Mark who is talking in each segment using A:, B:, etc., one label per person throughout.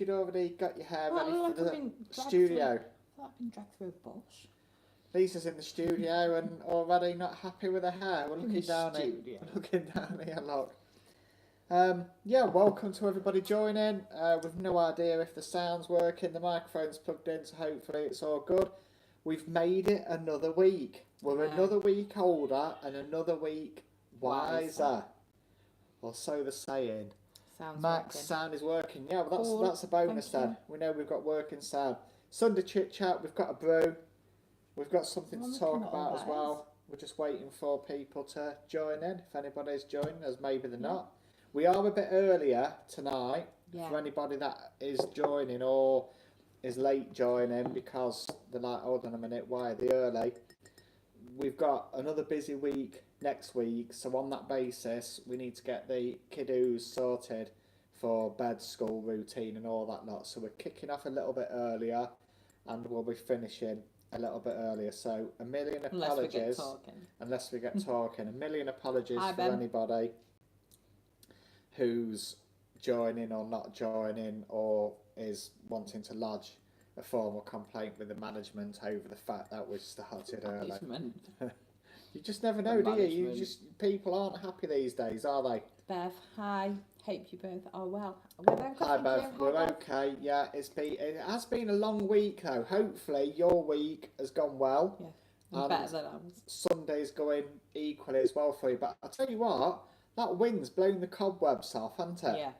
A: you'd already got your hair ready
B: Like
A: for the studio.
B: I've been dragged through a bush.
A: Lisa's in the studio and already not happy with her hair. We're looking down here. Looking down here, look. Yeah, welcome to everybody joining. We've no idea if the sound's working, the microphone's plugged in, so hopefully it's all good. We've made it another week. We're another week older and another week wiser. Or so the saying. Max, sound is working. Yeah, well that's a bonus then. We know we've got working sound. Sunday chit chat, we've got a brew. We've got something to talk about as well. We're just waiting for people to join in. If anybody's joining us, maybe they're not. We are a bit earlier tonight for anybody that is joining or is late joining because they're like, hold on a minute, why are they early? We've got another busy week next week, so on that basis, we need to get the kiddos sorted for bed, school routine and all that lot. So we're kicking off a little bit earlier and we'll be finishing a little bit earlier. So a million apologies. Unless we get talking. A million apologies for anybody who's joining or not joining or is wanting to lodge a formal complaint with the management over the fact that we started early. You just never know, do you? People aren't happy these days, are they?
B: Bev, hi. Hope you both are well.
A: Hi Bev, we're okay. Yeah, it has been a long week though. Hopefully your week has gone well.
B: Yeah, and better than ours.
A: Sunday's going equally as well for you. But I'll tell you what, that wind's blown the cobwebs off, hasn't it?
B: Yeah.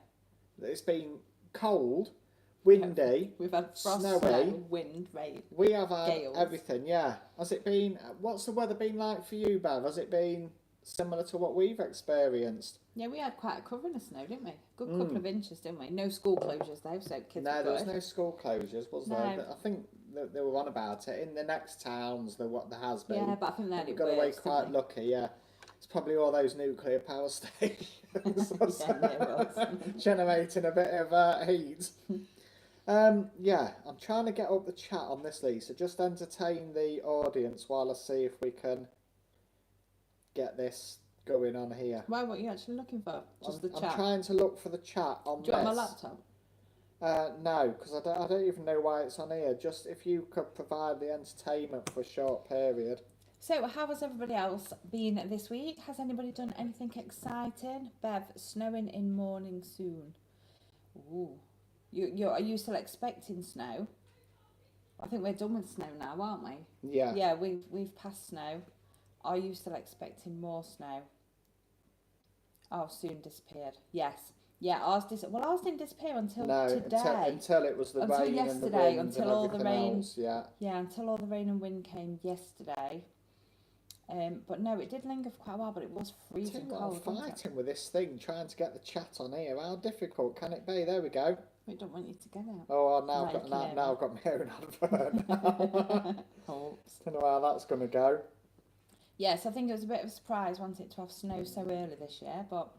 A: It's been cold, windy,
B: we've had frost,
A: snowy,
B: wind, rain.
A: We have had
B: gales.
A: Everything, yeah. Has it been, what's the weather been like for you, Bev? Has it been similar to what we've experienced?
B: Yeah, we had quite a covering of snow, didn't we? Good couple of inches, didn't we? No school closures though, so kids
A: No, there was no school closures, was there? I think they were on about it. In the next towns, there has been.
B: Yeah, but I think
A: we got away quite lucky, yeah. It's probably all those nuclear power stations generating a bit of heat. Yeah, I'm trying to get up the chat on this, Lisa. Just entertain the audience while I see if we can get this going on here.
B: Why? What are you actually looking for? Just the chat?
A: I'm trying to look for the chat on this.
B: Do you want my laptop?
A: No, because I don't even know why it's on here. Just if you could provide the entertainment for a short period.
B: So, how has everybody else been this week? Has anybody done anything exciting? Bev, snowing in morning soon. Ooh. Are you still expecting snow? I think we're done with snow now, aren't we?
A: Yeah.
B: Yeah, we've passed snow. Are you still expecting more snow? Oh, soon disappeared. Yes. Yeah, ours didn't disappear until today.
A: Until it was the rain and the wind
B: until all the rain.
A: Else, yeah.
B: Yeah, until all the rain and wind came yesterday. But no, it did linger for quite a while, but it was freezing cold.
A: I'm fighting with this thing, trying to get the chat on here. How difficult can it be? There we go.
B: We don't want you to get out.
A: Oh, now I've got my own advert. Don't know how that's going to go.
B: Yes, I think it was a bit of a surprise, wasn't it, to have snow so early this year, but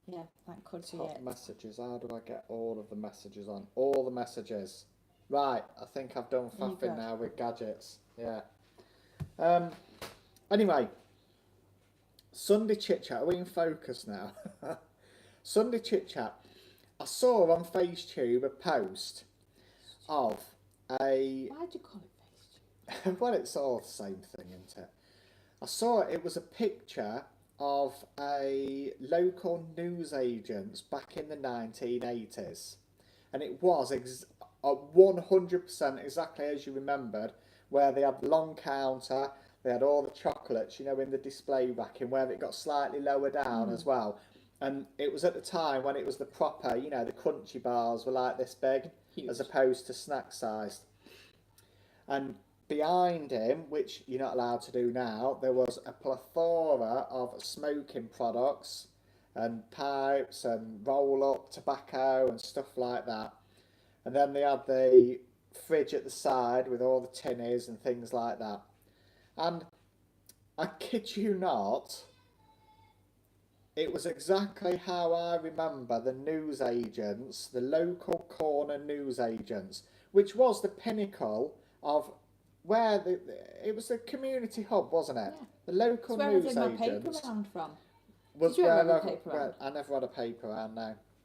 B: yeah, that could be it.
A: Messages, how do I get all of the messages on? All the messages. Right, I think I've done faffing now with gadgets. Yeah. Anyway, Sunday chit chat. Are we in focus now? Sunday chit chat. I saw on FaceTube a post of a.
B: Why'd you call it FaceTube?
A: Well, it's all the same thing, isn't it? I saw it was a picture of a local newsagents back in the 1980s, and it was 100% exactly as you remembered, where they had the long counter. They had all the chocolates, in the display racking where it got slightly lower down as well. And it was at the time when it was the proper, the crunchy bars were like this big, as opposed to snack sized. And behind him, which you're not allowed to do now, there was a plethora of smoking products and pipes and roll-up tobacco and stuff like that. And then they had the fridge at the side with all the tinnies and things like that. And I kid you not, it was exactly how I remember the newsagents, the local corner newsagents, which was the pinnacle of where it was a community hub, wasn't it?
B: Yeah.
A: The local newsagents.
B: Where I did my paper round from.
A: Was
B: did you
A: where
B: ever have a paper round?
A: I never had a paper round, no.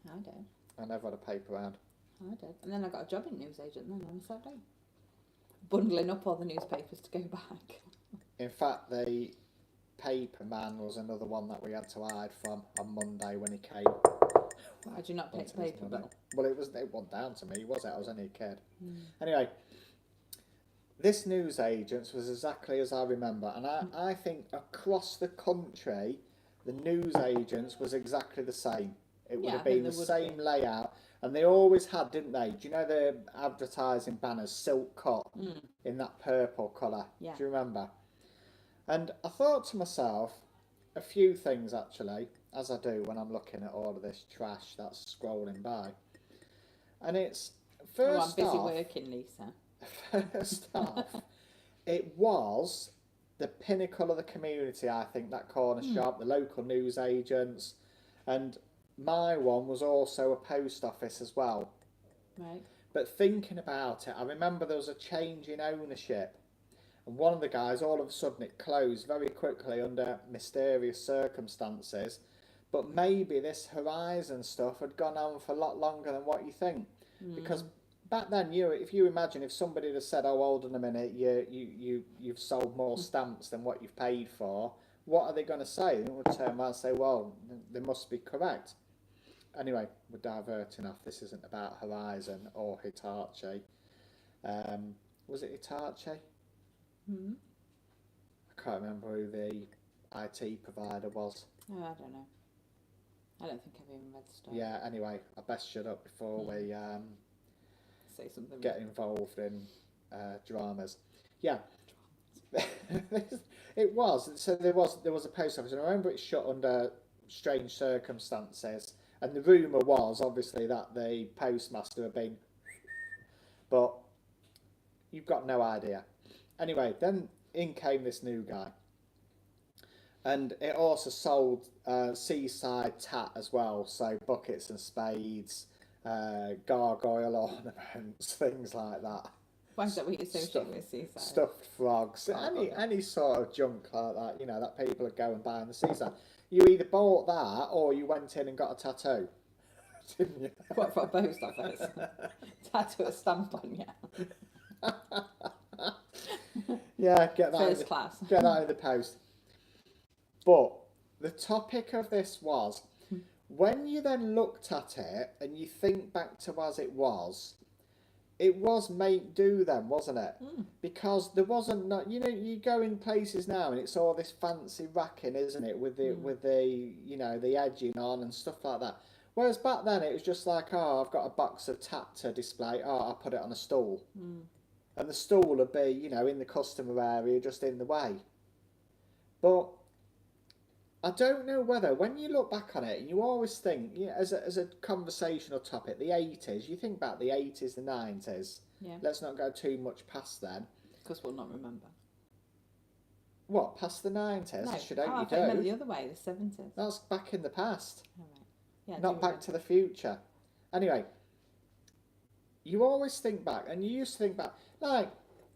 B: I don't.
A: I never had a paper round.
B: I did. And then I got a job in newsagent then on a Saturday. Bundling up all the newspapers to go back.
A: In fact, the paper man was another one that we had to hide from on Monday when he came.
B: Why did you not pick paper bill?
A: Well, it wasn't down to me, was it? I was only a kid. Anyway, this newsagents was exactly as I remember, and I think across the country, the newsagents was exactly the same. It would have been the same layout, and they always had, didn't they? Do you know the advertising banners, silk cut, in that purple colour?
B: Yeah.
A: Do you remember? And I thought to myself a few things actually, as I do when I'm looking at all of this trash that's scrolling by. And it's first
B: I'm busy
A: off,
B: working, Lisa.
A: First off, it was the pinnacle of the community, I think, that corner shop, the local newsagents, and my one was also a post office as well.
B: Right.
A: But thinking about it, I remember there was a change in ownership, and one of the guys, all of a sudden it closed very quickly under mysterious circumstances. But maybe this Horizon stuff had gone on for a lot longer than what you think, because back then, if you imagine if somebody had said, "Oh, hold on a minute, you've sold more stamps than what you've paid for," what are they going to say? They would turn around and say, "Well, they must be correct." Anyway, we're diverting off. This isn't about Horizon or Hitachi. Was it Hitachi? I can't remember who the IT provider was.
B: Oh, I don't know. I don't think I've even read the story.
A: Yeah. Anyway, I best shut up before we
B: say something.
A: Get involved in dramas. Yeah. It was. So there was a post office, and I remember it shut under strange circumstances. And the rumour was obviously that the postmaster had been, but you've got no idea. Anyway, then in came this new guy, and it also sold seaside tat as well, so buckets and spades, gargoyle ornaments, things like that.
B: Why is that what you associate with seaside?
A: Stuffed frogs, any sort of junk like that, that people would go and buy on the seaside. You either bought that or you went in and got a tattoo, didn't you?
B: What, for a post office? Tattoo a stamp on you.
A: Yeah, get that.
B: First class.
A: Get that in the post. But the topic of this was, when you then looked at it and you think back to as it was make do then, wasn't it? Because there wasn't, you go in places now and it's all this fancy racking, isn't it, with the the edging on and stuff like that. Whereas back then it was just like, oh, I've got a box of tat to display, oh, I'll put it on a stool. And the stool would be, in the customer area, just in the way. But I don't know whether, when you look back on it, and you always think, as a conversational topic, the 80s, you think about the 80s, the 90s.
B: Yeah.
A: Let's not go too much past then.
B: Because we'll not remember.
A: What, past the 90s?
B: No.
A: I should hope you
B: I
A: do.
B: remember the other way, the 70s.
A: That's back in the past.
B: All right. Yeah,
A: Not back to the future. Anyway, you always think back, and you used to think back, like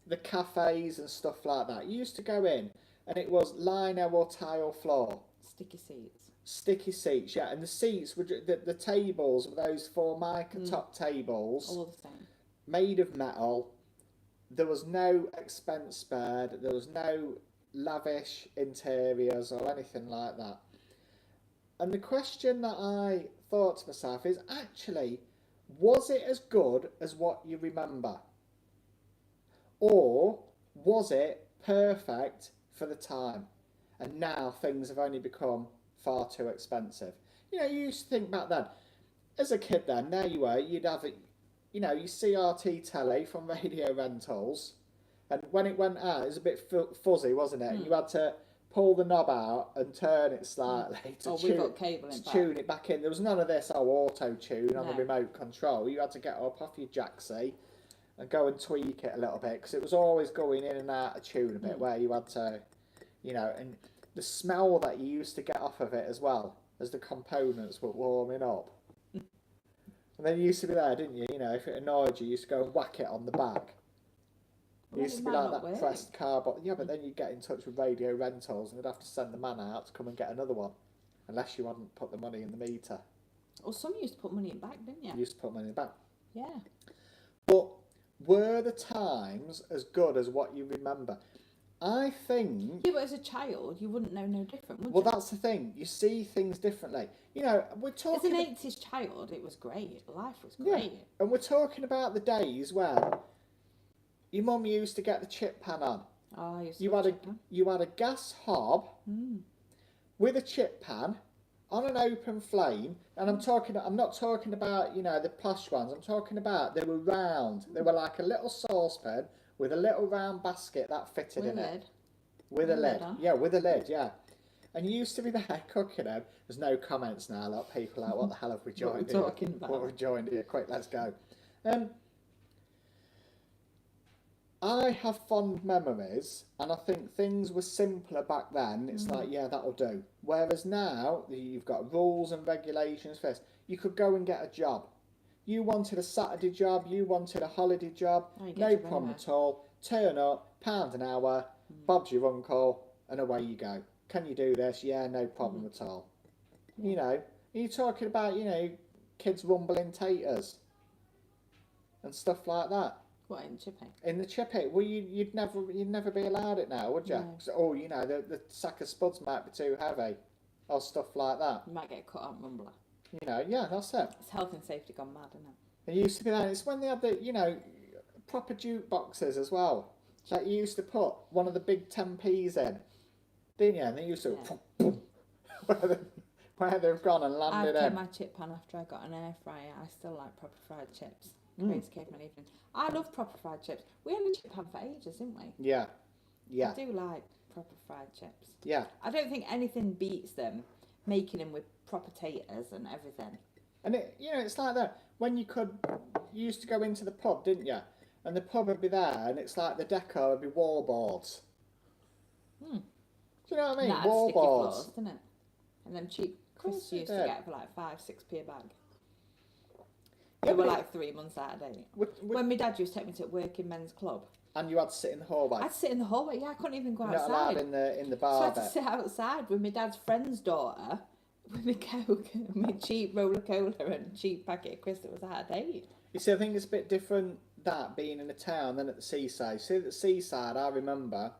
A: the cafes and stuff like that. You used to go in, and it was lino or tile floor.
B: Sticky seats.
A: Sticky seats, yeah, and the seats were the tables were those Formica top tables,
B: All the same,
A: made of metal. There was no expense spared. There was no lavish interiors or anything like that. And the question that I thought to myself is, actually, was it as good as what you remember, or was it perfect for the time? And now things have only become far too expensive. You used to think back then, as a kid then, there you were, you'd have, you CRT telly from Radio Rentals, and when it went out, it was a bit fuzzy, wasn't it? You had to pull the knob out and turn it slightly to tune it back in. There was none of this, auto-tune on the remote control. You had to get up off your jacksie and go and tweak it a little bit, because it was always going in and out of tune a bit, where you had to... and the smell that you used to get off of it as well, as the components were warming up. And then you used to be there, didn't you? If it annoyed you, you used to go and whack it on the back. It used to be like that pressed cardboard. Yeah, but then you'd get in touch with Radio Rentals and they'd have to send the man out to come and get another one. Unless you hadn't put the money in the meter.
B: Or some used to put money in back, didn't you?
A: You used to put money in the back.
B: Yeah.
A: But were the times as good as what you remember? I think.
B: Yeah, but as a child, you wouldn't know no different, would
A: Well,
B: you?
A: that's the thing. You see things differently. You know, we're
B: As
A: talking.
B: an 80's child, it was great. Life was
A: Yeah,
B: great.
A: and we're talking about the days when your mum used to get the chip pan on.
B: Oh, I used to
A: You
B: love
A: had
B: chip pan.
A: you had a gas hob with a chip pan on an open flame, and I'm not talking about, you know, the posh ones. I'm talking about they were round. They were like a little saucepan with a little round basket that fitted
B: With
A: in
B: a
A: it.
B: lid.
A: With a
B: With a
A: lid.
B: lid on.
A: Yeah, with a lid, yeah. And you used to be there cooking them. There's no comments now. A lot of people are like, what the hell have we joined
B: What
A: here?
B: we're talking about.
A: What have we joined here? Quick, let's go. I have fond memories, and I think things were simpler back then. It's like, yeah, that'll do. Whereas now, you've got rules and regulations first. You could go and get a job. You wanted a Saturday job, you wanted a holiday job,
B: Oh, you get
A: no
B: your
A: problem
B: anywhere.
A: at all. Turn up, £1 an hour, Bob's your uncle, and away you go. Can you do this? Yeah, no problem at all. You know, you're talking about, you know, kids rumbling taters and stuff like that.
B: What, in chippy?
A: In the chippy, well, you'd never be allowed it now, would you?
B: No.
A: Oh, you know, the sack of spuds might be too heavy, or stuff like that.
B: You might get cut on rumbler.
A: You know, yeah, that's it.
B: It's health and safety gone mad, isn't it?
A: It used to be that. It's when they had the, you know, proper jukeboxes as well. Like you used to put one of the big 10p's in, didn't you? And they used to where they've gone and landed
B: I've kept
A: in.
B: my chip pan after I got an air fryer. I still like proper fried chips. Crazy caveman evening. I love proper fried chips. We had a chip pan for ages, didn't we?
A: Yeah, yeah,
B: I do like proper fried chips.
A: yeah.
B: I don't think anything beats them making them with proper taters and everything.
A: And it, you know, it's like that. When you used to go into the pub, didn't you? And the pub would be there, and it's like the decor would be wallboards. Do you know what I mean?
B: That had sticky
A: Wallboards.
B: floors, didn't it? And them cheap
A: course
B: crisps
A: it
B: you used
A: did.
B: to get for like 5-6p a bag.
A: Yeah,
B: They were
A: but
B: like 3 months out of date. When my dad used to take me to a working men's club,
A: and you had to sit in the hallway.
B: I'd sit in the hallway. Yeah, I couldn't even go
A: You're not allowed
B: outside.
A: in the
B: So I
A: bar
B: had to
A: bit.
B: sit outside with my dad's friend's daughter with my Coke and my cheap roller cola and cheap packet of crisps that was out of date.
A: You see, I think it's a bit different that being in a town than at the seaside. See, at the seaside, I remember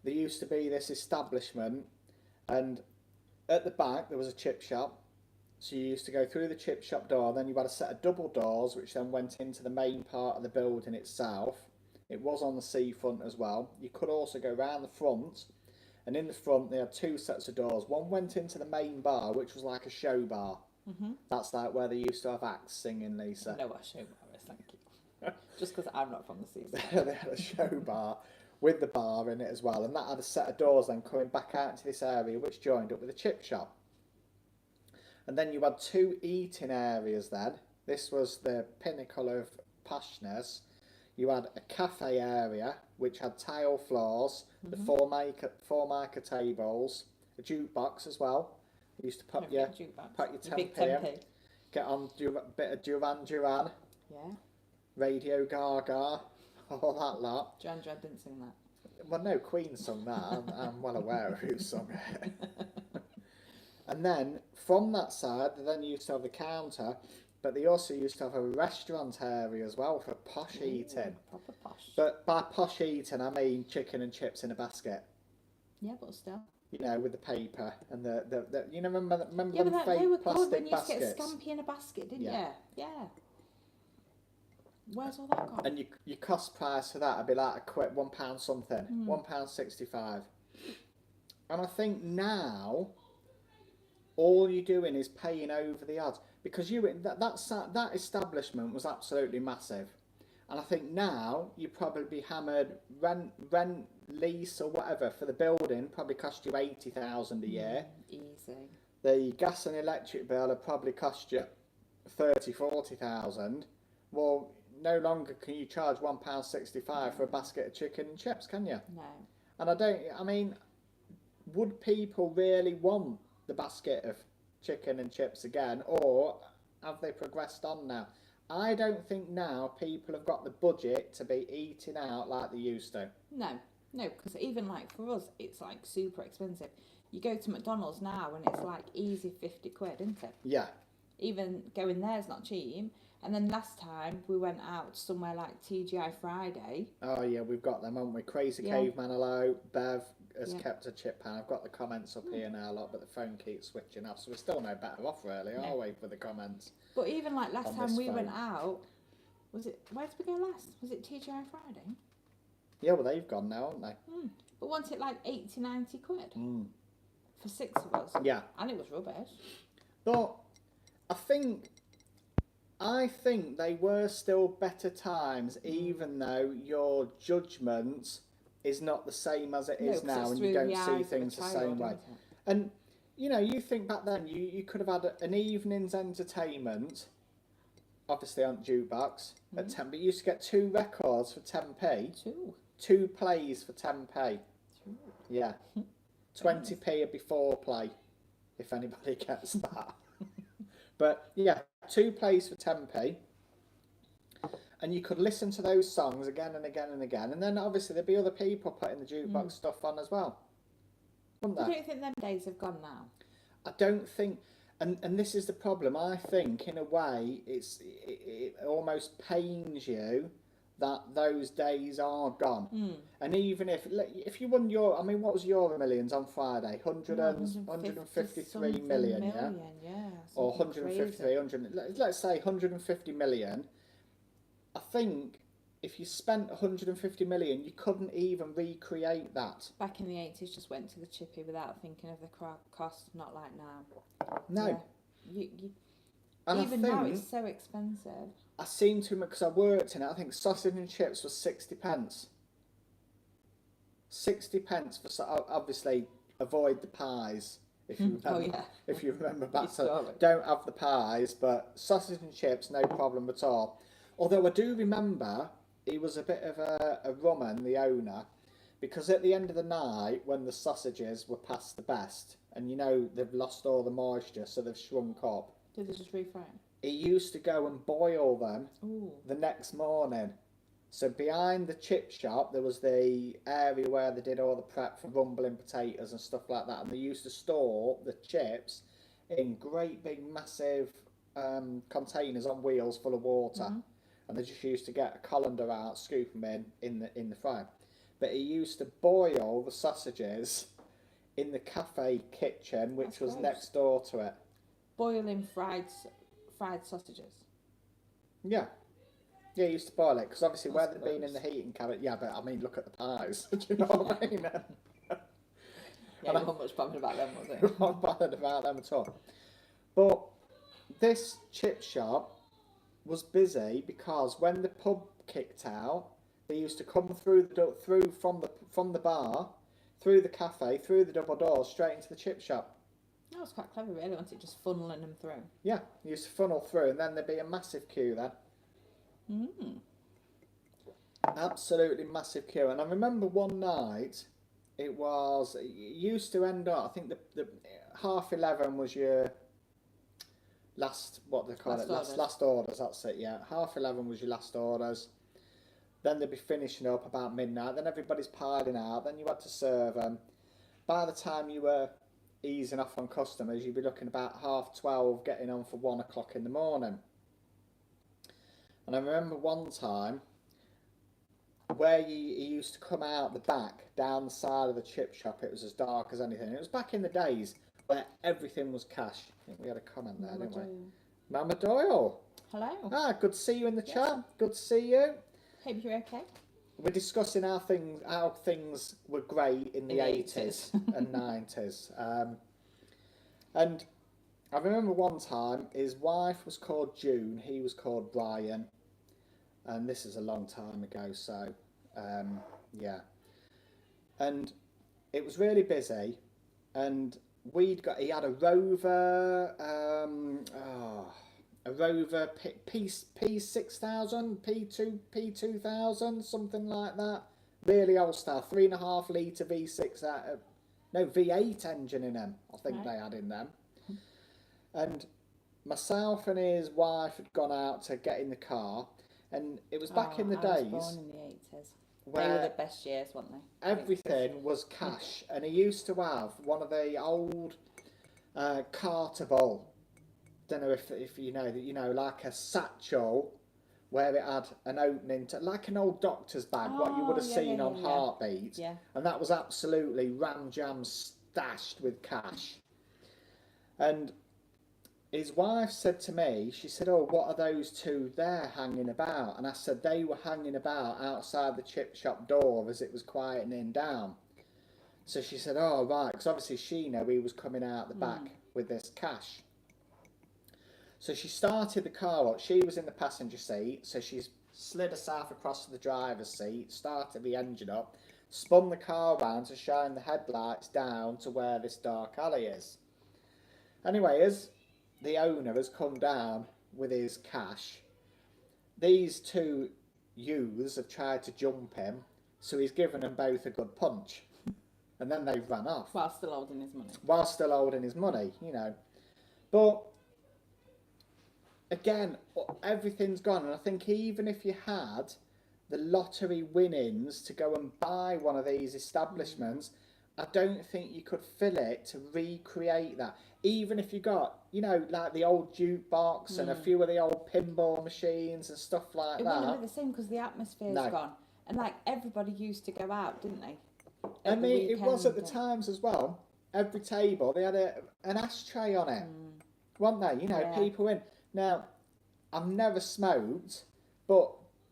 A: there used to be this establishment, and at the back there was a chip shop. So you used to go through the chip shop door, then you had a set of double doors which then went into the main part of the building itself. It was on the seafront as well. You could also go round the front, and in the front they had 2 sets of doors. One went into the main bar, which was like a show bar. That's like where they used to have acts singing, Lisa.
B: No, I show bar is, thank you. Just because I'm not from the seaside.
A: They had a show bar with the bar in it as well, and that had a set of doors then coming back out into this area which joined up with a chip shop. And then you had 2 eating areas then. This was the pinnacle of poshness. You had a cafe area which had tile floors, the four marker tables, a jukebox as well. You used to put your
B: Big
A: 10p in,
B: 10p.
A: get on, do a bit of Duran Duran,
B: Yeah.
A: Radio Gaga, all that lot.
B: Duran Duran didn't sing that.
A: Well, no, Queen sung that. I'm well aware of who sung it. And then from that side, they then used to have the counter, but they also used to have a restaurant area as well for posh eating.
B: Proper posh.
A: But by posh eating, I mean chicken and chips in a basket.
B: Yeah, but still.
A: You know, with the paper and the you know, remember
B: Yeah,
A: them
B: but
A: fake
B: they were good
A: plastic
B: when you used to
A: baskets?
B: get scampi in a basket, didn't
A: Yeah.
B: you? Yeah. Where's all that gone?
A: And your cost price for that would be like a quick £1 something, £1.65. And I think now all you're doing is paying over the odds, because that establishment was absolutely massive, and I think now you probably be hammered rent, lease or whatever for the building probably cost you 80,000 a year.
B: Easy.
A: The gas and electric bill would probably cost you 30,000-40,000. Well, no longer can you charge £1.65 for a basket of chicken and chips, can you?
B: No.
A: And I mean, would people really want the basket of chicken and chips again, or have they progressed on now? I don't think now people have got the budget to be eating out like they used to.
B: No, because even like for us, it's like super expensive. You go to McDonald's now and it's like easy 50 quid, isn't it?
A: Yeah.
B: Even going there is not cheap. And then last time we went out somewhere like TGI Friday.
A: Oh yeah, we've got them, haven't we? Crazy Caveman, hello. Bev has kept a chip pan. I've got the comments up here now, but the phone keeps switching off, so we're still no better off, really, are we, for the comments?
B: But even like last time we went out, where did we go last? Was it TGI Friday?
A: Yeah, well they've gone now, haven't they?
B: But wasn't it like 80, 90 quid? For 6 of us?
A: Yeah.
B: And it was rubbish.
A: But I think they were still better times, even though your judgment is not the same as it is now, and you don't see things the same way. And you know, you think back then, you could have had an evening's entertainment, obviously on jukebox at 10, but you used to get 2 records for 10p. 2 plays for 10p. Yeah. 20p before play, if anybody gets that. But yeah, 2 plays for 10p, and you could listen to those songs again and again and again, and then obviously there'd be other people putting the jukebox stuff on as well, wouldn't there?
B: I don't think them days have gone now.
A: I don't think, and this is the problem. I think in a way it almost pains you that those days are gone. And even if you won your, I mean, what was Euro Millions on Friday? 153 million, yeah? Or 153, 100, let's say 150 million. I think if you spent 150 million, you couldn't even recreate that.
B: Back in the 80s, just went to the chippy without thinking of the cost, not like now.
A: No.
B: Yeah.
A: And
B: even now it's so expensive.
A: I seem to, because I worked in it, I think sausage and chips was 60 pence. 60 pence for, obviously, avoid the pies. If you remember, if you remember back, so don't have the pies, but sausage and chips, no problem at all. Although I do remember he was a bit of a rumman, the owner, because at the end of the night, when the sausages were past the best, and you know they've lost all the moisture, so they've shrunk up.
B: Did they just refry?
A: He used to go and boil them the next morning. So behind the chip shop, there was the area where they did all the prep for rumbling potatoes and stuff like that. And they used to store the chips in great big massive containers on wheels full of water. And they just used to get a colander out, scoop them in the fry. But he used to boil the sausages in the cafe kitchen, which was next door to it. Boiling fried
B: sausages.
A: Yeah. Yeah, he used to boil it, because obviously where they'd been in the heating cabinet, but I mean, look at the pies. Do you know what I mean?
B: Yeah, you weren't much bothered about them, was it?
A: You weren't bothered about them at all. But this chip shop was busy because when the pub kicked out, they used to come through from the bar, through the cafe, through the double doors, straight into the chip shop.
B: That was quite clever, really, wasn't it? Just funneling them through.
A: Yeah, you used to funnel through, and then there'd be a massive queue then. Absolutely massive queue. And I remember one night, it used to end up, I think the 11:30 was your last, what they call last orders, that's it, yeah. 11:30 was your last orders. Then they'd be finishing up about midnight, then everybody's piling out, then you had to serve them. By the time you were easing off on customers, you'd be looking about 12:30, getting on for 1 o'clock in the morning. And I remember one time where he used to come out the back, down the side of the chip shop. It was as dark as anything. It was back in the days where everything was cash. I think we had a comment there, didn't we? Mama Doyle.
B: Hello.
A: Good to see you in the chat. Good to see you.
B: Hope you're okay.
A: We're discussing how things were great in the 80s and 90s. And I remember one time his wife was called June, he was called Brian. And this is a long time ago, so yeah. And it was really busy, and he had a Rover, P6000, P2000, something like that. Really old style, 3.5 litre V6, V8 engine in them, I think they had in them. And myself and his wife had gone out to get in the car, and it was back in the days.
B: I was born in the 80s. They were the best years, weren't they?
A: Everything was cash, and he used to have one of the old Cartable don't know if you know that, like a satchel where it had an opening to, like an old doctor's bag, what you would have seen on Heartbeat.
B: Yeah.
A: And that was absolutely ram jam stashed with cash. And his wife said to me, she said, "Oh, what are those two there hanging about?" And I said, "They were hanging about outside the chip shop door as it was quietening down." So she said, "Oh, right," because obviously she knew he was coming out the back with this cash. So she started the car up. She was in the passenger seat, so she slid herself across to the driver's seat, started the engine up, spun the car round to shine the headlights down to where this dark alley is. Anyway, as the owner has come down with his cash, these two youths have tried to jump him, so he's given them both a good punch. And then they've run off.
B: While still holding his money.
A: While still holding his money, But again, everything's gone. And I think even if you had the lottery winnings to go and buy one of these establishments, I don't think you could fill it to recreate that. Even if you got, like the old jukebox and a few of the old pinball machines and stuff like that.
B: It wouldn't be the same because the atmosphere's gone. And like everybody used to go out, didn't they?
A: It was at the times as well. Every table, they had an ashtray on it. Weren't they? People in. Now, I've never smoked, but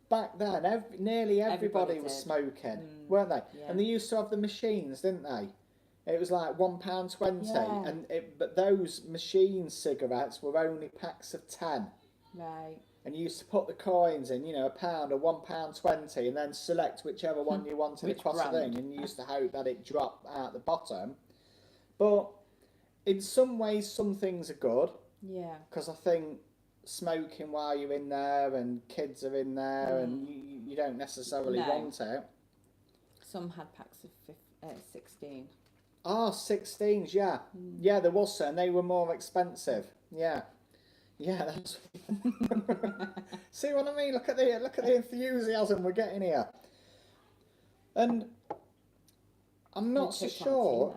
A: back then, nearly everybody was smoking, weren't they?
B: Yeah.
A: And they used to have the machines, didn't they? It was like £1.20, and but those machine cigarettes were only packs of 10.
B: Right.
A: And you used to put the coins in, £1 or £1.20, and then select whichever one you wanted across the thing, and you used to hope that it dropped out the bottom. But in some ways, some things are good.
B: Yeah.
A: Because I think smoking while you're in there and kids are in there and you don't necessarily want it.
B: Some had packs of 16.
A: Oh, 16s, yeah. Yeah, there was some, and they were more expensive. Yeah. Yeah, that's... See what I mean? Look at the enthusiasm we're getting here. And I'm not so sure,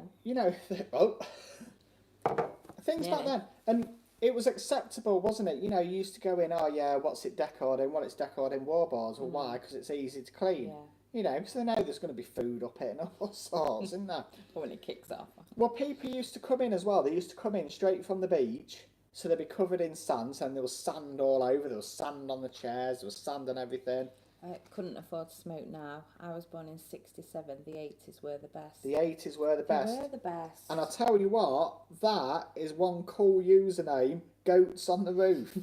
A: things back then. And it was acceptable, wasn't it? You used to go in, oh yeah, what's it decorated in? Well, it's decorated in warballs. Well, why? Because it's easy to clean.
B: Yeah.
A: Because they know there's going to be food up it and all sorts, isn't there?
B: Or when it kicks off.
A: Well, people used to come in as well. They used to come in straight from the beach, so they'd be covered in sand, and there was sand all over. There was sand on the chairs, there was sand on everything.
B: I couldn't afford to smoke now. I was born in 67. The 80's were the best.
A: The 80's were the best.
B: They were the best.
A: And I'll tell you what, that is one cool username, Goats on the Roof.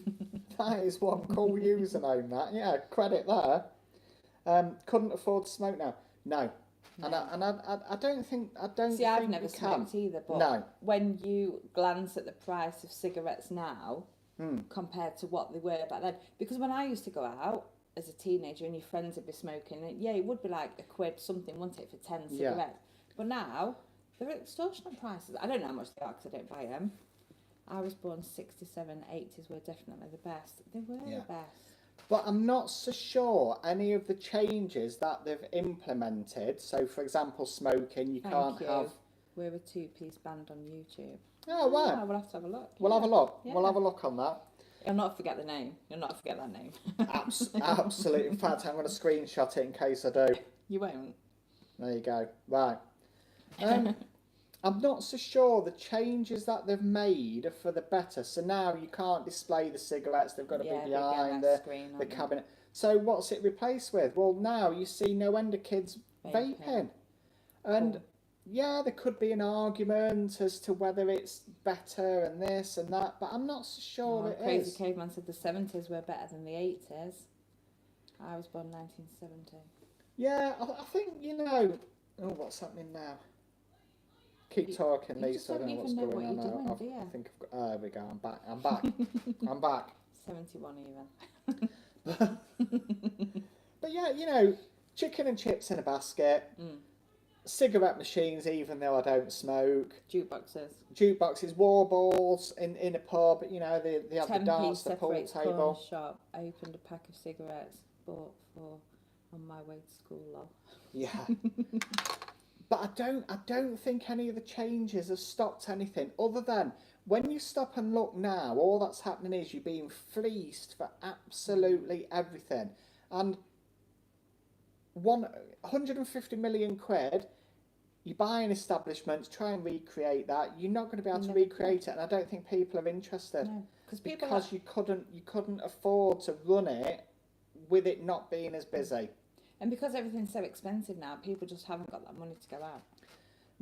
A: That is one cool username, that. Yeah, credit there. Couldn't afford to smoke now. No. And I don't think
B: See, I've never smoked either, but when you glance at the price of cigarettes now compared to what they were back then, because when I used to go out as a teenager and your friends would be smoking, it would be like £1 something, wouldn't it, for 10 cigarettes? Yeah. But now they're extortionate prices. I don't know how much they are because I don't buy them. I was born 67, 80's were definitely the best. They were the best.
A: But I'm not so sure any of the changes that they've implemented. So, for example, smoking, you can't have...
B: We're a 2-piece band on YouTube.
A: Oh, right.
B: Oh, we'll have to have a look.
A: We'll have a look.
B: Yeah.
A: We'll have a look on that.
B: You'll not forget the name. You'll not forget that name.
A: Absolutely. In fact, I'm going to screenshot it in case I do.
B: You won't.
A: There you go. Right. I'm not so sure the changes that they've made are for the better. So now you can't display the cigarettes. They've got to be behind the cabinet. So what's it replaced with? Well, now you see no end of kids vaping. And yeah, there could be an argument as to whether it's better and this and that, but I'm not so sure it
B: Crazy
A: is.
B: Caveman said the 70's were better than the 80's. I was born 1970.
A: Yeah, I think, oh, what's happening now? Keep talking, Lisa. I don't know what's going on now. I think I've got, there we go. I'm back. I'm back.
B: 71 even.
A: But yeah, chicken and chips in a basket. Cigarette machines, even though I don't smoke. Jukeboxes, warballs in a pub. They have the darts, the pool table.
B: Shop. I opened a pack of cigarettes. Bought 4 on my way to school. Lol.
A: Yeah. But I don't think any of the changes have stopped anything other than when you stop and look now, all that's happening is you're being fleeced for absolutely everything. And 150 million quid, you buy an establishment, try and recreate that. You're not going to be able to recreate it, and I don't think people are interested.
B: No,
A: because you couldn't afford to run it with it not being as busy.
B: And because everything's so expensive now, people just haven't got that money to go out.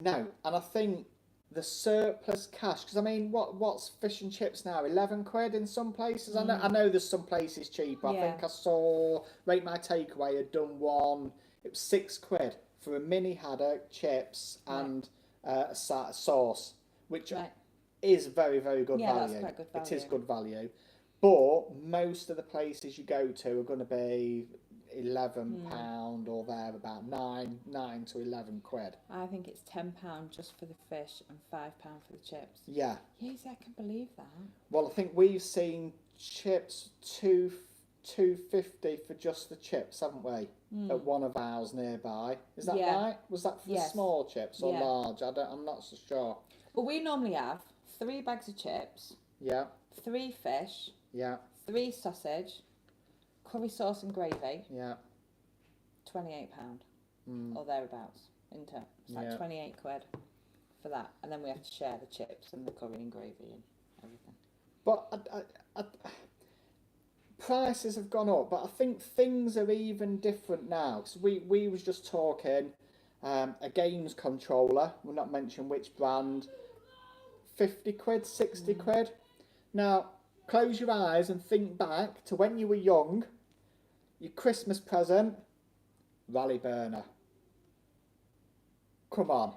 A: No, and I think the surplus cash, because I mean, what's fish and chips now? 11 quid in some places. I know there's some places cheaper. I think I saw Rate My Takeaway had done one. It was 6 quid for a mini haddock, chips, and a sauce, which is very, very good value.
B: That's quite good value.
A: It is good value, but most of the places you go to are going to be £11 or there, about 9 to 11 quid.
B: I think it's £10 just for the fish and £5 for the chips.
A: Yeah.
B: Yes, I can believe that.
A: Well, I think we've seen chips £2.50 for just the chips, haven't we? At one of ours nearby. Is that right? Was that for the small chips or large? I'm not so sure.
B: Well, we normally have 3 bags of chips.
A: Yeah.
B: 3 fish.
A: Yeah.
B: 3 sausage. Curry sauce and gravy.
A: Yeah.
B: £28 or thereabouts. It's like 28 quid for that, and then we have to share the chips and the curry and gravy and everything.
A: But prices have gone up, but I think things are even different now. Because we was just talking a games controller. We'll not mention which brand. 50 quid, 60 quid. Now, close your eyes and think back to when you were young. Your Christmas present, rally burner. Come on.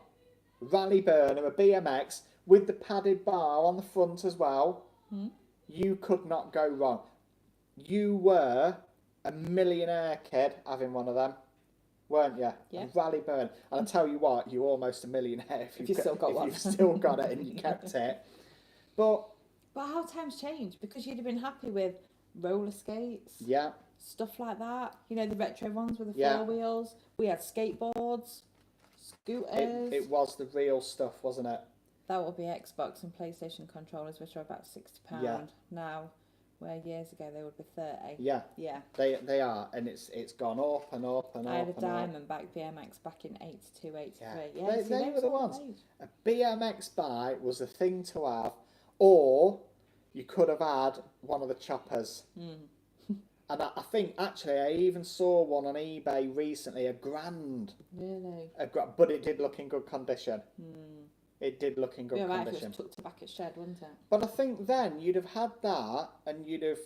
A: Rally burner, a BMX with the padded bar on the front as well. You could not go wrong. You were a millionaire kid having one of them, weren't you?
B: Yeah.
A: A rally burner. And I tell you what, you're almost a millionaire if you've still got one. You've still got it and you kept it. But
B: how times change, because you'd have been happy with roller skates.
A: Yeah.
B: Stuff like that. You know, the retro ones with the 4 wheels. We had skateboards, scooters.
A: It was the real stuff, wasn't it?
B: That would be Xbox and PlayStation controllers, which are about £60 now, where years ago they would be 30.
A: Yeah.
B: Yeah.
A: They are, and it's gone up and up and up.
B: I had a Diamondback BMX back in 82, 83.
A: Yeah, they were the ones. A BMX bike was a thing to have, or you could have had one of the choppers. And I think, actually, I even saw one on eBay recently, £1,000.
B: Really?
A: But it did look in good condition. It did look in good condition.
B: It was tucked back at shed, wasn't it?
A: But I think then you'd have had that and you'd have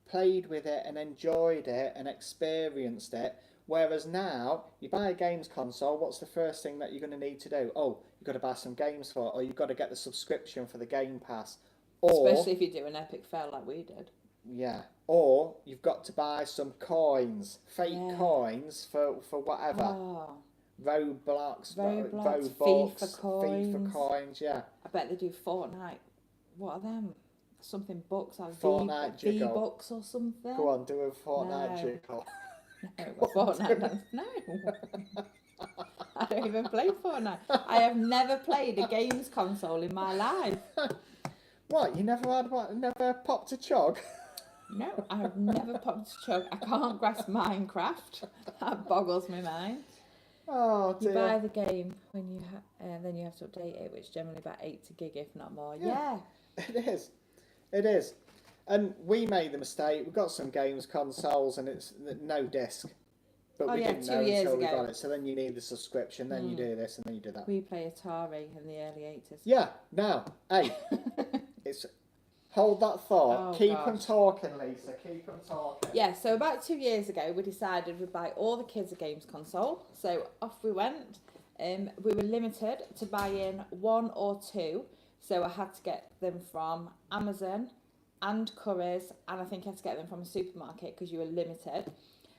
A: played with it and enjoyed it and experienced it. Whereas now, you buy a games console, what's the first thing that you're going to need to do? Oh, you've got to buy some games for it, or you've got to get the subscription for the Game Pass. Or,
B: especially if you do an epic fail like we did.
A: Yeah. Or you've got to buy some coins, fake coins for whatever.
B: Oh.
A: Roblox,
B: FIFA
A: coins, yeah.
B: I bet they do Fortnite. What are them? Something bucks, like
A: Fortnite jiggle.
B: V-Bucks or something.
A: Go on, do a Fortnite jiggle.
B: No, Fortnite. No. I don't even play Fortnite. I have never played a games console in my life.
A: What? You never had one? Never popped a chug?
B: No, I have never popped a chug. I can't grasp Minecraft. That boggles my mind.
A: Oh dear.
B: You buy the game when you then you have to update it, which generally about 80 gig, if not more. Yeah.
A: It is. It is. And we made the mistake. We got some games consoles and it's no disc. But we didn't know until we got it. So then you need the subscription, then you do this and then you do that.
B: We play Atari in the early 80s.
A: Yeah. Now, hey, it's... Hold that thought. Keep them talking, Lisa. Keep them talking.
B: Yeah, so about 2 years ago, we decided we'd buy all the kids a games console. So off we went. We were limited to buying 1 or 2. So I had to get them from Amazon and Currys, and I think I had to get them from a supermarket because you were limited.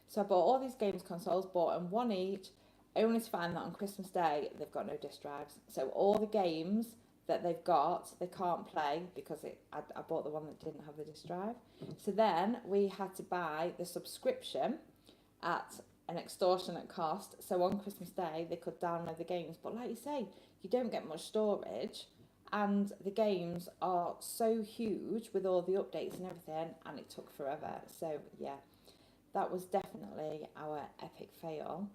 B: So I bought all these games consoles, bought them 1 each, only to find that on Christmas Day, they've got no disc drives. So all the games that they've got, they can't play because I bought the one that didn't have the disc drive. So then we had to buy the subscription at an extortionate cost. So on Christmas Day, they could download the games. But like you say, you don't get much storage. And the games are so huge with all the updates and everything. And it took forever. So, yeah, that was definitely our epic fail.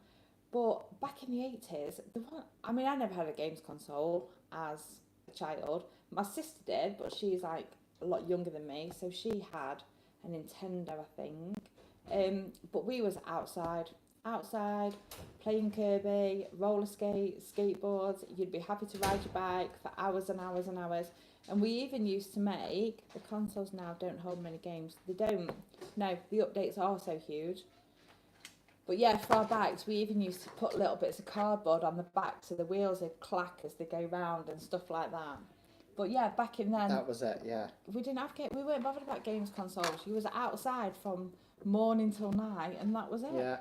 B: But back in the 80s, I never had a games console as a child. My sister did, but she's like a lot younger than me, so she had a Nintendo, I think. But we was outside, playing Kirby, roller skates, skateboards. You'd be happy to ride your bike for hours and hours and hours. And we even used to make, the consoles now don't hold many games. They don't. No, the updates are so huge. But yeah, for our bikes, we even used to put little bits of cardboard on the back so the wheels would clack as they go round and stuff like that. But yeah, back in then...
A: That was it, yeah.
B: We weren't bothered about games consoles. You was outside from morning till night, and that was it.
A: Yeah.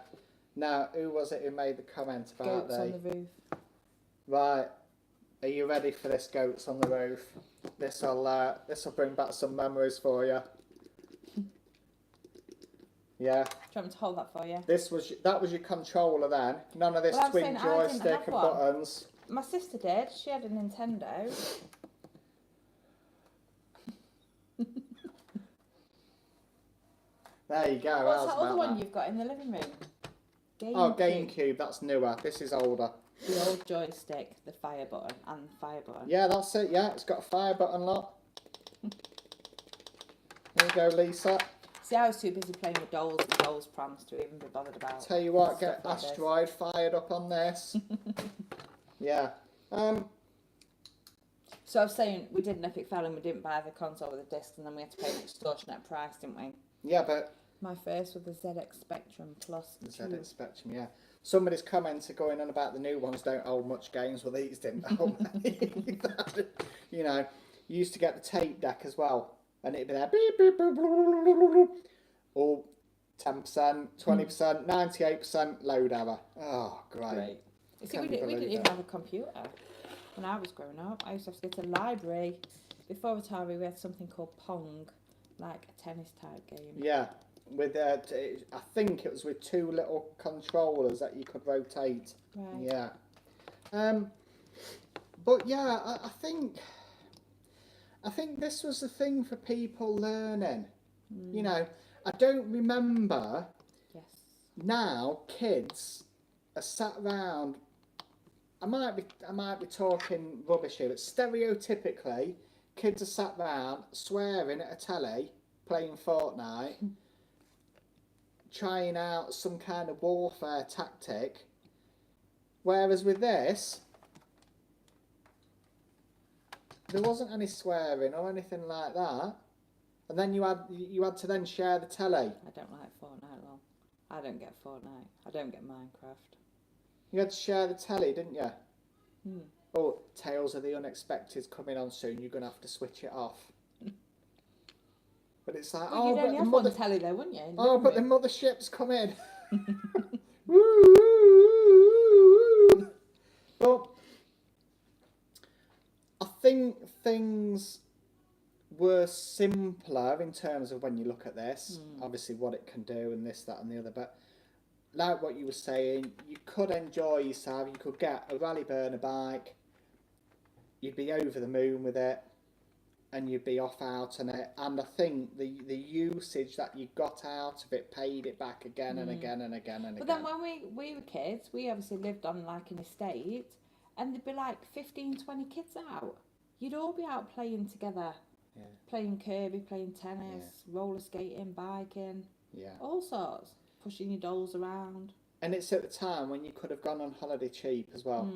A: Now, who was it who made the comment about
B: Goats on the roof.
A: Right. Are you ready for this, goats on the roof? This'll bring back some memories for you. Yeah.
B: Do you want me to hold that for you?
A: That was your controller then. None of this twin joystick and buttons.
B: My sister did. She had a Nintendo.
A: There you go.
B: What's that other one you've got in the living room?
A: GameCube. That's newer. This is older.
B: The old joystick, the fire button and fire button.
A: Yeah, that's it. Yeah, it's got a fire button lock. There you go, Lisa.
B: See, I was too busy playing with dolls and dolls proms to even be bothered about.
A: Tell you what, get Asteroid fired up on this. Yeah.
B: So I was saying, we did an epic fail and we didn't buy the console with the disc, and then we had to pay an extortionate price, didn't we?
A: Yeah, but...
B: My first was the ZX Spectrum Plus.
A: The ZX Spectrum, yeah. Somebody's comments are going on about the new ones don't hold much games. Well, these didn't hold many. You know, you used to get the tape deck as well. And it'd be there, beep, beep, beep, all 10%, 20%, 98% load error. Oh, great.
B: You see, we didn't even have a computer when I was growing up. I used to have to go to the library. Before Atari, we had something called Pong, like a tennis type game.
A: Yeah, with I think it was with two little controllers that you could rotate.
B: Right.
A: Yeah. But yeah, I think this was the thing for people learning. You know, I don't remember.
B: Yes.
A: Now kids are sat round. I might be talking rubbish here, but stereotypically, kids are sat round swearing at a telly, playing Fortnite, trying out some kind of warfare tactic. Whereas with this, there wasn't any swearing or anything like that. And then you had to then share the telly.
B: I don't like Fortnite at all. I don't get Fortnite. I don't get Minecraft.
A: You had to share the telly, didn't you?
B: Hmm.
A: Oh, Tales of the Unexpected coming on soon. You're going to have to switch it off. But it's like,
B: well, you'd only have one telly there, wouldn't you?
A: Oh, but the mothership's coming. But I think things were simpler in terms of when you look at this. Obviously, what it can do and this, that, and the other. But like what you were saying, you could enjoy yourself. You could get a rally burner bike. You'd be over the moon with it. And you'd be off out on it. And I think the usage that you got out of it paid it back again and again and again and again.
B: But then when we were kids, we obviously lived on like an estate, and there'd be like 15, 20 kids out. You'd all be out playing together.
A: Yeah.
B: Playing Kirby, playing tennis, roller skating, biking.
A: Yeah.
B: All sorts. Pushing your dolls around.
A: And it's at the time when you could have gone on holiday cheap as well.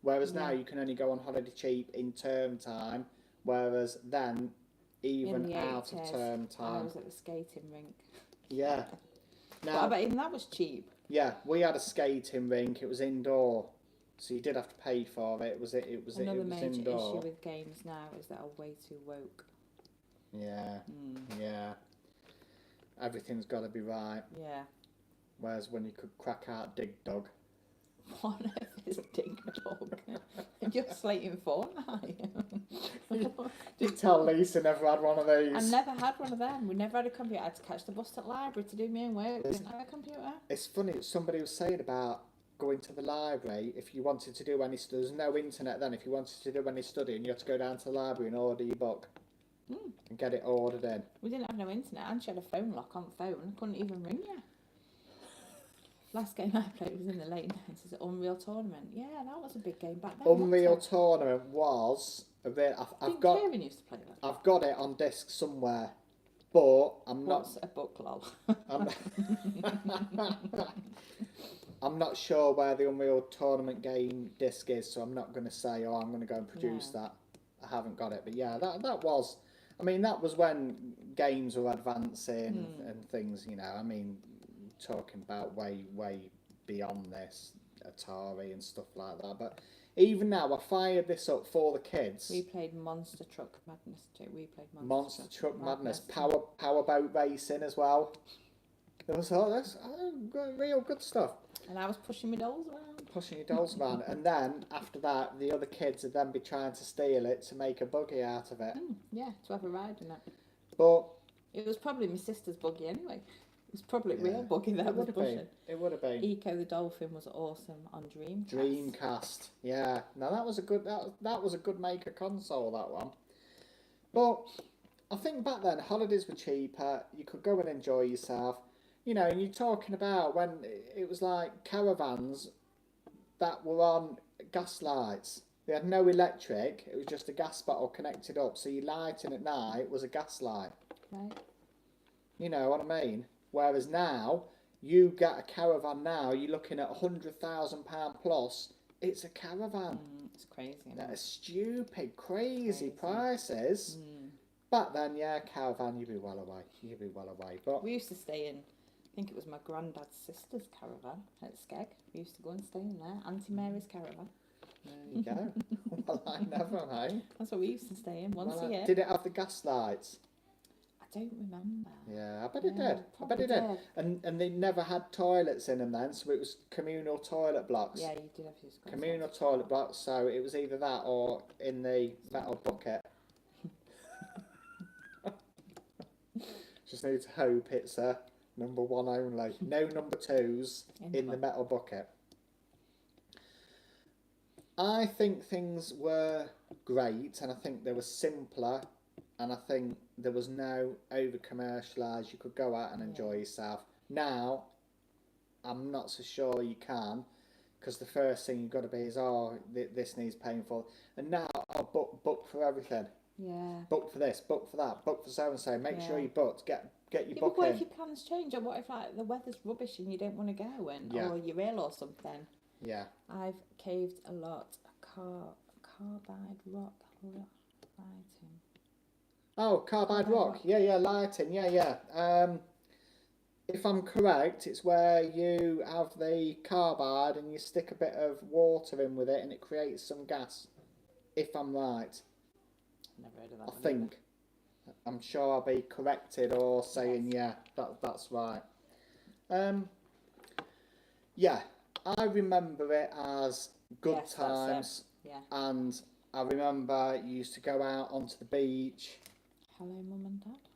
A: Whereas now you can only go on holiday cheap in term time. Whereas then, even out of term time.
B: I was at the skating rink.
A: Yeah.
B: Now, but I bet even that was cheap.
A: Yeah, we had a skating rink. It was indoor, so you did have to pay for it. It was
B: Another major
A: indoor.
B: issue with games now is that are way too woke.
A: Yeah. Yeah. Everything's got to be right.
B: Yeah.
A: Whereas when you could crack out Dig Dug
B: What on earth is Dig Dug? You're slating Fortnite.
A: You tell Lisa never had one of these.
B: I never had one of them. We never had a computer. I had to catch the bus to the library to do my own work. Didn't have a computer.
A: It's funny, somebody was saying about going to the library, if you wanted to do any study, there's no internet then, if you wanted to do any studying, you had to go down to the library and order your book. And get it ordered in.
B: We didn't have no internet, and she had a phone lock on the phone. I couldn't even ring you. Last game I played was in the late 90s at Unreal Tournament. Yeah, that was a big game back then.
A: Unreal Tournament was a bit. I've got.
B: Kieran used to play that.
A: I've got it on disc somewhere, but I'm
B: What's a book, lol?
A: I'm not sure where the Unreal Tournament game disc is, so I'm not going to say, oh, I'm going to go and produce that. I haven't got it, but yeah, that was. I mean, that was when games were advancing and things, you know. I mean, talking about way beyond this, Atari and stuff like that. But even now, I fired this up for the kids.
B: We played Monster Truck Madness too. We played
A: Monster Truck Madness. Powerboat racing as well. There was all this real good stuff.
B: And I was pushing my dolls around.
A: Pushing your dolls around. And then, after that, the other kids would then be trying to steal it to make a buggy out of it.
B: Yeah, to have a ride in it.
A: But
B: it was probably my sister's buggy anyway. It was probably real buggy that I was pushing.
A: It would have been.
B: Eco the Dolphin was awesome on Dreamcast.
A: Dreamcast, yeah. Now that was a good that was a good maker console, that one. But I think back then holidays were cheaper. You could go and enjoy yourself. You know, and you're talking about when it was like caravans that were on gas lights. They had no electric. It was just a gas bottle connected up. So your lighting at night was a gas light.
B: Right.
A: You know what I mean? Whereas now, you get a caravan now, you're looking at £100,000 plus. It's a caravan.
B: It's crazy.
A: That is stupid, crazy prices. Back then, yeah, caravan, you'd be well away. You'd be well away. But
B: we used to stay in, I think it was my granddad's sister's caravan at Skeg. We used to go and stay in there. Auntie Mary's caravan.
A: There you go. Well, I never, eh?
B: That's what we used to stay in once a year.
A: Did it have the gas lights?
B: I don't remember.
A: Yeah, I bet it did. I bet it did. And they never had toilets in them then, so it was communal toilet blocks.
B: Yeah, you did have to use
A: communal toilet blocks, so it was either that or in the metal bucket. Just need to hope it's a number one only. No number twos in the metal bucket. I think things were great, and I think they were simpler, and I think there was no over commercialised. You could go out and enjoy yourself. Now, I'm not so sure you can, because the first thing you've got to be is, oh, this needs paying for. And now, oh, book for everything.
B: Yeah.
A: Book for this, book for that, book for so and so. Make sure you booked. Get your book
B: but what
A: in.
B: if your plans change, or what if like the weather's rubbish and you don't want to go, and or you're ill or something?
A: Yeah.
B: I've caved a lot. Carbide rock lighting.
A: Oh, carbide rock. Yeah, lighting. Yeah. If I'm correct, it's where you have the carbide and you stick a bit of water in with it and it creates some gas. If I'm right.
B: Never heard of that.
A: I think. I'm sure I'll be corrected or saying that's right. Yeah, I remember it as good times.
B: Yeah.
A: And I remember you used to go out onto the beach.
B: Hello, Mum and Dad.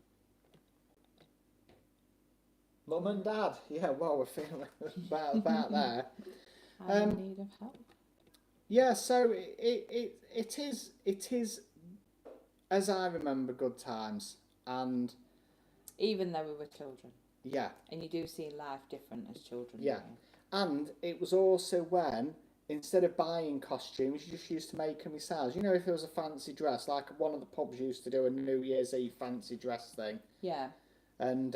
A: Mum and Dad, yeah. Well, we're feeling about there.
B: I'm in need of help.
A: Yeah, so it is as I remember good times, and
B: even though we were children.
A: Yeah.
B: And you do see life different as children.
A: Yeah, and it was also when, instead of buying costumes, you just used to make them yourselves. You know, if it was a fancy dress, like one of the pubs used to do a New Year's Eve fancy dress thing.
B: Yeah.
A: And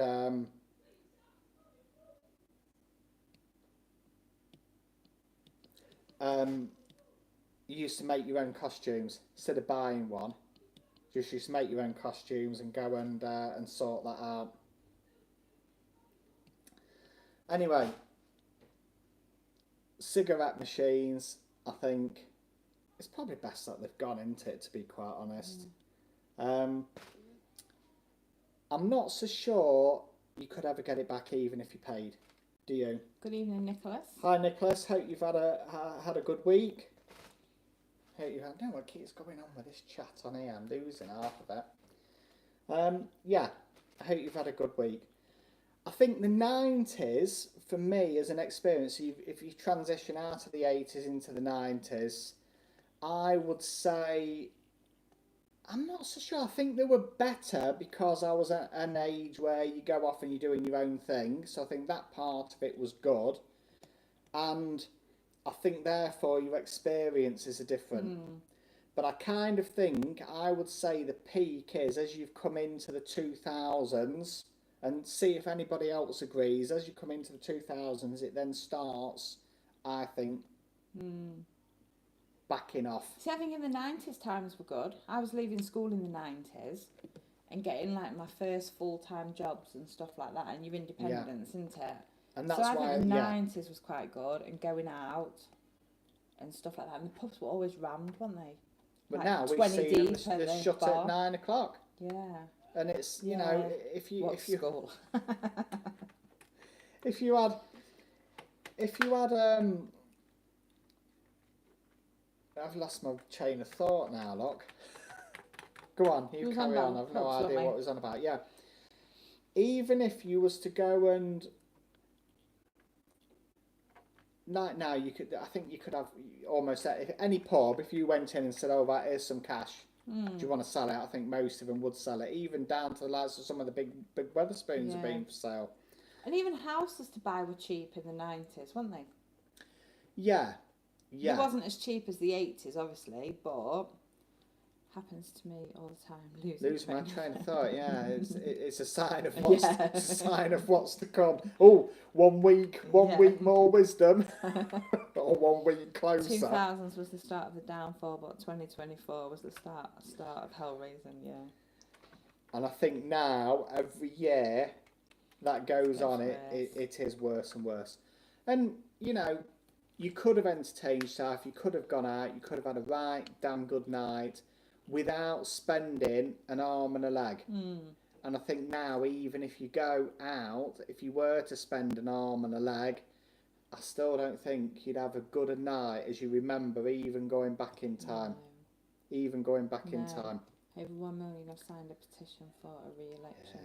A: you used to make your own costumes instead of buying one. Just used to make your own costumes and go and sort that out. Anyway, cigarette machines, I think it's probably best that they've gone into it, to be quite honest. I'm not so sure you could ever get it back even if you paid. Do you?
B: Good evening, Nicholas.
A: Hi, Nicholas. Hope you've had a good week. Hope you've had. No, what keeps going on with this chat on here? I'm losing half of it. Yeah. I hope you've had a good week. I think the 90s, for me, as an experience, if you transition out of the 80s into the 90s, I would say, I'm not so sure. I think they were better because I was at an age where you go off and you're doing your own thing. So I think that part of it was good. And I think, therefore, your experiences are different. But I kind of think, I would say the peak is as you've come into the 2000s, and see if anybody else agrees, as you come into the 2000s, it then starts, I think, backing off.
B: See, I think in the 90s times were good. I was leaving school in the 90s and getting like my first full-time jobs and stuff like that, and your independence, isn't it?
A: And that's
B: so I
A: why
B: think the 90s was quite good, and going out and stuff like that. And the pubs were always rammed, weren't they?
A: But
B: like
A: now we see them, they're shut at 9 o'clock.
B: Yeah.
A: And it's, you know, if you
B: school?
A: if you had I've lost my chain of thought now, look. Go on, you carry on. I've no idea what it was on about. Yeah. Even if you was to go and now you could, I think you could have almost if any pub, if you went in and said, "Oh, right, here's some cash. Do you want to sell it?" I think most of them would sell it, even down to the likes of some of the big Weatherspoons are being for sale.
B: And even houses to buy were cheap in the 90s, weren't they?
A: Yeah.
B: It wasn't as cheap as the 80s, obviously, but happens to me all the time.
A: Lose my train of thought. Yeah, it's a sign of what's it's a sign of what's to come. Oh, 1 week more wisdom, or 1 week closer.
B: 2000s was the start of the downfall, but 2024 was the start of hell raising. Yeah.
A: And I think now every year that goes on, it is worse and worse. And you know, you could have entertained yourself, you could have gone out, you could have had a right damn good night without spending an arm and a leg. And I think now, even if you go out, if you were to spend an arm and a leg, I still don't think you'd have as good a night as you remember, even going back in time. Even going back in time.
B: Over 1 million have signed a petition for a re-election.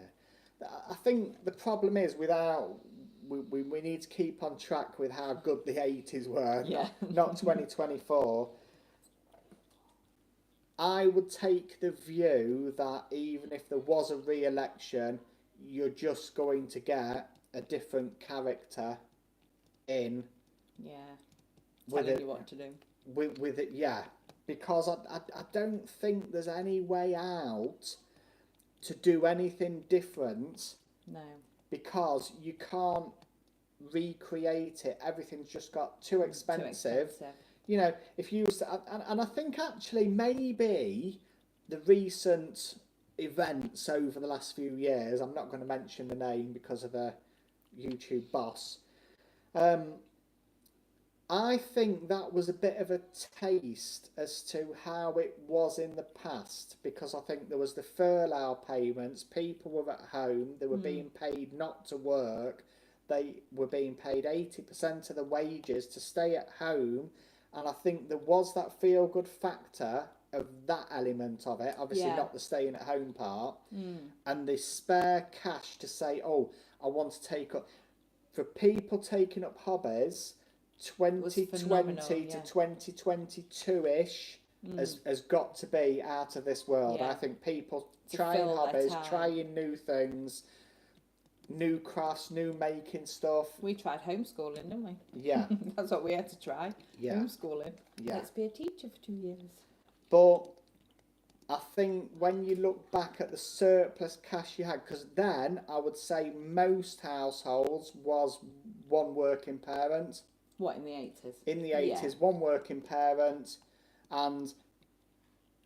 A: Yeah. I think the problem is we need to keep on track with how good the 80s were, not 2024. I would take the view that even if there was a re-election, you're just going to get a different character in.
B: Yeah. Telling you what to do.
A: With it, yeah. Because I don't think there's any way out to do anything different.
B: No.
A: Because you can't recreate it. Everything's just got too expensive. You know, if you was to, and I think actually maybe the recent events over the last few years, I'm not going to mention the name because of the YouTube boss, I think that was a bit of a taste as to how it was in the past, because I think there was the furlough payments, people were at home, they were being paid not to work, they were being paid 80% of the wages to stay at home. And I think there was that feel-good factor of that element of it, obviously not the staying at home part, and the spare cash to say, oh, I want to take up, for people taking up hobbies, 2020 to 2022-ish has got to be out of this world. I think people trying hobbies, trying new things, new crafts, new making stuff.
B: We tried homeschooling, didn't we?
A: Yeah.
B: That's what we had to try.
A: Yeah.
B: Homeschooling.
A: Yeah.
B: Let's be a teacher for 2 years.
A: But I think when you look back at the surplus cash you had, because then I would say most households was one working parent.
B: What, in the 80s?
A: In the 80s, one working parent and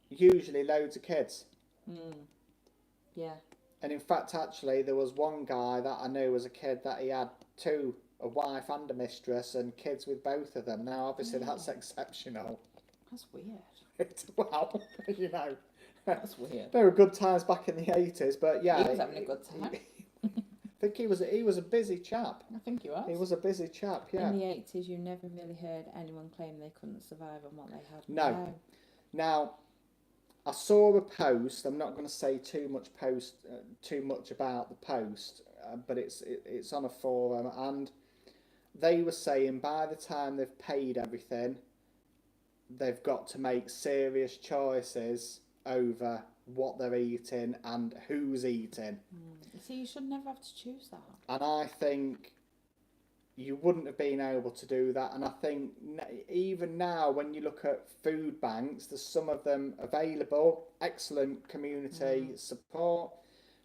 A: usually loads of kids.
B: Yeah.
A: And in fact, actually, there was one guy that I knew as a kid that he had a wife and a mistress, and kids with both of them. Now, obviously, that's exceptional.
B: That's weird.
A: Well, you know.
B: That's weird.
A: There were good times back in the 80s, but yeah.
B: He was having a good time.
A: think he was a busy chap.
B: I think he was.
A: He was a busy chap, yeah.
B: In the 80s, you never really heard anyone claim they couldn't survive on what they had.
A: No. Now, I saw a post. I'm not going to say too much about the post, but it's on a forum, and they were saying by the time they've paid everything, they've got to make serious choices over what they're eating and who's eating.
B: See, you should never have to choose that.
A: And I think you wouldn't have been able to do that. And I think even now, when you look at food banks, there's some of them available, excellent community support,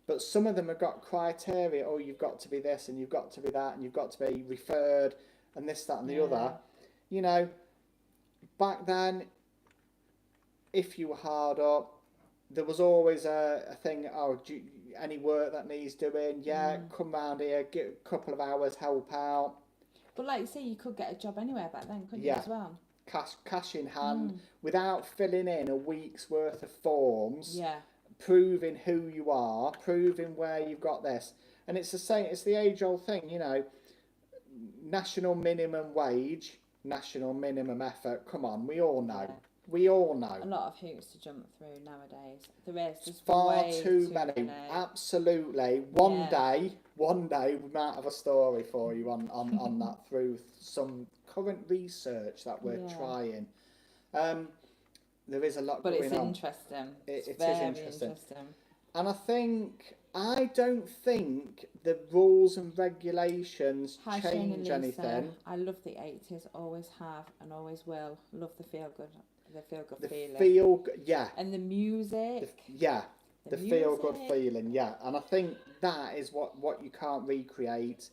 A: but some of them have got criteria. Oh, you've got to be this, and you've got to be that, and you've got to be referred, and this, that, and the other. You know, back then, if you were hard up, there was always a thing, oh, any work that needs doing, come round here, get a couple of hours, help out.
B: But like you say, you could get a job anywhere back then, couldn't you, as well?
A: Cash in hand, without filling in a week's worth of forms, proving who you are, proving where you've got this. And it's the same, it's the age-old thing, you know, national minimum wage, national minimum effort, come on, we all know. We all know.
B: A lot of hoops to jump through nowadays. There's
A: far too many. Absolutely. One day we might have a story for you on that through some current research that we're trying. There is a lot going on.
B: But it's interesting. It is interesting.
A: And I don't think the rules and regulations change anything.
B: I love the 80s, always have and always will. Love the feel good feeling. And the music.
A: The feel good feeling, And I think that is what you can't recreate.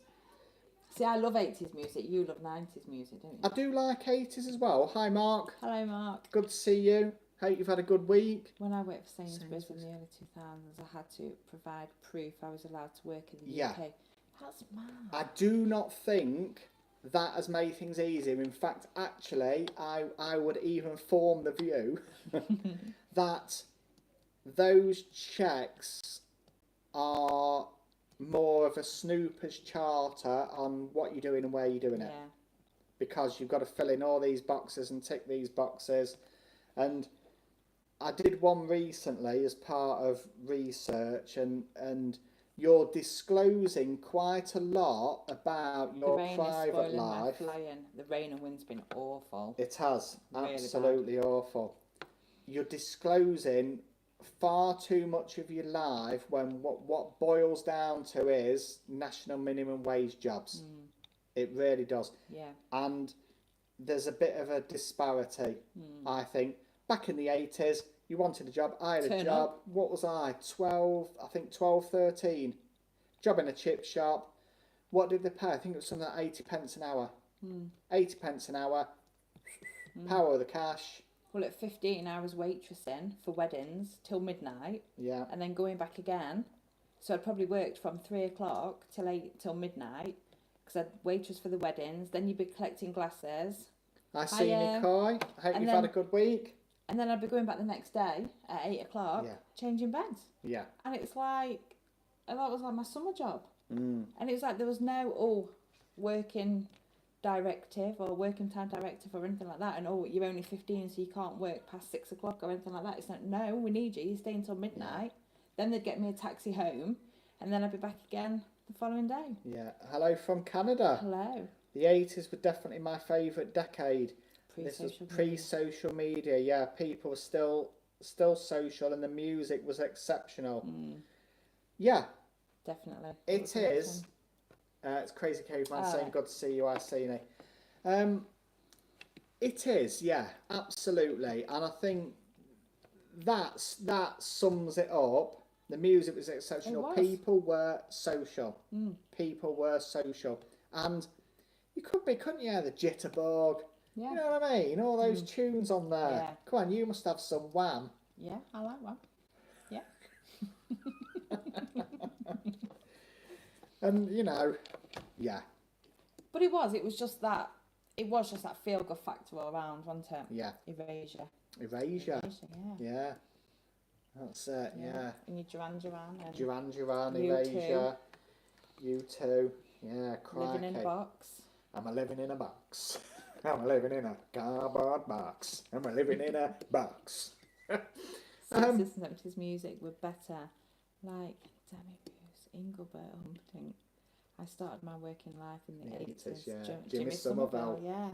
B: See, I love 80s music. You love 90s music, don't you?
A: I do like 80s as well. Hi, Mark.
B: Hello, Mark.
A: Good to see you. Hope you've had a good week.
B: When I worked for Sainsbury's in the early 2000s, I had to provide proof I was allowed to work in the UK. That's mad.
A: I do not think that has made things easier. In fact, actually, I would even form the view that those checks are more of a snooper's charter on what you're doing and where you're doing it. Because you've got to fill in all these boxes and tick these boxes. And I did one recently as part of research, and you're disclosing quite a lot about your private life.
B: The rain and wind's been awful.
A: It has, really absolutely bad. Awful. You're disclosing far too much of your life when what boils down to is national minimum wage jobs. It really does. And there's a bit of a disparity, I think. Back in the 80s, you wanted a job. I had a job. What was I? 12, 13. Job in a chip shop. What did they pay? I think it was something like 80 pence an hour. 80 pence an hour. Power of the cash.
B: Well, at 15, I was waitressing for weddings till midnight. And then going back again. So I'd probably worked from 3 o'clock till midnight. Because I'd waitress for the weddings. Then you'd be collecting glasses.
A: I see you, Coy. I hope you've had a good week.
B: And then I'd be going back the next day at 8 o'clock, changing beds. And it's like, that was like my summer job. And it was like, there was no, working directive or working time directive or anything like that. And, you're only 15, so you can't work past 6 o'clock or anything like that. It's like, no, we need you. You stay until midnight. Then they'd get me a taxi home. And then I'd be back again the following day.
A: Hello from Canada.
B: Hello.
A: The 80s were definitely my favourite decade. This was pre-social media. People were still social, and the music was exceptional.
B: Definitely.
A: It is. It's Crazy Caveman saying, "Good to see you, Arsene." It is, absolutely, and I think that sums it up. The music was exceptional. People were social. People were social, and you couldn't you? The jitterbug. You know what I mean? All those tunes on there. Come on, you must have some Wham.
B: Yeah, I like Wham. Yeah.
A: And
B: But it was just that feel good factor all around, wasn't it? Erasure.
A: Yeah. That's it. Yeah.
B: And your Duran Duran.
A: Duran Duran, Erasure. You too. Yeah, crikey.
B: Living in a box.
A: I'm a living in a box. I'm a living in a cardboard box. I'm a living in a box.
B: 60s and 70s music were better. Like Demi Bruce, Engelbert Humperdinck. I started my working life in the 80s.
A: Yeah.
B: Jimmy Somerville, yeah.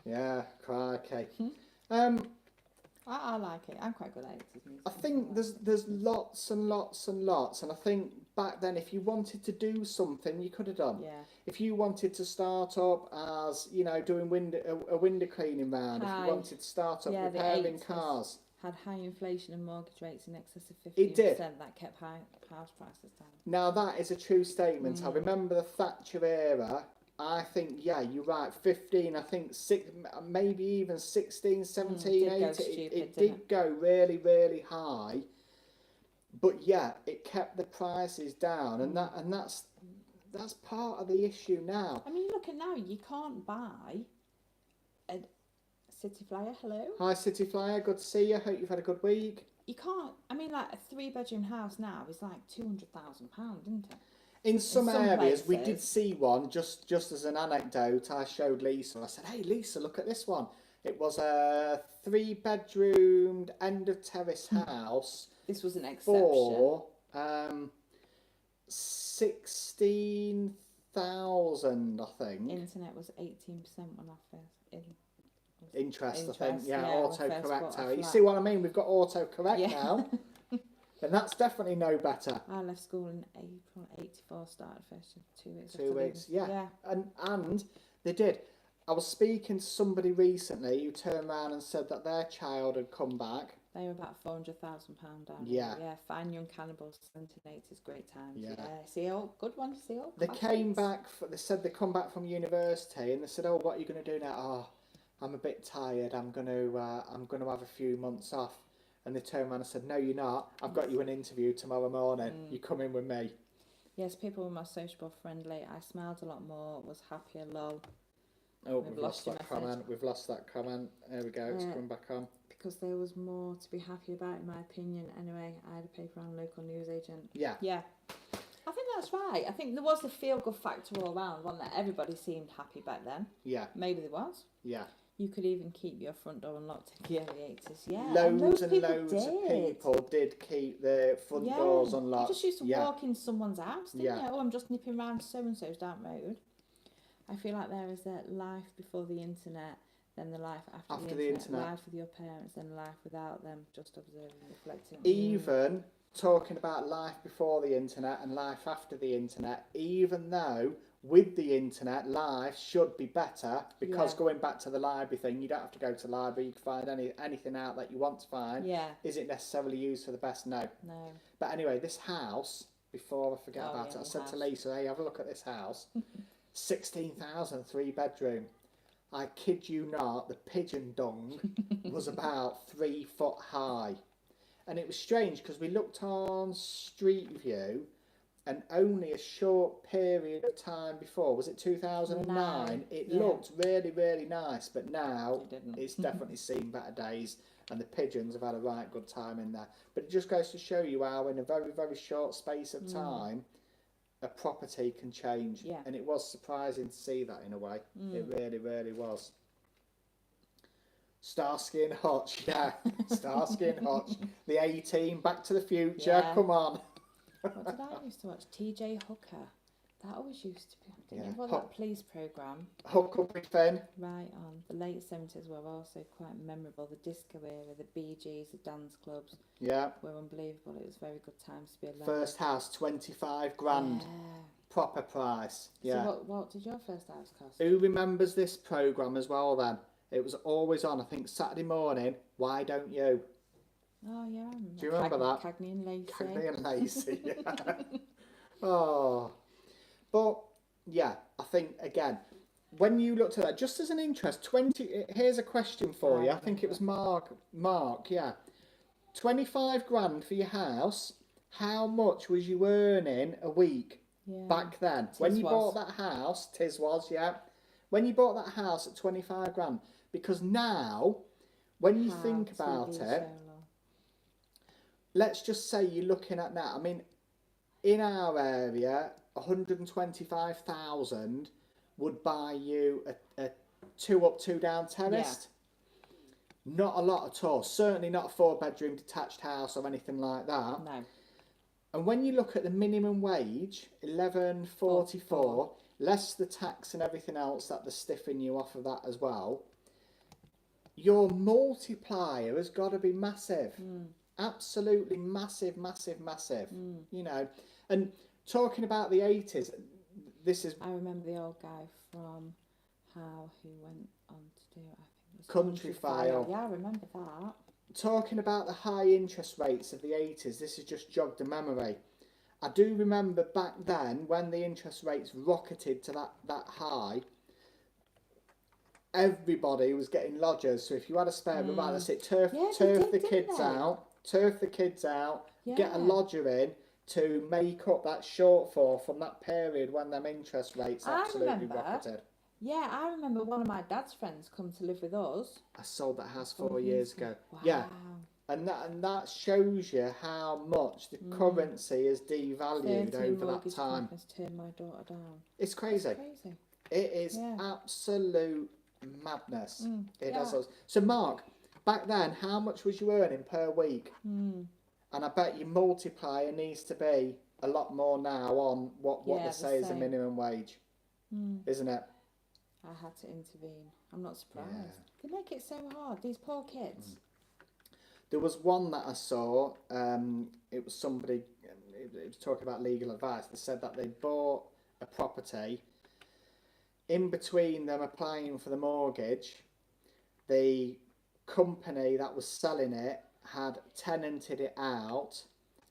A: Yeah, crikey.
B: I like it. I'm quite good at 80s music.
A: I think there's lots and lots and lots, and I think back then, if you wanted to do something, you could have done.
B: Yeah.
A: If you wanted to start up as, you know, doing a window cleaning round, if you wanted to start up repairing cars.
B: Had high inflation and mortgage rates in excess of 15%.
A: It did.
B: That kept house prices down.
A: Now that is a true statement. I remember the Thatcher era. I think, yeah, you're right, 15, I think maybe even 16, 17, 18. It did go really, really high. But yeah, it kept the prices down, and that's part of the issue now.
B: I mean, look at now, you can't buy a City Flyer, hello?
A: Hi City Flyer, good to see you, hope you've had a good week.
B: You can't, I mean, like a 3-bedroom house now is like £200,000, isn't it?
A: In some areas,
B: places.
A: we did see one, just as an anecdote, I showed Lisa, I said, hey Lisa, look at this one. It was a 3-bedroomed end of terrace house.
B: This was an exception.
A: For 16,000, I think.
B: Internet was 18% when I first...
A: Interest, I think. Yeah, autocorrect error. You
B: flat.
A: see what I mean? We've got autocorrect now. And that's definitely no better.
B: I left school in April 84, started first in 2 weeks.
A: 2 weeks, yeah. And they did. I was speaking to somebody recently who turned around and said that their child had come back.
B: They were about £400,000 down.
A: Yeah.
B: Yeah, Fine Young Cannibals, 1780s, great times.
A: Yeah.
B: See, good one, see all.
A: They came back, they said they come back from university and they said, oh, what are you going to do now? Oh, I'm a bit tired, I'm going to have a few months off. And they turned around and said, no, you're not. I've got you an interview tomorrow morning. You come in with me.
B: Yes, people were more sociable, friendly. I smiled a lot more, was happier, lol.
A: Oh, we've lost that comment. We've lost that comment. There we go. It's coming back on.
B: Because there was more to be happy about, in my opinion. Anyway, I had a paper on local newsagent.
A: Yeah.
B: Yeah. I think that's right. I think there was a feel-good factor all around, wasn't there? Everybody seemed happy back then.
A: Yeah.
B: Maybe there was.
A: Yeah.
B: You could even keep your front door unlocked in the early 80s. Yeah.
A: Loads and loads of people did keep their front doors unlocked.
B: You just used to walk in someone's house, didn't you? Oh, I'm just nipping round so-and-so's down the road. I feel like there is a life before the internet, then the life after the internet. Life with your parents, then life without them, just observing, reflecting.
A: Even talking about life before the internet and life after the internet, even though with the internet, life should be better, because going back to the library thing, you don't have to go to the library, you can find anything out that you want to find.
B: Yeah.
A: Is it necessarily used for the best? No.
B: No.
A: But anyway, this house, before I forget about it, I said to Lisa, hey, have a look at this house. 16,000, 3-bedroom. I kid you not, the pigeon dung was about 3 foot high. And it was strange because we looked on Street View, and only a short period of time before, was it 2009? It looked really, really nice, but now it's definitely seen better days, and the pigeons have had a right good time in there. But it just goes to show you how in a very, very short space of time, a property can change.
B: Yeah.
A: And it was surprising to see that in a way. It really, really was. Starsky and Hutch, yeah. Starsky and Hutch. The A-Team, Back to the Future, come on.
B: What did I used to watch? TJ Hooker. That always used to be. What that police programme?
A: Huckleberry Finn.
B: Right on. The late 70s were also quite memorable. The disco era, the Bee Gees, the dance clubs.
A: Yeah.
B: Were unbelievable. It was very good times to be alive.
A: First house, 25 grand.
B: Yeah.
A: Proper price. Yeah.
B: So what did your first house cost?
A: Who remembers this programme as well then? It was always on, I think, Saturday morning. Why don't you?
B: Oh, yeah, I remember.
A: Do you remember that?
B: Cagney and Lacey.
A: Cagney and Lacey, yeah. Oh. But, yeah, I think, again, when you looked at that, just as an interest, here's a question for you. I think it was Mark, yeah. 25 grand for your house. How much was you earning a week back then? When you bought that house, when you bought that house at 25 grand. Because now, when you think about it, let's just say you're looking at now, I mean, in our area, 125,000 would buy you a 2 up, 2 down terraced. Not a lot at all. Certainly not a 4-bedroom detached house or anything like that.
B: No.
A: And when you look at the minimum wage, 11.44, less the tax and everything else that they're stiffing you off of that as well, your multiplier has got to be massive. Absolutely massive, massive, massive. You know, and talking about the 80s, this is...
B: I remember the old guy from who went on to do, I think it was
A: Country File.
B: Yeah, I remember that.
A: Talking about the high interest rates of the 80s, this has just jogged a memory. I do remember back then when the interest rates rocketed to that high, everybody was getting lodgers. So if you had a spare room, that's it, turf the kids out, get a lodger in to make up that shortfall from that period when them interest rates absolutely rocketed.
B: Yeah, I remember one of my dad's friends come to live with us.
A: I sold that house 4 years ago.
B: Wow.
A: Yeah. And that shows you how much the currency is devalued over that time.
B: Turned my daughter down.
A: It's crazy. It is absolute madness. It does. So Mark, back then, how much was you earning per week? And I bet your multiplier needs to be a lot more now on what they say is the minimum wage, isn't it?
B: I had to intervene. I'm not surprised. They make it so hard. These poor kids.
A: There was one that I saw, it was somebody, it was talking about legal advice. They said that they bought a property. In between them applying for the mortgage, the company that was selling it had tenanted it out.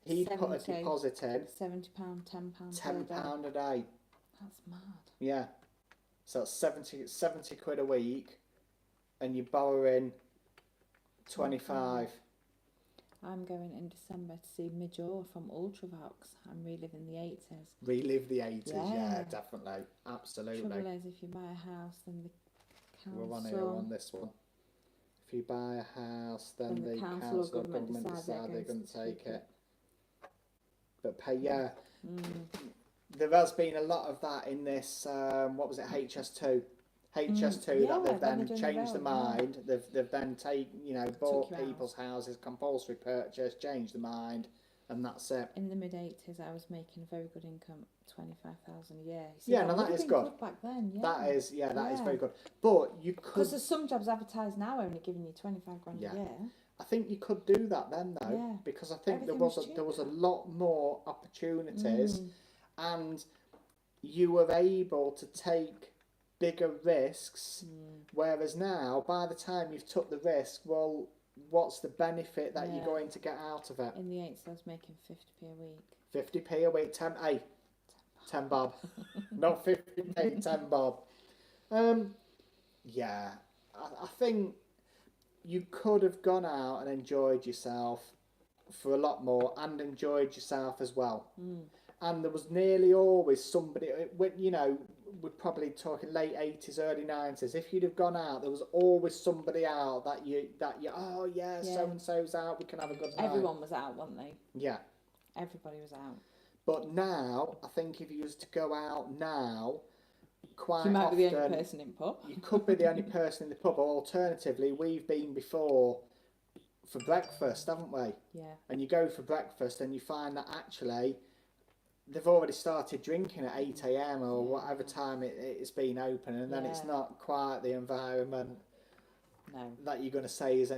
A: He'd put a deposit in.
B: £70, £10
A: £10 a day.
B: That's mad.
A: Yeah. So it's 70 quid a week, and you're borrowing 25.
B: I'm going in December to see Major from Ultravox. I'm reliving the 80s.
A: Relive the 80s, yeah, definitely. Absolutely.
B: Trouble is, if you buy a house, then the council...
A: We're on here on this one. If you buy a house, then the council or government decide they're going to take it. But there has been a lot of that in this, what was it, HS2? HS2 that they've then changed their mind. They've then bought people's houses, compulsory purchase, changed their mind, and that's it.
B: In the mid-80s, I was making a very good income, 25,000 a year.
A: So that is good.
B: Back then,
A: That is very good. But you could,
B: because there's some jobs advertised now only giving you 25 grand a year.
A: I think you could do that then though, because I think there was a lot more opportunities, and you were able to take bigger risks, whereas now, by the time you've took the risk, well, what's the benefit that you're going to get out of it?
B: In the 80s, I was making 50p a week.
A: 50p a week, 10 bob. Not 50p, 10 bob. I think you could have gone out and enjoyed yourself for a lot more, and enjoyed yourself as well. And there was nearly always somebody, we're probably talking late 80s, early 90s. If you'd have gone out, there was always somebody out that you so and so's out, we can have a good night.
B: Everyone was out, weren't they?
A: Yeah.
B: Everybody was out.
A: But now, I think if you was to go out now, quite
B: you might
A: often,
B: be the only person in pub.
A: You could be the only person in the pub, or alternatively, we've been before for breakfast, haven't we?
B: Yeah.
A: And you go for breakfast and you find that actually they've already started drinking at 8 a.m. or whatever time it's been open, and then it's not quite the environment that you're going to say is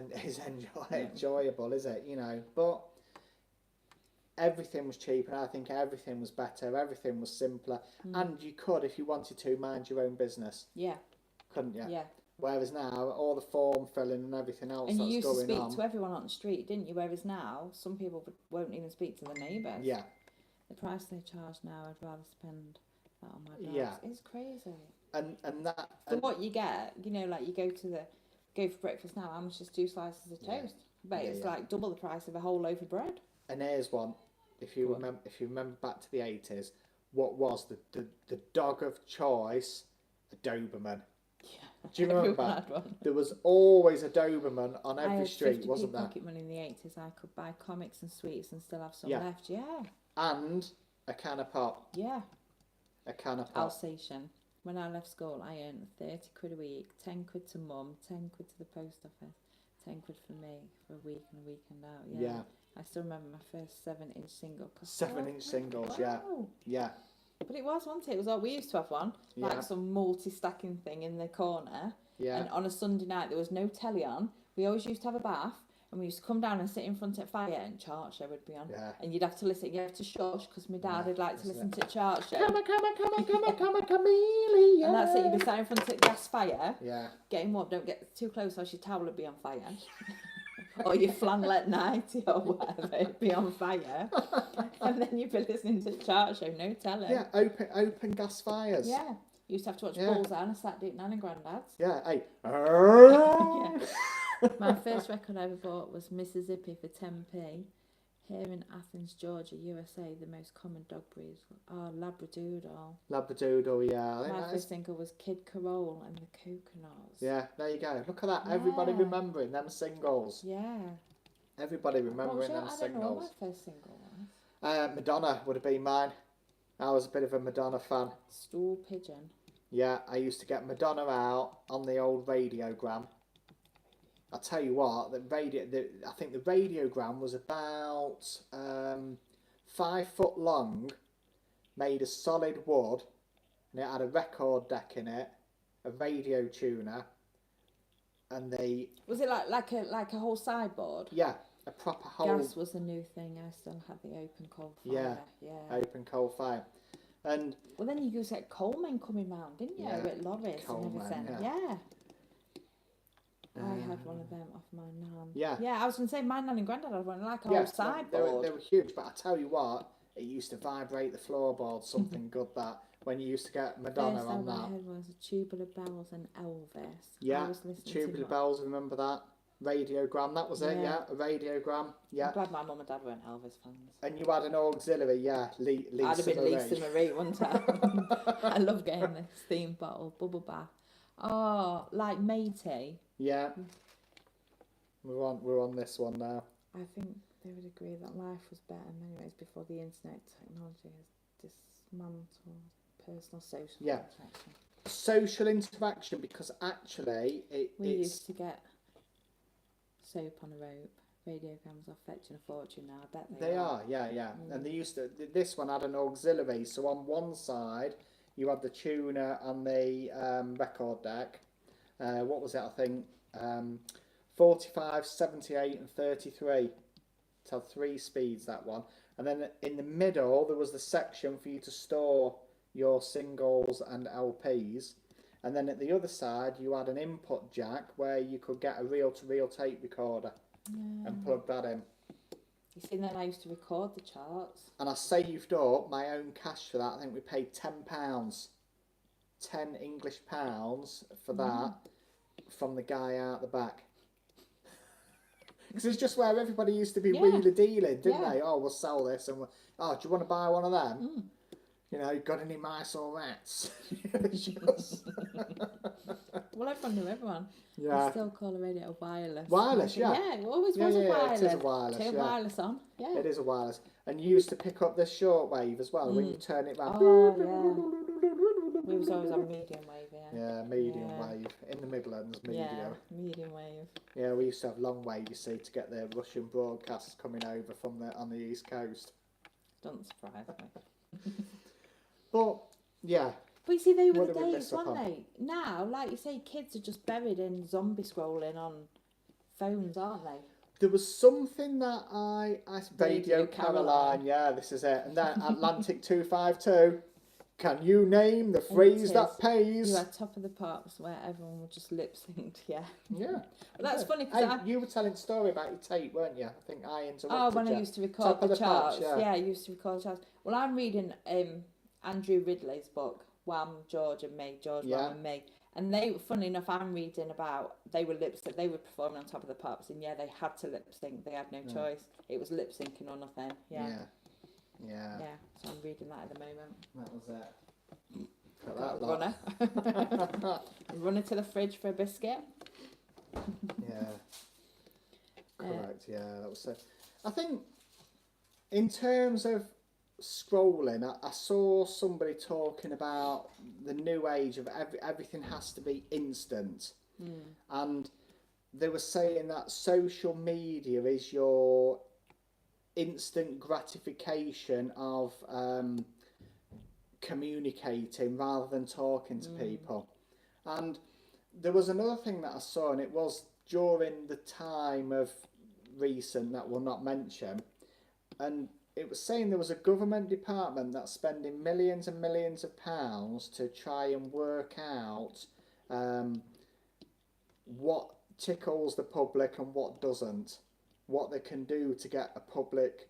A: enjoyable, is it? But everything was cheaper, and I think everything was better, everything was simpler, and you could, if you wanted to, mind your own business.
B: Yeah.
A: Couldn't you?
B: Yeah.
A: Whereas now, all the form filling and everything else
B: and
A: that's
B: you used
A: going
B: to speak
A: on,
B: to everyone on the street, didn't you? Whereas now, some people won't even speak to the neighbours.
A: Yeah.
B: The price they charge now, I'd rather spend that on my dogs.
A: Yeah.
B: It's crazy.
A: And that...
B: For what you get, like you go for breakfast now, how much is 2 slices of toast? But it's like double the price of a whole loaf of bread.
A: And here's one. If you remember back to the 80s, what was the dog of choice? A Doberman.
B: Yeah.
A: Do you remember? There was always a Doberman on every
B: I had
A: street,
B: 50p
A: wasn't there?
B: pocket money in the 80s. I could buy comics and sweets and still have some left. Yeah.
A: And A can of pop.
B: Yeah.
A: A can of pop.
B: Alsatian. When I left school, I earned 30 quid a week, 10 quid to mum, 10 quid to the post office, 10 quid for me for a week and a weekend out. Yeah. I still remember my first 7-inch single.
A: 7-inch singles, yeah. Yeah.
B: But it was, wasn't it? It was like, we used to have one, like some multi-stacking thing in the corner.
A: Yeah.
B: And on a Sunday night, there was no telly on. We always used to have a bath. And we used to come down and sit in front of fire, and Chart Show would be on.
A: Yeah.
B: And you'd have to listen. You have to shush because my dad would like to listen to Chart Show.
A: Come on, chameleon.
B: And that's it. You'd be sat in front of the gas fire.
A: Yeah.
B: Getting warm. Don't get too close, or your towel would be on fire. Or your flannelette nightie or whatever would be on fire. And then you'd be listening to Chart Show. No telly.
A: Yeah. Open gas fires.
B: Yeah. You used to have to watch Bullseye on a Saturday at Nan and Grandad's.
A: Yeah. Hey.
B: Yeah. My first record I ever bought was Mississippi for 10p. Here in Athens, Georgia, USA, the most common dog breeds are Labradoodle.
A: Labradoodle, yeah.
B: My first single was Kid Carole and the Coconuts.
A: Yeah, there you go. Look at that. Everybody remembering them singles.
B: Yeah.
A: Everybody remembering them
B: singles.
A: singles.
B: I don't know what my first single was.
A: Madonna would have been mine. I was a bit of a Madonna fan.
B: Stool Pigeon.
A: Yeah, I used to get Madonna out on the old radiogram. I'll tell you what, I think the radiogram was about 5 foot long, made of solid wood, and it had a record deck in it, a radio tuner, and
B: was it like a whole sideboard?
A: Yeah, a proper whole.
B: Gas was a new thing. I still had the open coal fire.
A: Yeah, open coal fire, and
B: well, then you used to get coalmen coming round, didn't you?
A: Yeah,
B: with lorries and everything. Yeah. I had one of them off my nan.
A: Yeah.
B: Yeah, I was going to say my nan and granddad had one, like a whole sideboard.
A: They were huge, but I tell you what, it used to vibrate the floorboard, something good that, when you used to get Madonna
B: First
A: on that.
B: I had was Tubular Bells and Elvis.
A: Yeah, Tubular Bells, remember that? Radiogram, that was it, yeah, a radiogram, yeah.
B: I'm glad my mum and dad weren't Elvis fans.
A: And you had an auxiliary, yeah, Lisa Marie.
B: I'd have been Lisa Marie, wouldn't I? I love getting this steam bottle, bubble bath. Oh, like matey.
A: Yeah. We're on this one now.
B: I think they would agree that life was better in many ways before the internet technology has dismantled personal social interaction.
A: Social interaction, because actually
B: we used to get soap on a rope. Radiograms are fetching a fortune now. I bet
A: they are. Yeah. And they used to. This one had an auxiliary, so on one side you had the tuner and the record deck. What was it? I think 45, 78 and 33. It had 3 speeds, that one. And then in the middle there was the section for you to store your singles and LPs. And then at the other side you had an input jack where you could get a reel-to-reel tape recorder and plug that in.
B: You see, then I used to record the charts. And
A: I saved up my own cash for that. I think we paid £10. 10 English pounds for that from the guy out the back. Because it's just where everybody used to be wheeler dealing, didn't they? Oh, we'll sell this, and do you want to buy one of them? You know, got any mice or rats?
B: Well, everyone knew everyone.
A: Yeah.
B: We still call a radio wireless.
A: Wireless, yeah.
B: Yeah, it always was a wireless.
A: It is a wireless.
B: Turn wireless on. Yeah.
A: It is a wireless. And you used to pick up this shortwave as well when you turn it round.
B: Oh, yeah. We was always on medium wave,
A: Yeah, medium wave. In the Midlands, medium.
B: Yeah, medium wave.
A: Yeah, we used to have long wave, you see, to get the Russian broadcasts coming over from on the East Coast.
B: Don't surprise me.
A: But, yeah.
B: But you see, they were the days, weren't they? Now, like you say, kids are just buried in zombie scrolling on phones, aren't they?
A: There was something that I Radio Caroline, yeah, this is it. And then Atlantic 252. Can you name the phrase that pays?
B: You had Top of the Pops where everyone would just lip sync,
A: Yeah.
B: But that's funny because
A: you were telling a story about your tape, weren't you? I think I interrupted you.
B: Oh, when I used to record the charts. Yeah, I used to record the charts. Well, I'm reading Andrew Ridley's book, Wham, George and Me, Wham and Me. And they, funny enough, I'm reading about, they were performing on Top of the Pops, and they had to lip sync. They had no choice. It was lip syncing or nothing. Yeah. So I'm reading that at the moment.
A: That was it.
B: Runner. Running to the fridge for a biscuit.
A: Correct. That was it. I think in terms of scrolling, I saw somebody talking about the new age of everything has to be instant, and they were saying that social media is your instant gratification of communicating rather than talking to people. And there was another thing that I saw, and it was during the time of recent that we'll not mention, and it was saying there was a government department that's spending millions and millions of pounds to try and work out what tickles the public and what doesn't, what they can do to get a public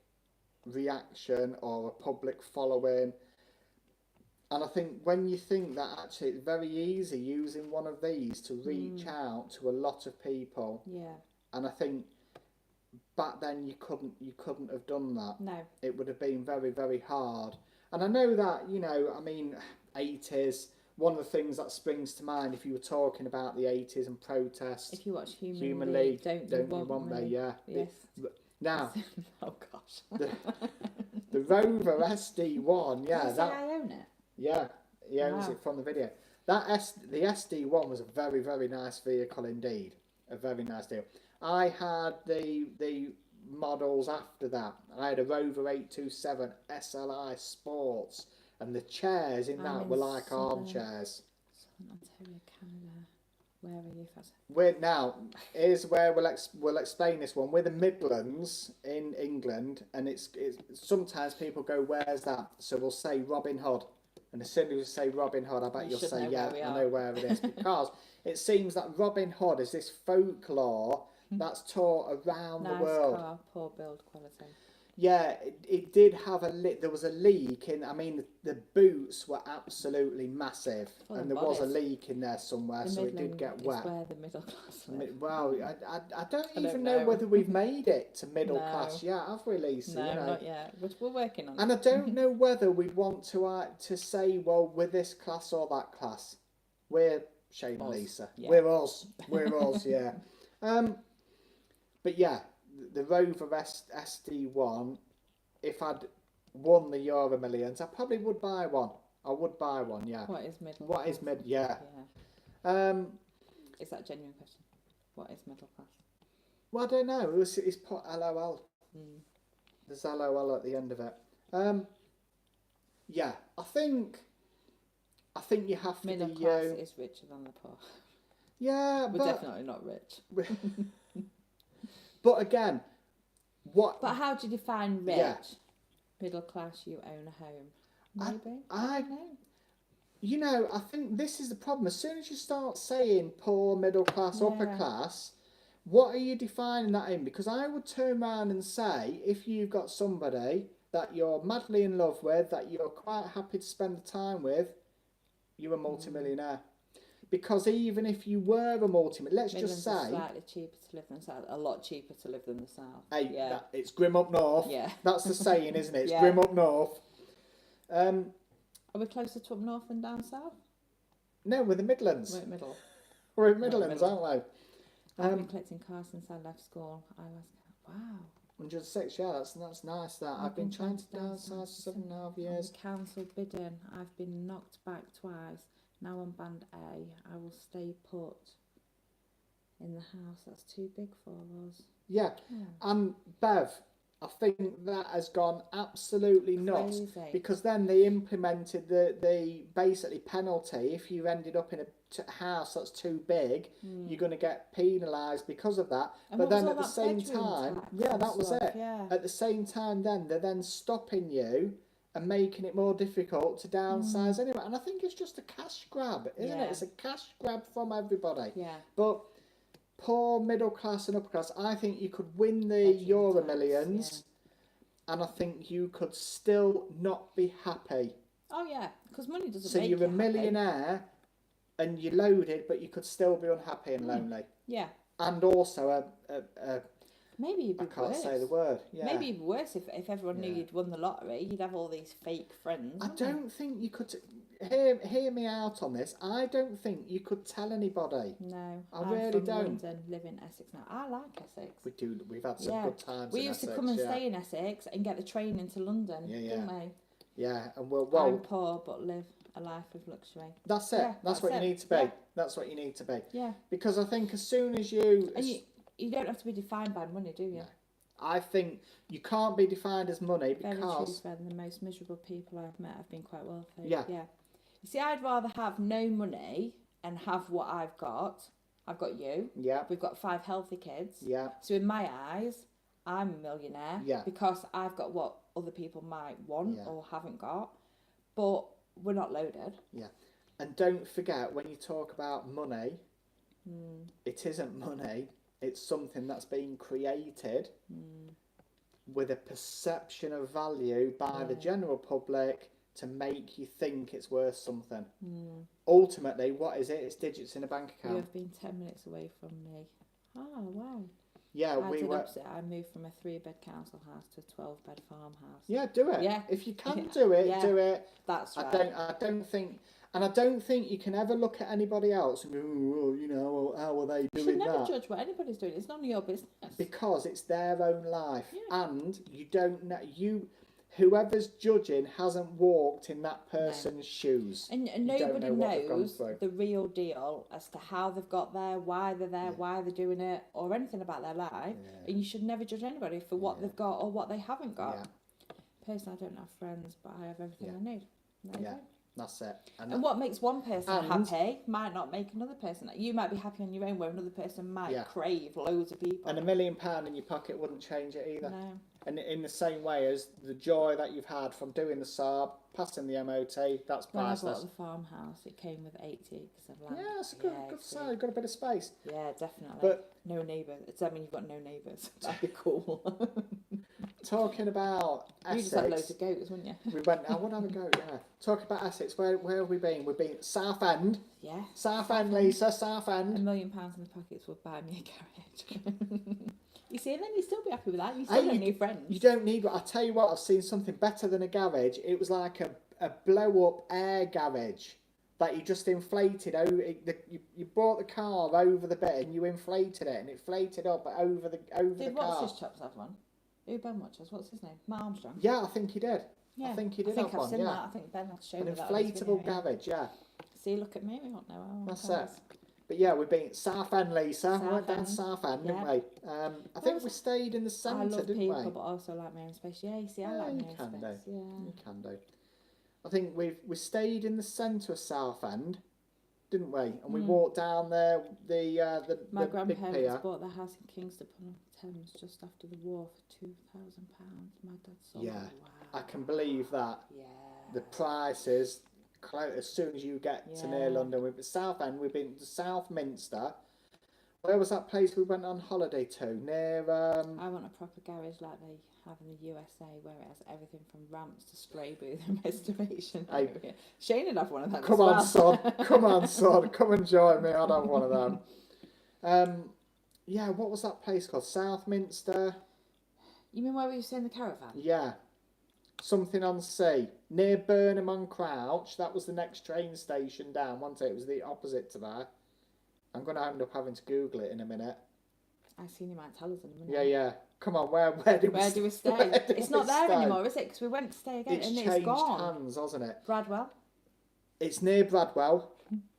A: reaction or a public following. And I think when you think that actually it's very easy using one of these to reach out to a lot of people.
B: Yeah.
A: And I think back then you couldn't have done that.
B: No.
A: It would have been very, very hard. And I know that, you know, I mean, 80's, one of the things that springs to mind if you were talking about the 80's and protests.
B: If you watch Human League, don't you want me?
A: Yeah.
B: Yes.
A: Now,
B: oh gosh.
A: the Rover SD1, yeah.
B: Did you say I own it?
A: Yeah, he owns it from the video. The SD1 was a very, very nice vehicle indeed. A very nice deal. I had the models after that. I had a Rover 827 SLI Sports, and the chairs in that were like armchairs.
B: Southern Ontario, Canada. Where are you, Faz?
A: We're now. Here's where we'll explain this one. We're the Midlands in England, and it's sometimes people go, "Where's that?" So we'll say Robin Hood. And as soon as you say Robin Hood, I bet you'll say, yeah, I know where it is. Because it seems that Robin Hood is this folklore that's taught around the world.
B: Nice car, poor build quality.
A: Yeah, it did have there was a leak in, I mean, the boots were absolutely massive.
B: Well,
A: and there was a leak in there somewhere, so it did get wet.
B: Where the middle class live.
A: Well, I don't even know whether we've made it to middle class yet, have we, Lisa?
B: No,
A: you know?
B: not yet. But we're working on it.
A: And I don't know whether we want to say, well, we're this class or that class. We're Shane and Lisa. Yeah. We're us. We're us, yeah. But yeah, the Rover SD1, if I'd won the Euro Millions, I probably would buy one. I would buy one, yeah.
B: What is middle
A: What
B: class?
A: is mid? Yeah.
B: Is that a genuine question? What is middle class?
A: Well, I don't know. It's put LOL. There's LOL at the end of it. Yeah, I think you have to
B: middle
A: be
B: class is richer than the poor.
A: Yeah,
B: we're definitely not rich.
A: But again, what?
B: But how do you define rich?
A: Yeah.
B: Middle class, you own a home. Maybe.
A: I
B: don't know.
A: You know, I think this is the problem. As soon as you start saying poor, middle class, upper class, what are you defining that in? Because I would turn around and say, if you've got somebody that you're madly in love with, that you're quite happy to spend the time with, you're a multimillionaire. Because even if you were a multimillionaire, let's
B: Midlands
A: just say...
B: slightly cheaper to live than the south. A lot cheaper to live than the south.
A: Hey, it's grim up north.
B: Yeah.
A: That's the saying, isn't it? It's grim up north.
B: Are we closer to up north than down south?
A: No, we're the Midlands.
B: We're in middle.
A: We're in Midlands, aren't we?
B: I've been collecting cars since I left school. I was, wow.
A: 106, yeah, that's nice. That I've been trying to downsize for 7.5 years.
B: Council bidding. I've been knocked back twice. Now on band A. I will stay put in the house. That's too big for us.
A: Yeah. And Bev, I think that has gone absolutely nuts.
B: Crazy.
A: Because then they implemented the basically penalty. If you ended up in a house that's too big, you're going to get penalised because of that.
B: And
A: but then at
B: the
A: same time, that was it.
B: Yeah.
A: At the same time, then they're then stopping you and making it more difficult to downsize anyway. And I think it's just a cash grab, isn't it? It's a cash grab from everybody.
B: Yeah.
A: But poor, middle class and upper class, I think you could win the Euro Millions and I think you could still not be happy.
B: Oh, yeah, because money doesn't
A: so
B: make
A: you're
B: you
A: a millionaire and you're loaded, but you could still be unhappy and lonely.
B: Yeah.
A: And also
B: maybe you'd be worse.
A: I can't say the word. Yeah.
B: Maybe it'd be worse if everyone knew you'd won the lottery. You'd have all these fake friends.
A: I don't think you could... Hear me out on this. I don't think you could tell anybody.
B: No.
A: I really don't.
B: London, live in Essex now. I like Essex.
A: We've had some good times
B: We
A: in
B: used
A: Essex,
B: to come and stay in Essex and get the train into London, didn't we?
A: Yeah, and we'll
B: I'm poor but live a life of luxury.
A: That's it.
B: Yeah,
A: that's what
B: it.
A: you need to be.
B: Yeah.
A: That's what you need to be.
B: Yeah.
A: Because I think as soon as you...
B: And you don't have to be defined by money, do you?
A: No. I think you can't be defined as money because...
B: Very true, friend. The most miserable people I've met have been quite wealthy.
A: Yeah.
B: Yeah. You see, I'd rather have no money and have what I've got. I've got you.
A: Yeah.
B: We've got 5 healthy kids.
A: Yeah.
B: So in my eyes, I'm a millionaire.
A: Yeah.
B: Because I've got what other people might want or haven't got. But we're not loaded.
A: Yeah. And don't forget, when you talk about money, it isn't money. It's something that's been created with a perception of value by the general public to make you think it's worth something. Ultimately, what is it? It's digits in a bank account.
B: You have been 10 minutes away from me. Oh, wow.
A: Yeah,
B: I did opposite. I moved from a 3-bed council house to a 12-bed farmhouse.
A: Yeah, do it.
B: Yeah.
A: If you can do it, do it.
B: That's right.
A: I don't think you can ever look at anybody else and go, oh, well, you know, how are they doing that?
B: You should never judge what anybody's doing. It's none of your business.
A: Because it's their own life, and you don't know whoever's judging hasn't walked in that person's shoes.
B: And nobody knows the real deal as to how they've got there, why they're there, why they're doing it, or anything about their life. And you should never judge anybody for what they've got or what they haven't got. Personally, I don't have friends, but I have everything I need.
A: That's it.
B: And what makes one person happy might not make another person. You might be happy on your own, where another person might crave loads of people.
A: And £1 million in your pocket wouldn't change it either.
B: No.
A: And in the same way as the joy that you've had from doing the Saab, passing the MOT, that's priceless.
B: When I bought the farmhouse, it came with 80 acres of land.
A: Yeah, it's a good size. You've got a bit of space.
B: Yeah, definitely.
A: But
B: no neighbours. I mean, you've got no neighbours. That'd be cool.
A: Talking about Essex.
B: You just had loads of goats, wouldn't you?
A: We went, I would have a goat, yeah. Talking about Essex, where have we been? We've been Southend.
B: Yeah.
A: Southend, Lisa, Southend.
B: £1 million in the pockets would buy me a garage. You see, and then you'd still be happy with that. You still don't need friends.
A: You don't need... I'll tell you what, I've seen something better than a garage. It was like a blow-up air garage that you just inflated. You brought the car over the bit and you inflated it, and it inflated up over the car.
B: Did What's His Chops have one? Who Ben watches? What's his name? Matt Armstrong?
A: Yeah, I think he did.
B: Yeah.
A: I think he did have one,
B: I've seen that. I think Ben has shown me that.
A: An inflatable garage, yeah.
B: See, look at me. We don't know.
A: That's it. But yeah, we've been Southend, Lisa. We went down Southend, didn't we? I think we stayed in the centre, didn't we? I love
B: people, but also like my own space. Yeah, you see, I like my own space. Yeah,
A: you can do. I think we stayed in the centre of Southend, didn't we? And we walked down there.
B: My grandparents bought their house in Kingston upon Thames just after the war for £2,000. My dad sold it. Wow.
A: I can believe that.
B: Yeah.
A: The prices. As soon as you get to near London, we've been Southend, we've been to Southminster. Where was that place we went on holiday to? Near
B: I want a proper garage like they have in the USA, where it has everything from ramps to spray booth and restoration. Shane would have one of them.
A: Come on, son. Come on, son. Come and join me. I'd have one of them. Yeah, what was that place called? Southminster. You
B: mean where we used to stay in the caravan?
A: Yeah. Something on sea. Near Burnham on Crouch. That was the next train station down, wasn't it? It was the opposite to that. I'm going to end up having to Google it in a minute.
B: I seen you might tell us in a minute.
A: Yeah. Come on, where do we
B: stay? It's not there anymore, is it? Because we went to stay again and it's gone.
A: Changed hands, hasn't it?
B: Bradwell.
A: It's near Bradwell.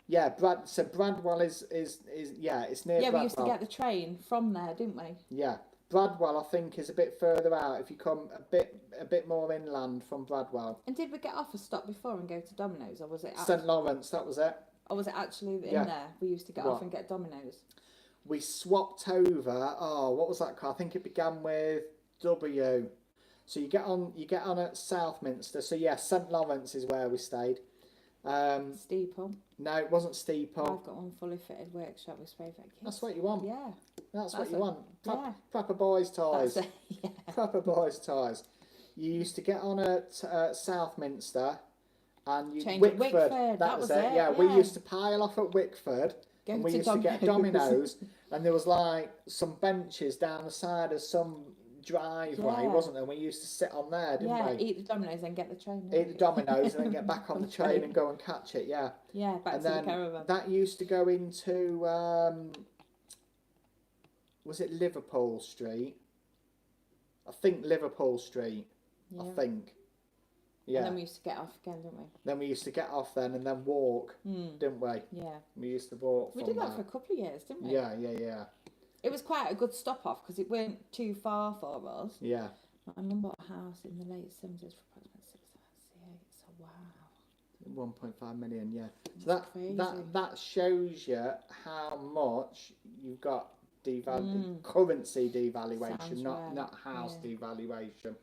A: Yeah, so Bradwell is it's near Bradwell.
B: Yeah, we used to get the train from there, didn't we?
A: Yeah. Bradwell, I think, is a bit further out. If you come a bit more inland from Bradwell.
B: And did we get off a stop before and go to Domino's, or was it
A: St Lawrence? That was it.
B: Or was it actually in there? We used to get off and get Domino's.
A: We swapped over. Oh, what was that car? I think it began with W. So you get on at Southminster. So yeah, St Lawrence is where we stayed.
B: Steeple.
A: No, it wasn't Steeple.
B: I've got one fully fitted workshop with spray for kids.
A: That's what you want.
B: Yeah.
A: That's what you want. Proper boys' toys. Proper boys' toys. You used to get on at Southminster and you Wickford. That was it. Yeah, we used to pile off at Wickford. And we used to get Domino's, and there was like some benches down the side of some driveway, wasn't there? We used to sit on there, didn't we?
B: Eat the Domino's and get the train.
A: Eat the Domino's and then get back on the train and go and catch it,
B: Yeah, back
A: and
B: to
A: then
B: the caravan.
A: That used to go into, was it Liverpool Street? I think Liverpool Street, I think. Yeah.
B: And then we used to get off again, didn't we?
A: Then we used to get off then and then walk, didn't we?
B: Yeah.
A: We used to walk.
B: We did that for a couple of years, didn't we?
A: Yeah.
B: It was quite a good stop off because it weren't too far for us.
A: Yeah.
B: My mum bought a house in the late 70s for approximately 6,000. So wow.
A: 1.5 million, yeah. So
B: crazy.
A: that shows you how much you've got currency devaluation, not house devaluation.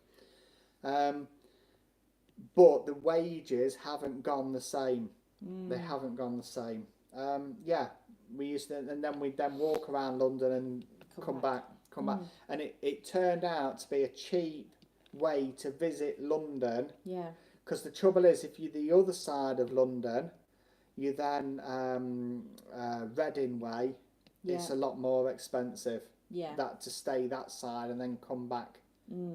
A: But the wages haven't gone the same. They haven't gone the same. We used to, and then we'd walk around London and come back. And it turned out to be a cheap way to visit London.
B: Yeah.
A: Because the trouble is, if you're the other side of London, you then Reading way. It's a lot more expensive.
B: Yeah.
A: That to stay that side and then come back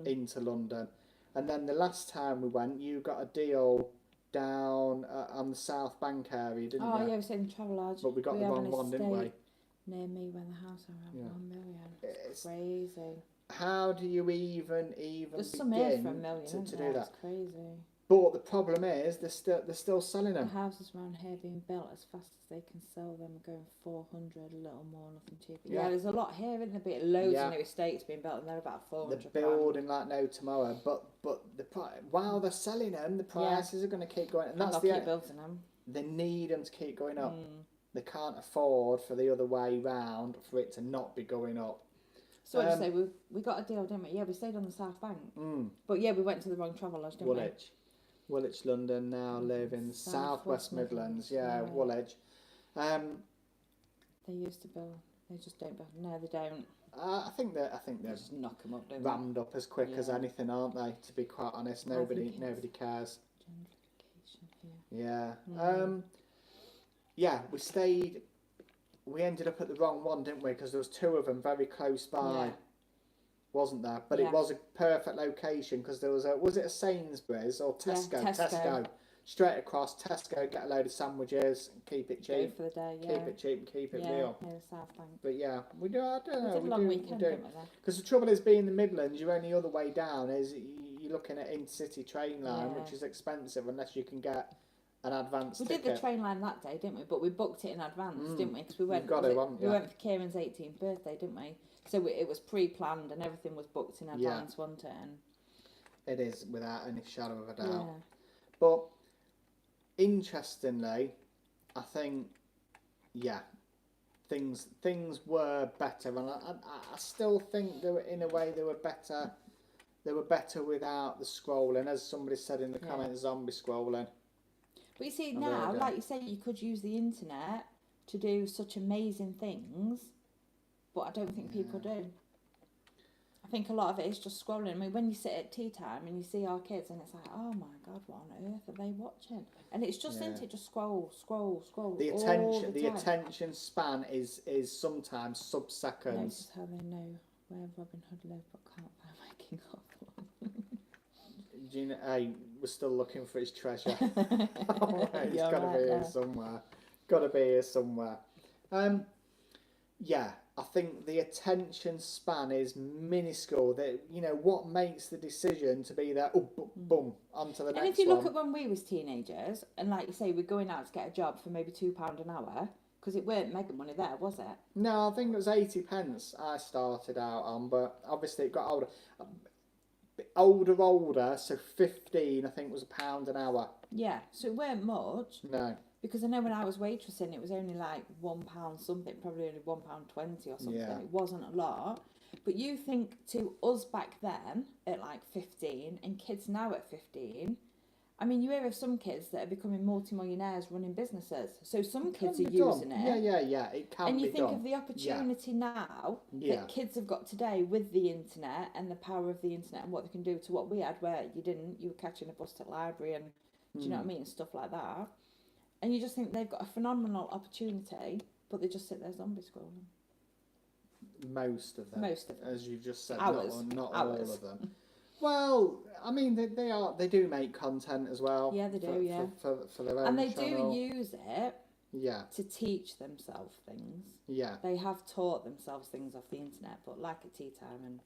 A: into London. And then the last time we went, you got a deal down on the South Bank area, didn't you?
B: Oh yeah, we stayed in Travelodge.
A: But we got the wrong one, didn't we?
B: Near me when the house around 1 million. It's crazy.
A: How do you even
B: There's some here for 1 million
A: to do that?
B: It's crazy.
A: But the problem is they're still selling them.
B: The houses around here being built as fast as they can sell them are going 400, a little more, nothing cheaper. Yeah, there's a lot here, isn't there? But loads of new estates being built, and they're about 400.
A: They're building like no tomorrow. But while they're selling them, the prices are going to keep going, and that's
B: keep building them.
A: They need them to keep going up. They can't afford for the other way round for it to not be going up.
B: So what did you say? We got a deal, didn't we? Yeah, we stayed on the South Bank. But yeah, we went to the wrong Travelodge, didn't we?
A: Woolwich, London. Now live in South West Midlands. Yeah, Woolwich.
B: They used to build. They just don't build. No, they don't.
A: I think they're
B: just knock them up, don't
A: rammed up as quick as anything, aren't they? To be quite honest, nobody cares.
B: Gentrification
A: here. Yeah. We ended up at the wrong one, didn't we? Because there was two of them very close by, wasn't there? But it was a perfect location because there was it a Sainsbury's or Tesco?
B: Yeah, Tesco.
A: Straight across Tesco, get a load of sandwiches, keep it cheap.
B: Go for the day,
A: Keep it cheap and keep it real.
B: Yeah, the South Bank.
A: But yeah, we do. I don't know.
B: We did a long weekend, didn't we?
A: Because the trouble is, being in the Midlands, your only other way down is you're looking at intercity train line, which is expensive unless you can get an advance ticket.
B: We did the train line that day, didn't we? But we booked it in advance, didn't we? Because we went.
A: We
B: went for Kieran's 18th birthday, didn't we? So it was pre-planned and everything was booked in advance, wasn't it? And
A: it is, without any shadow of a doubt.
B: Yeah.
A: But interestingly, I think, things were better, and I still think they were, in a way, they were better. They were better without the scrolling, as somebody said in the comments, zombie scrolling.
B: But you see now, like you say, you could use the internet to do such amazing things, but I don't think people do. I think a lot of it is just scrolling. I mean, when you sit at tea time and you see our kids, and it's like, oh my God, what on earth are they watching? And it's just, isn't it, just scroll.
A: The attention span is sometimes sub-seconds.
B: Notice how they know where Robin Hood lived but can't find my king of
A: Do you know, hey, we're still looking for his treasure. It's got to be here somewhere. Got to be here somewhere. I think the attention span is minuscule. That, what makes the decision to be there? Oh, boom, onto the next one.
B: And if you look at when we was teenagers, and like you say, we're going out to get a job for maybe £2 an hour, because it weren't mega money there, was it?
A: No, I think it was 80p I started out on, but obviously it got older. So 15, I think, was £1 an hour.
B: Yeah, so it weren't much.
A: No.
B: Because I know when I was waitressing, it was only like £1 something, probably only £1.20 or something.
A: Yeah.
B: It wasn't a lot. But you think to us back then at like 15 and kids now at 15, I mean, you hear of some kids that are becoming multimillionaires running businesses. So some kids are using it.
A: Yeah, it can be done.
B: And you think of the opportunity now that kids have got today with the internet and the power of the internet and what they can do to what we had, where you were catching a bus to the library and, do you know what I mean, stuff like that. And you just think they've got a phenomenal opportunity, but they just sit there zombie scrolling.
A: Most of them. As you just said,
B: Hours.
A: not all of them. Well, I mean, they do make content as well.
B: Yeah, they do,
A: for their own
B: and they
A: channel.
B: do use it to teach themselves things.
A: Yeah.
B: They have taught themselves things off the internet, but like at tea time and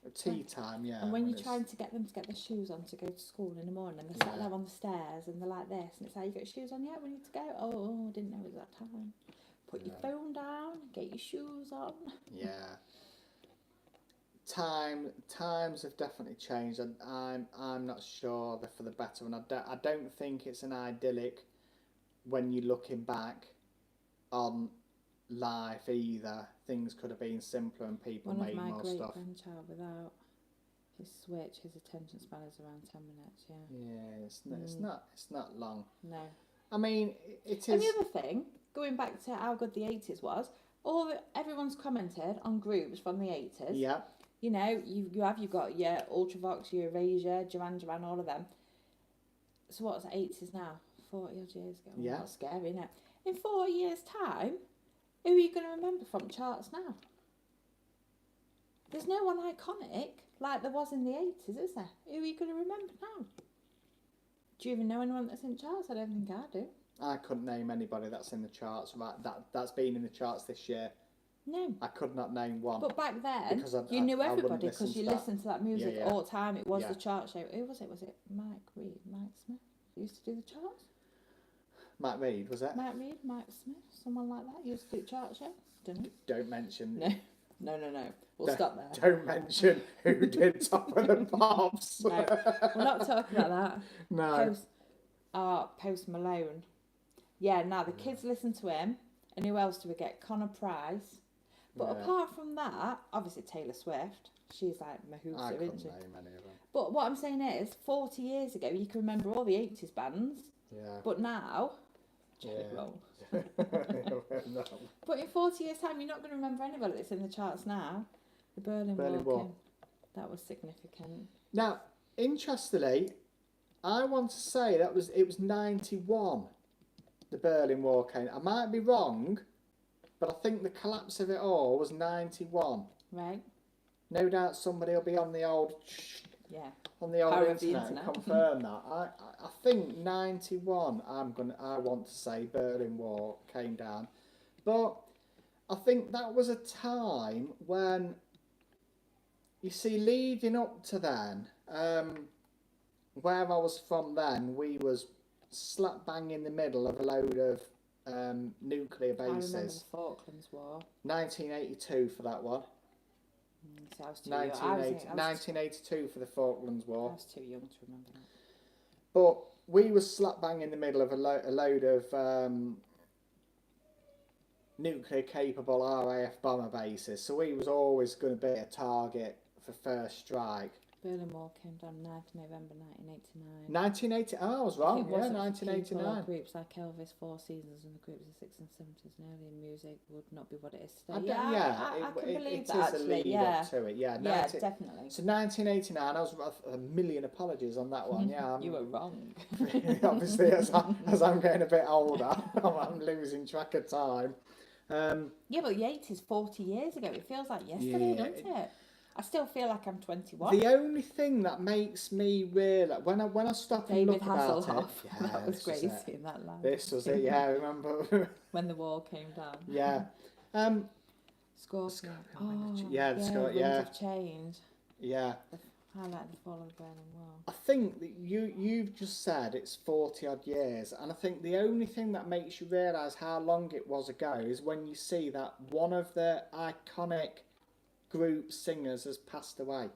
A: tea time, yeah.
B: And when you're trying to get them to get their shoes on to go to school in the morning, and they're sat there on the stairs and they're like this, and it's like, you got your shoes on yet? We need to go. Oh, I didn't know it was that time. Put your phone down, get your shoes on.
A: Yeah. Times have definitely changed, and I'm not sure they're for the better. And I don't think it's an idyllic when you're looking back on life either. Things could have been simpler and people made more stuff.
B: One of my great grandchild, without his switch, his attention span is around 10 minutes. Yeah.
A: Yeah, it's not long.
B: No.
A: I mean, it is.
B: And the other thing, going back to how good the 80s was, everyone's commented on groups from the 80s.
A: Yeah.
B: You know, you've got your Ultravox, your Erasure, Duran Duran, all of them. So what's the 80s now? 40 odd years ago.
A: Yeah.
B: That's scary, isn't it? In 40 years' time, who are you going to remember from charts now? There's no one iconic like there was in the 80s, is there? Who are you going to remember now? Do you even know anyone that's in charts? I don't think I do.
A: I couldn't name anybody that's in the charts. Right, that's been in the charts this year.
B: No.
A: I could not name one.
B: But back then, you knew everybody because you listened to that music all the time. It was the chart show. Who was it? Was it Mike Reed? Mike Smith? He used to do the charts?
A: Mike Reed, was it?
B: Mike Reed, Mike Smith, someone like that. Used to do the chart show?
A: Don't mention.
B: No. We'll stop there.
A: Don't mention who did Top of the Pops.
B: No, we're not talking about that.
A: No.
B: Post Malone. Yeah, now the kids listen to him. And who else do we get? Connor Price. But apart from that, obviously Taylor Swift. She's like Mahoota, isn't she?
A: Name any of them.
B: But what I'm saying is, 40 years ago, you can remember all the 80s bands.
A: Yeah.
B: But now,
A: No.
B: But in 40 years' time, you're not going to remember anybody that's in the charts now. The Berlin Wall. That was significant.
A: Now, interestingly, I want to say it was 91. The Berlin Wall came. I might be wrong, but I think the collapse of it all was 91.
B: Right.
A: No doubt somebody will be on the old
B: Power
A: internet and confirm that. I think 91. I want to say Berlin Wall came down, but I think that was a time when, you see, leading up to then, where I was from then, we was slap bang in the middle of a load of nuclear bases.
B: I remember the Falklands War.
A: 1982 for that one.
B: So I was too
A: 1982 for the Falklands War.
B: I was too young to remember that.
A: But we were slap bang in the middle of a load of nuclear capable RAF bomber bases, so we was always going to be a target for first strike.
B: Berlin Wall came down 9th November 1989.
A: 1980. Oh, I was wrong. Yeah, 1989.
B: Groups like Elvis, Four Seasons, and the groups of the 60s and 70s and earlier music would not be what it is today. I can believe that.
A: It is a lead up to it. Yeah,
B: definitely.
A: So 1989. I was a million apologies on that one. Yeah,
B: you were wrong.
A: Obviously, as I'm getting a bit older, I'm losing track of time.
B: Yeah, but the 80s, 40 years ago, it feels like yesterday, doesn't it? I still feel like I'm 21.
A: The only thing that makes me realise, when I stop and look about it...
B: Yeah, that was great seeing that live.
A: This was it, yeah, I remember.
B: When the wall came down.
A: Yeah.
B: Scorpion.
A: Yeah, the Scorpion,
B: yeah. Winds of Change.
A: Yeah.
B: I like the Fall of the Berlin Wall.
A: I think that you've just said it's 40 odd years, and I think the only thing that makes you realise how long it was ago is when you see that one of the iconic group singers has passed away,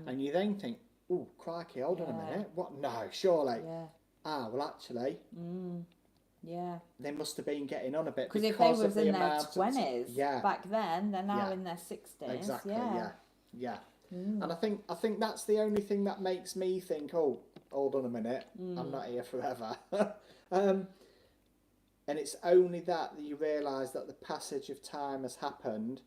A: and you then think, oh crikey, hold on a minute, what? No, surely. Well actually, they must have been getting on a bit
B: because if they was in their 20s back then, they're now in their 60s.
A: Exactly. Yeah. And I think that's the only thing that makes me think, oh, hold on a minute, I'm not here forever. And it's only that you realise that the passage of time has happened.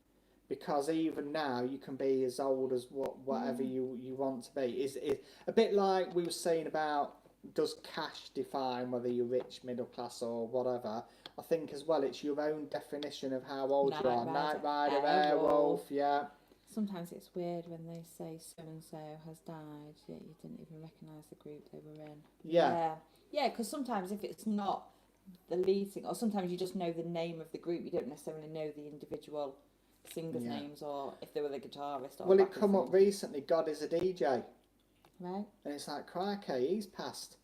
A: Because even now you can be as old as whatever you want to be. Is a bit like we were saying about, does cash define whether you're rich, middle class or whatever? I think as well it's your own definition of how old you are. Night Rider, Airwolf, yeah.
B: Sometimes it's weird when they say so and so has died, yet you didn't even recognise the group they were in. Yeah, because sometimes if it's not the lead singer, or sometimes you just know the name of the group, you don't necessarily know the individual singers' names or if they were the guitarist. Or
A: well, it come up recently. God is a DJ.
B: Right.
A: And it's like, crikey, he's passed.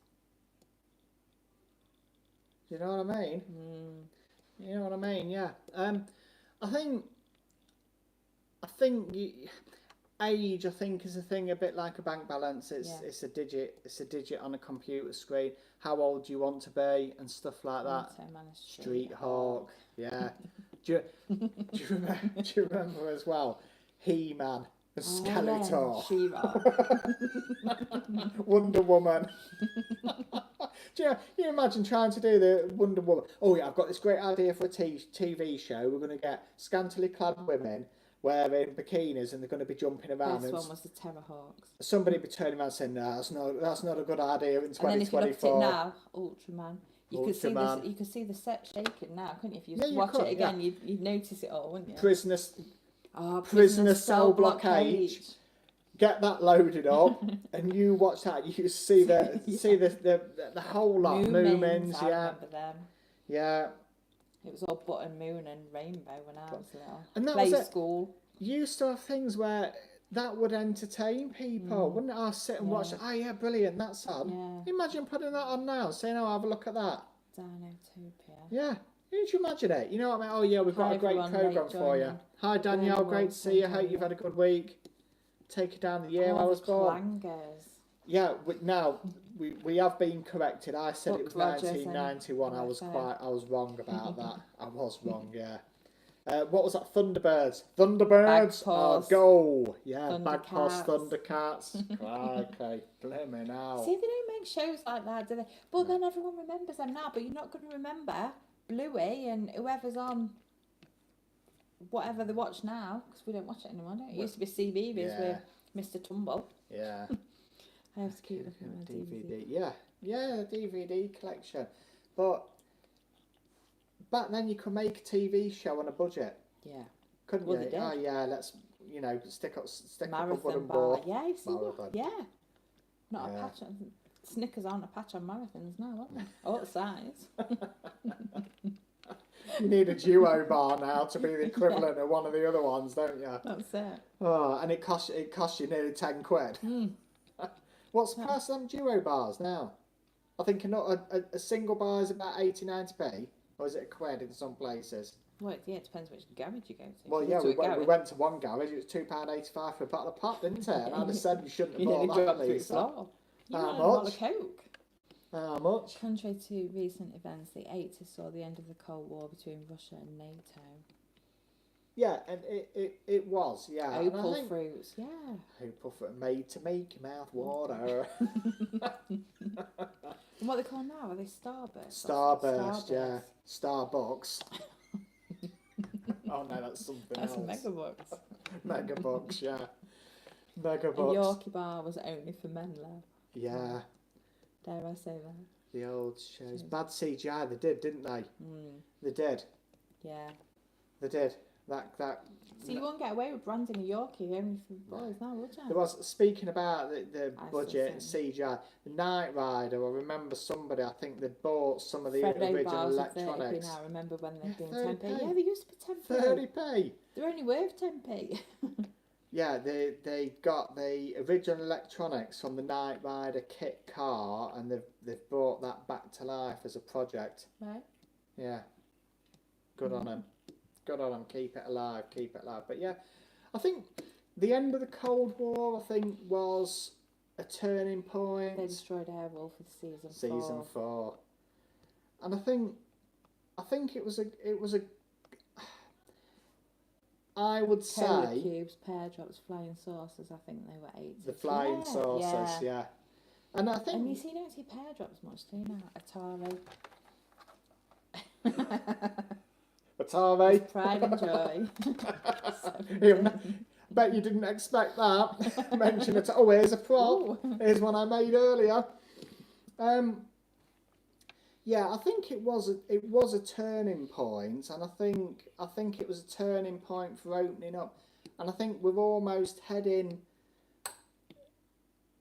A: Do you know what I mean? You know what I mean? Yeah. I think age, I think, is a thing a bit like a bank balance. It's a digit. It's a digit on a computer screen. How old do you want to be and stuff like that. Street Hawk. Yeah. do you remember as well? He-Man. Skeletor.
B: She-Ra.
A: Wonder Woman. Do you imagine trying to do the Wonder Woman? Oh yeah, I've got this great idea for a TV show. We're going to get scantily clad women wearing bikinis and they're going to be jumping around.
B: This one was the Terrorhawks.
A: Somebody be turning around saying, "No, that's not a good idea in 2024."
B: And then if you looked at it now, Ultraman. You could see the set shaking now, couldn't you? If you watch it again, you'd notice it all, wouldn't you? Prisoner Cell Block H.
A: Get that loaded up, and you watch that. You see the whole lot. Moomins,
B: I remember them.
A: Yeah.
B: It was all Button, Moon, and Rainbow when I was little.
A: And that
B: Play
A: was it.
B: School.
A: You used to have things where that would entertain people, wouldn't it? I'll sit and watch it. Oh yeah, brilliant, that's on.
B: Yeah.
A: Imagine putting that on now, saying, "Oh, have a look at that."
B: Dinotopia.
A: Yeah. Who'd you imagine it? You know what I mean? Oh yeah, we've got a great programme for you. Hi Danielle, great to see you. Hope you've had a good week. Take you down the year I was born.
B: Clangers.
A: Yeah, now we have been corrected. I said it was 1991. I was wrong about that. I was wrong. Yeah. What was that? Thunderbirds.
B: Bagpaws.
A: Go. Yeah.
B: Thundercats.
A: Bagpaws. Thundercats. Okay. Blimey now.
B: See, they don't make shows like that, do they? Well, then everyone remembers them now, but you're not going to remember Bluey and whoever's on whatever they watch now, because we don't watch it anymore, don't we? It used to be CBeebies with Mr. Tumble.
A: Yeah.
B: I have to keep looking at my DVD.
A: Yeah, DVD collection. But back then you could make a TV show on a budget.
B: Yeah.
A: Couldn't
B: Well,
A: you?
B: they did.
A: Oh yeah, let's stick up a
B: Marathon
A: wooden
B: bar.
A: board.
B: Yeah, you see
A: Marathon.
B: what? Yeah. Not a patch on Snickers aren't a patch on marathons now, aren't they? Oh, the size.
A: You need a duo bar now to be the equivalent of one of the other ones, don't you?
B: That's it.
A: Oh, and it costs you nearly 10 quid. What's the price of them duo bars now? I think a single bar is about 80-90p, or is it a quid in some places?
B: Well, yeah, it depends which garage you go to.
A: Well, yeah, we went to one garage. It was £2.85 for a bottle of pop, didn't it? And I'd have said you shouldn't have bought that, Lisa.
B: How much? Coke.
A: How much?
B: Contrary to recent events, the 80's saw the end of the Cold War between Russia and NATO.
A: Yeah, and it was, yeah.
B: Opal fruits, yeah.
A: Opal fruit made to make your mouth water.
B: And what they call now? Are they Starburst?
A: Starburst, yeah. Starbucks. Oh no, that's something else.
B: That's Megabucks.
A: Megabucks, yeah. Megabucks.
B: A Yorkie bar was only for men, love.
A: Yeah.
B: Dare I say that?
A: The old shows. Bad CGI, they did, didn't they? They did.
B: Yeah.
A: They did. That.
B: So you won't get away with branding a Yorkie only for boys now, would you?
A: There was, speaking about the budget and CGI, the Knight Rider, I remember somebody, I think they'd bought some of the original electronics.
B: I remember when they'd been 10p. Yeah, they used to be 10p.
A: 30p.
B: They're only worth 10p.
A: Yeah, they got the original electronics from the Knight Rider kit car, and they've brought that back to life as a project.
B: Right.
A: Yeah. Good on them. Good on them. Keep it alive. Keep it alive. But yeah, I think the end of the Cold War, I think, was a turning point.
B: They destroyed Airwolf with season 4.
A: Season 4. And I think it was a. I would
B: Polar
A: say
B: cubes, pear drops, flying saucers. I think they were 8.
A: the flying saucers, yeah. And I think.
B: And you don't see pear drops much, do you now? Atari.
A: Atari.
B: Pride and joy.
A: Bet you didn't expect that. Mention it. Oh, here's a prop. Ooh. Here's one I made earlier. Yeah, I think it was a turning point, and I think it was a turning point for opening up, and I think we're almost heading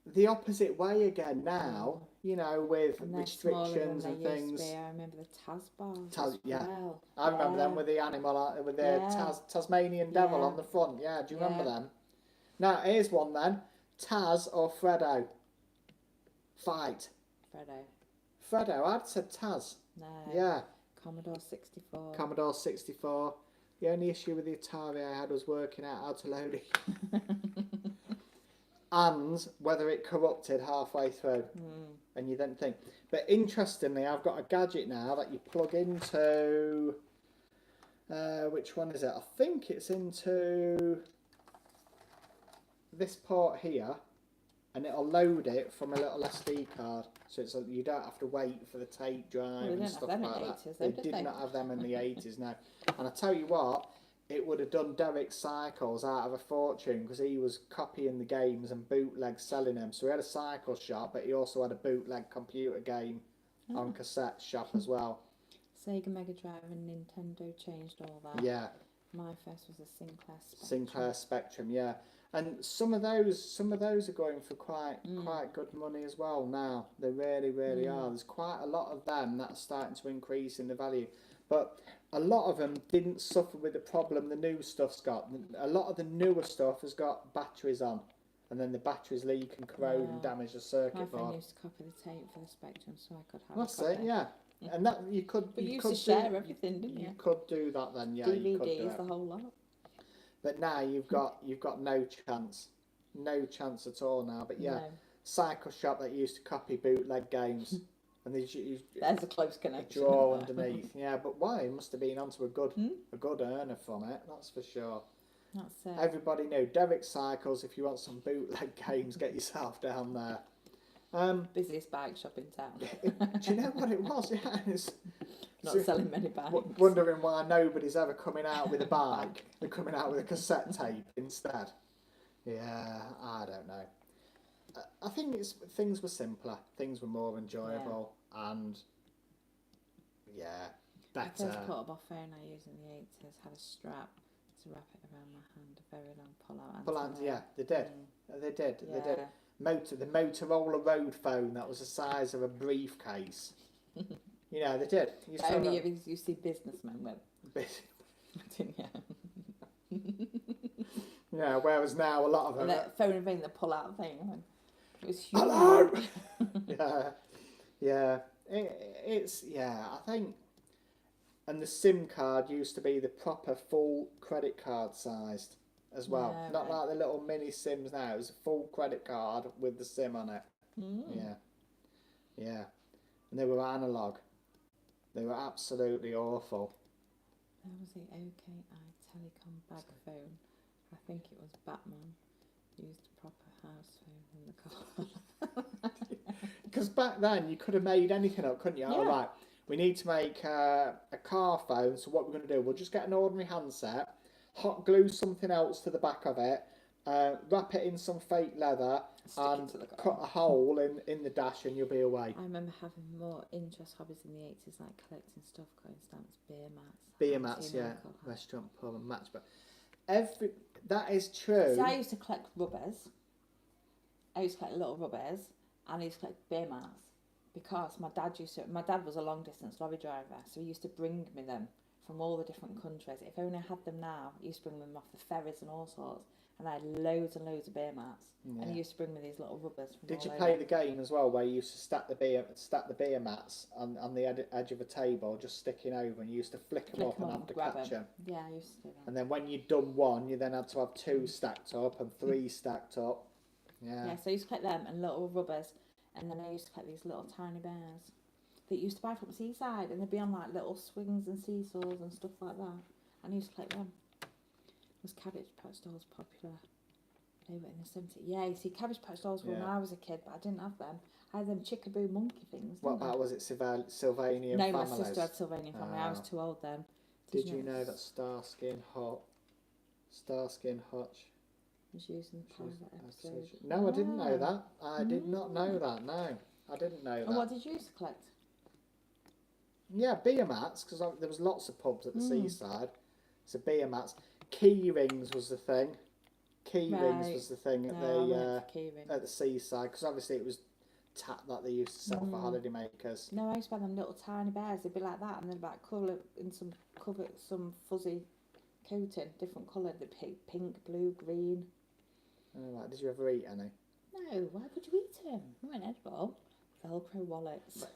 A: the opposite way again now, you know, with
B: And they're smaller than
A: restrictions
B: they
A: and
B: used to
A: things.
B: be. I remember the Taz bars
A: Taz,
B: as
A: yeah.
B: well.
A: I remember them with the animal, with the Tasmanian devil
B: Yeah.
A: on the front. Yeah, do you remember
B: Yeah.
A: them? Now, here's one then. Taz or Freddo? Fight.
B: Freddo.
A: I'd said Taz.
B: No.
A: Yeah.
B: Commodore 64.
A: Commodore 64. The only issue with the Atari I had was working out how to load it. And whether it corrupted halfway through. And you then think. But interestingly, I've got a gadget now that you plug into... which one is it? I think it's into this port here. And it'll load it from a little SD card. So it's you don't have to wait for the tape drive and stuff like that. They did not have them in the 80s now. And I tell you what, it would have done Derek's cycles out of a fortune because he was copying the games and bootleg selling them. So he had a cycle shop, but he also had a bootleg computer game on cassette shop as well.
B: Sega Mega Drive and Nintendo changed all that.
A: Yeah.
B: My first was a Sinclair Spectrum.
A: Sinclair Spectrum, yeah. And some of those are going for quite good money as well now. They really are. There's quite a lot of them that are starting to increase in the value. But a lot of them didn't suffer with the problem the new stuff's got. A lot of the newer stuff has got batteries on. And then the batteries leak and corrode and damage the circuit board.
B: My friend used to copy the tape for the Spectrum so I could have
A: That's
B: a copy.
A: it, yeah. And that you could.
B: But you used
A: could
B: to share everything, didn't you?
A: You could do that then, yeah.
B: DVDs, the whole lot.
A: But now you've got no chance at all now. But yeah, Cycle Shop that used to copy bootleg games, and there's
B: a close connection.
A: Draw underneath, yeah. But why? It must have been onto a good earner from it. That's for sure.
B: That's it.
A: Everybody knew Derek Cycles. If you want some bootleg games, get yourself down there.
B: Busiest bike shop in town.
A: Do you know what it was? Yeah,
B: Not selling many bikes.
A: Wondering why nobody's ever coming out with a bike. They're coming out with a cassette tape instead. Yeah, I don't know. I think things were simpler. Things were more enjoyable and better.
B: The first portable phone I used in the 80s had a strap to wrap it around my hand, a very long pull-out antenna.
A: Yeah, they did. They did. The Motorola Road phone that was the size of a briefcase. You know, they did.
B: Only you see businessmen with. Didn't you?
A: Yeah, whereas now a lot of them...
B: That phone thing, the pull-out thing. It was huge.
A: Hello! Yeah. I think... And the SIM card used to be the proper full credit card sized as well.
B: Yeah,
A: Not like the little mini SIMs now. It was a full credit card with the SIM on it. Yeah. And they were analogue. They were absolutely awful.
B: That was the OKI Telecom bag phone. I think it was Batman. Used a proper house phone in the car.
A: Because back then you could have made anything up, couldn't you?
B: Yeah.
A: All right, we need to make a car phone, so what we're going to do, we'll just get an ordinary handset, hot glue something else to the back of it, wrap it in some fake leather, and cut a hole in the dash and you'll be away.
B: I remember having more interest hobbies in the 80s, like collecting stuff, coin stamps,
A: beer mats, yeah, restaurant, pub and match. But that is true.
B: See, I used to collect rubbers. I used to collect little rubbers, and I used to collect beer mats because my dad was a long distance lorry driver, so he used to bring me them from all the different countries. If only I had them now, he used to bring them off the ferries and all sorts. And I had loads and loads of beer mats, and he used to bring me these little rubbers. From
A: Did you play the game as well, where you used to stack the beer mats on the edge of a table, just sticking over, and you used to flick them up and have to catch them?
B: Yeah, I used to do that.
A: And then when you'd done one, you then had to have 2 stacked up and 3 stacked up. Yeah.
B: So I used to collect them and little rubbers, and then I used to collect these little tiny bears that you used to buy from Seaside, and they'd be on like little swings and seesaws and stuff like that. And I used to collect them. Was Cabbage Patch Dolls popular? They were in the 70s. Yeah, you see, Cabbage Patch Dolls were when I was a kid, but I didn't have them. I had them Chickaboo monkey things.
A: What about, was it Sylvanian
B: No,
A: Families?
B: my sister had Sylvanian Family. I was too old then.
A: Did you know that Starsky and Hutch
B: was using the pilot episode?
A: No, I didn't know that. I did not know that, no. I didn't know that.
B: And what did you used to collect?
A: Yeah, beer mats, because there was lots of pubs at the seaside. So beer mats. Key rings was the thing. key rings was the thing at
B: at
A: the seaside, because obviously it was tap that they used to sell for holiday makers.
B: No, I used to buy them little tiny bears. They'd be like that, and then like colour in some fuzzy coating, different colour. The pink, blue, green.
A: Oh, right. Did you ever eat any?
B: No, why would you eat them? They weren't edible. Velcro wallets.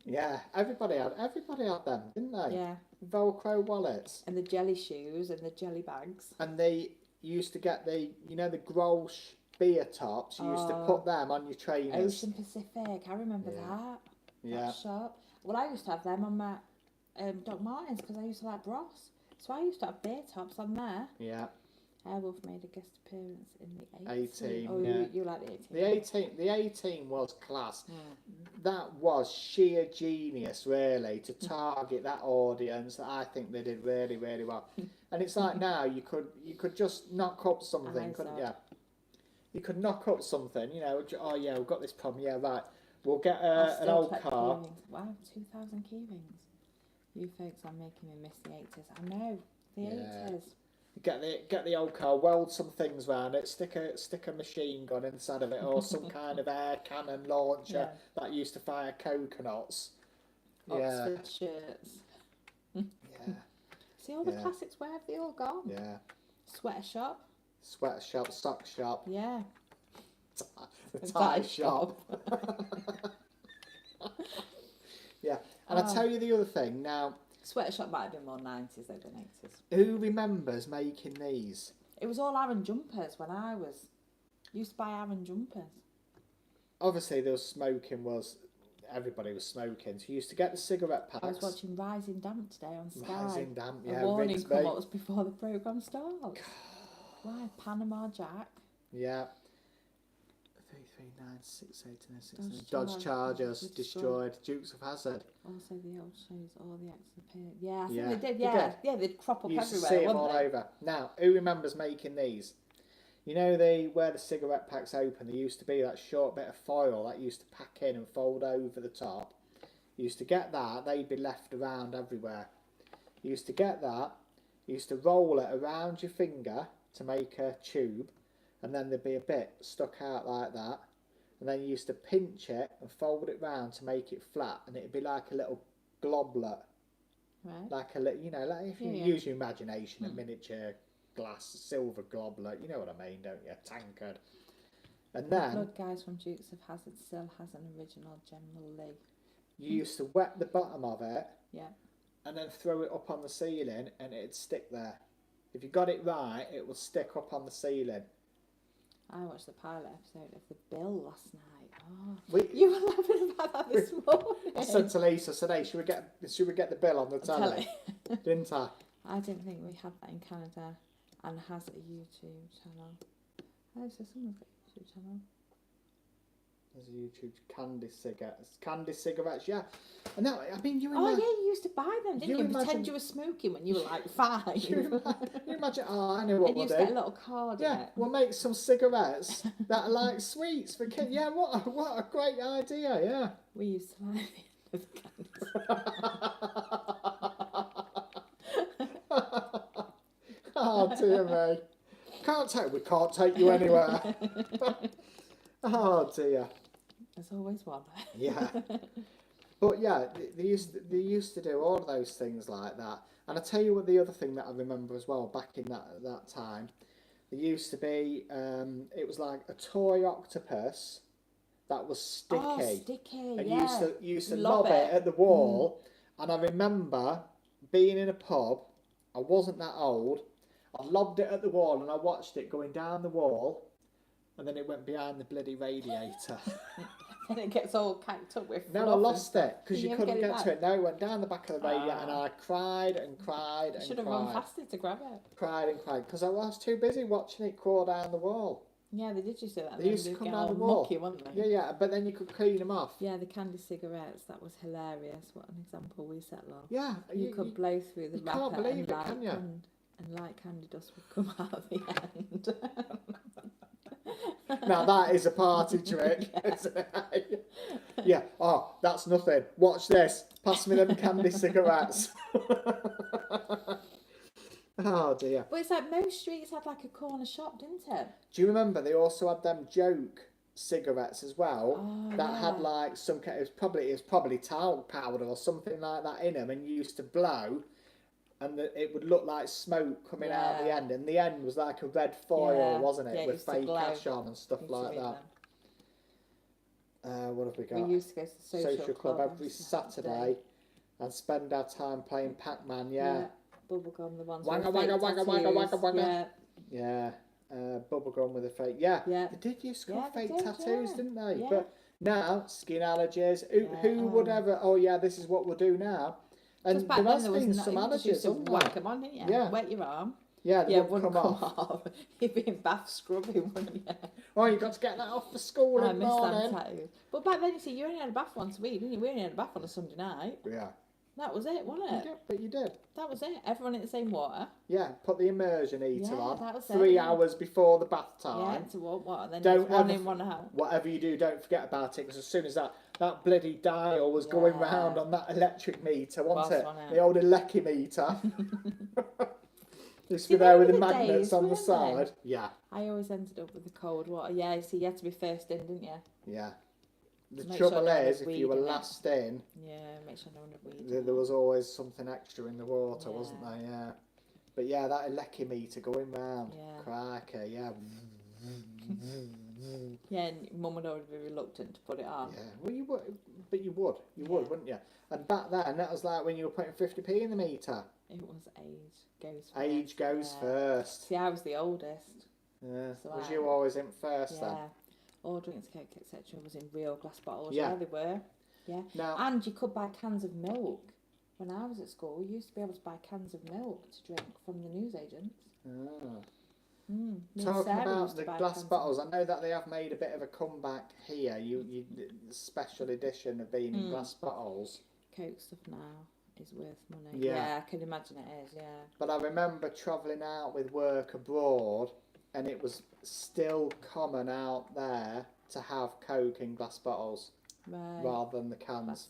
A: Yeah, everybody had them, didn't they?
B: Yeah.
A: Velcro wallets.
B: And the jelly shoes and the jelly bags.
A: And they used to get the Grolsch beer tops. You used to put them on your trainers.
B: Ocean Pacific, I remember that.
A: Yeah.
B: That shop. Well, I used to have them on my Doc Martens because I used to like Bros. So I used to have beer tops on there.
A: Yeah.
B: Airwolf made a guest appearance in the
A: 18.
B: Oh,
A: yeah.
B: you like the 18?
A: The 18 was class. That was sheer genius, really, to target that audience. I think they did really, really well. And it's like now you could just knock up something, couldn't you? You could knock up something, oh yeah, we've got this problem, yeah, right. We'll get an old car.
B: Wow, 2,000 key rings. You folks are making me miss the 80s. I know, the 80s.
A: Get the old car, weld some things around it, stick a machine gun inside of it, or some kind of air cannon launcher that used to fire coconuts.
B: Oxford shirts.
A: Yeah.
B: See all the classics, where have they all gone?
A: Yeah.
B: Sweater shop.
A: Sock shop.
B: Yeah.
A: The tie shop. Yeah. And I tell you the other thing now.
B: Sweater shop might have been more 90s than 80s.
A: Who remembers making these?
B: It was all Aaron jumpers when I used to buy Aaron jumpers.
A: Obviously, there was smoking. Everybody was smoking. So you used to get the cigarette packs.
B: I was watching Rising Damp today on Sky.
A: Rising Damp, yeah.
B: A warning come up before the programme starts. Why? Panama Jack.
A: Yeah. 339 Dodge Chargers destroyed. Dukes of Hazzard.
B: Also the old shows, all the acts appeared. Yeah, I think they did. Yeah, yeah, they'd crop up
A: you
B: everywhere.
A: See them all over. Now, who remembers making these? Where the cigarette packs open, there used to be that short bit of foil that used to pack in and fold over the top. You used to get that. They'd be left around everywhere. You used to get that. You used to roll it around your finger to make a tube, and then there'd be a bit stuck out like that, and then you used to pinch it and fold it round to make it flat, and it'd be like a little globlet, like a little, like if you use your imagination, a miniature glass silver globlet, you know what I mean, don't you? Tankard. And then
B: the blood guys from Dukes of Hazzard still has an original General Lee.
A: You used to wet the bottom of it,
B: and
A: then throw it up on the ceiling, and it'd stick there. If you got it right, it will stick up on the ceiling.
B: I watched the pilot episode of The Bill last night. You were laughing about that this morning.
A: I said to Lisa, hey, should we get the Bill on the telly? Didn't I?
B: I didn't think we had that in Canada, and has a YouTube channel. Oh, so someone's got a YouTube channel.
A: There's a YouTube Candy cigarettes, yeah. And now, I mean, you
B: used to buy them, didn't you? Pretend you were smoking when you were like 5.
A: You imagine, I know what we'll do.
B: And you used to get a little card in it.
A: We'll make some cigarettes that are like sweets for kids. Yeah, what a great idea, yeah.
B: We used to like the candy.
A: Oh, dear me. We can't take you anywhere. Oh, dear.
B: There's always one.
A: Yeah. But yeah, they used to do all of those things like that. And I tell you what, the other thing that I remember as well, back in that time, there used to be, it was like a toy octopus that was sticky.
B: Oh, sticky,
A: and
B: yeah.
A: you used to lob it at the wall. And I remember being in a pub, I wasn't that old, I lobbed it at the wall and I watched it going down the wall, and then it went behind the bloody radiator.
B: And it gets all packed up with.
A: No, I lost it because you couldn't get to it. No, it went down the back of the radiator, and I cried and cried and cried.
B: Should have run faster to grab it.
A: Cried and cried because I was too busy watching it crawl down the wall.
B: Yeah, they did just do that.
A: They used to come down the wall.
B: Mucky, weren't they?
A: Yeah, but then you could clean them off.
B: Yeah, the candy cigarettes, that was hilarious. What an example we set off.
A: Yeah.
B: You could blow through the wrapper,
A: can't believe it, can you?
B: And light candy dust would come out at the end.
A: Now that is a party trick, isn't it? Yeah. Oh, that's nothing. Watch this. Pass me them candy cigarettes. Oh dear.
B: But it's like most streets had like a corner shop, didn't it?
A: Do you remember they also had them joke cigarettes as well that had
B: Yeah.
A: like some kind? It was probably talc powder or something like that in them, and you used to blow, and it would look like smoke coming out the end, and the end was like a red foil, wasn't it,
B: Yeah, it
A: with
B: used to
A: fake
B: glow.
A: ash on and stuff
B: Used to
A: like
B: read
A: that. What have we
B: them.
A: got?
B: We used to go to the social club
A: every Saturday and spend our time playing Pac-Man. Yeah.
B: Bubblegum, the ones
A: Wagga,
B: with
A: wagga,
B: fake
A: wagga, wagga,
B: tattoos.
A: wagga, wagga. Yeah. Bubblegum with a fake. Yeah.
B: Yeah.
A: They did use
B: Yeah, they
A: fake
B: did,
A: tattoos,
B: yeah.
A: didn't they?
B: Yeah.
A: But now, skin allergies. Who would ever, oh yeah, this is what we'll do now. And
B: Just back
A: there
B: then
A: has
B: there was
A: been
B: no,
A: some
B: you just
A: allergies,
B: used to
A: haven't
B: whack
A: there?
B: them on, didn't you?
A: Yeah.
B: Wet your arm.
A: Yeah, they
B: Wouldn't
A: wouldn't come off.
B: You'd be in bath scrubbing, wouldn't you?
A: Oh, you got to get that off for school
B: I
A: in the
B: miss them
A: morning.
B: tattoos. But back then, you see, you only had a bath once a week, didn't you? We only had a bath on a Sunday night.
A: Yeah.
B: That was it, wasn't
A: You
B: it?
A: did, but you did.
B: That was it. Everyone in the same water.
A: Yeah, put the immersion heater
B: Yeah,
A: on
B: that was it,
A: 3
B: yeah.
A: hours before the bath
B: Yeah,
A: time.
B: to what? And then
A: Don't
B: it's one
A: ever
B: in, one out.
A: Whatever you do, don't forget about it, because as soon as that bloody dial was going
B: Yeah.
A: round on that electric meter, wasn't it?
B: Wasn't it?
A: The old Lecky meter. Used to
B: See,
A: be there
B: they
A: with the
B: were the
A: magnets
B: days,
A: on the
B: weren't
A: side. Yeah,
B: I always ended up with the cold water. Yeah, see, you had to be first in, didn't you?
A: yeah. The
B: Make sure
A: trouble
B: no one
A: is,
B: had
A: if you were
B: weed in it.
A: last in,
B: Yeah, make sure no one had weed.
A: there was always something extra in the water,
B: Yeah.
A: wasn't there? Yeah. But yeah, that Lecky meter going round.
B: Yeah.
A: Crikey, yeah.
B: Yeah, and Mum would always be reluctant to put it on.
A: Yeah, well, you would, but you would, wouldn't you? And back then, that was like when you were putting 50p in the meter.
B: It was age goes first.
A: Age goes
B: yeah.
A: first.
B: See, I was the oldest.
A: Yeah.
B: So
A: Was
B: I-
A: you always in first
B: Yeah.
A: then?
B: All drinks, Coke, etc. was in real glass bottles.
A: Yeah.
B: Yeah, they were. Yeah.
A: Now,
B: And you could buy cans of milk. When I was at school, you used to be able to buy cans of milk to drink from the newsagents. Me and
A: talking
B: Sarah
A: about
B: used to
A: the
B: buy
A: glass
B: cans of-
A: bottles, I know that they have made a bit of a comeback here. You special edition of being in glass bottles.
B: Coke stuff now is worth money.
A: Yeah.
B: Yeah, I can imagine it is, yeah.
A: But I remember travelling out with work abroad, and it was still common out there to have Coke in glass bottles
B: Right.
A: rather than the cans.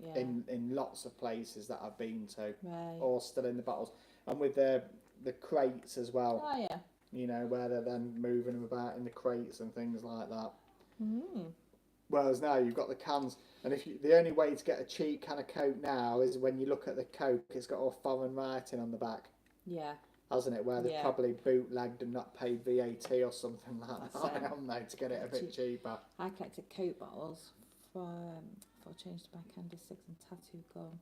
B: Yeah.
A: In lots of places that I've been to,
B: Right.
A: or still in the bottles, and with the crates as well.
B: Oh, yeah.
A: You know, where they're then moving them about in the crates and things like that.
B: Mm.
A: Whereas now you've got the cans, and the only way to get a cheap can of Coke now is when you look at the Coke, it's got all foreign writing on the back,
B: Yeah.
A: hasn't it? Where they've
B: Yeah.
A: probably bootlegged and not paid VAT or something like
B: That's
A: that,
B: it.
A: haven't they, to get it a bit cheaper.
B: I collected Coke bottles for change to buy candy sticks and tattoo gum.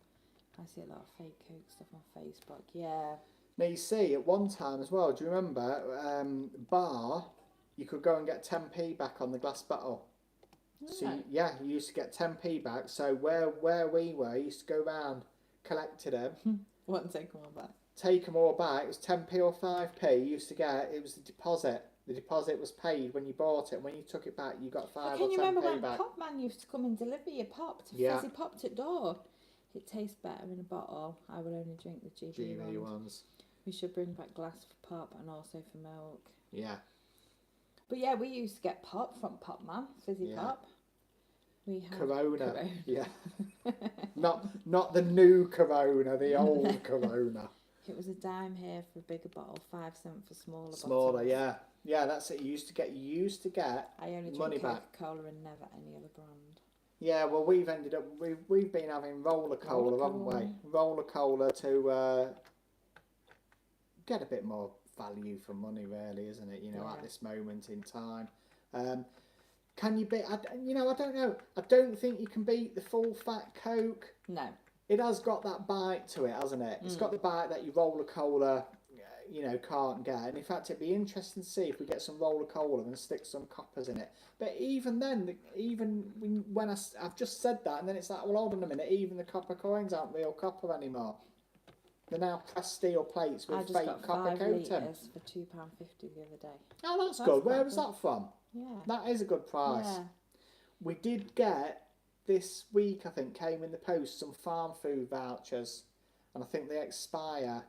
B: I see a lot of fake Coke stuff on Facebook. Yeah.
A: Now you see, at one time as well, do you remember, bar, you could go and get 10p back on the glass bottle. So
B: Right.
A: you used to get 10p back. So where we were, you used to go round, collected them,
B: What and take them all back?
A: take them all back. It was 10p or 5p you used to get. It was the deposit. The deposit was paid when you bought it. When you took it back, you got 5
B: Can
A: or
B: you
A: 10p
B: remember when
A: back.
B: Pop Man used to come and deliver your pop to
A: Yeah.
B: Fizzy Popped at door? It tastes better in a bottle. I will only drink the GB
A: GB
B: ones.
A: ones.
B: We should bring back glass for pop and also for milk.
A: Yeah.
B: But yeah, we used to get pop from Pop Man, Fizzy
A: Yeah.
B: Pop. We had
A: Corona. Yeah. not the new Corona, the old Corona.
B: It was a dime here for a bigger bottle, 5 cents for smaller
A: Smaller,
B: bottles.
A: yeah. Yeah, that's it. You used to get
B: I only
A: money
B: drink
A: back.
B: Coca-Cola and never any other brand.
A: Yeah, well, we've ended up we've been having roller cola, haven't we? Roller cola to get a bit more value for money, really, isn't it? You know, at this moment in time. Can you beat? I don't know. I don't think you can beat the full fat Coke.
B: No.
A: It has got that bite to it, hasn't it? It's got the bite that your roller cola, can't get. And in fact, it'd be interesting to see if we get some roller cola and stick some coppers in it. But even then, when I've just said that, and then it's like, well, hold on a minute. Even the copper coins aren't real copper anymore. They're now pressed steel plates
B: I
A: with
B: just
A: fake
B: got
A: copper
B: 5
A: coating.
B: litres for £2.50 the other day.
A: Oh, that's
B: That's
A: good. Where
B: quite
A: was
B: good.
A: that from?
B: Yeah.
A: That is a good price.
B: Yeah.
A: We did get this week, I think, came in the post some farm food vouchers, and I think they expire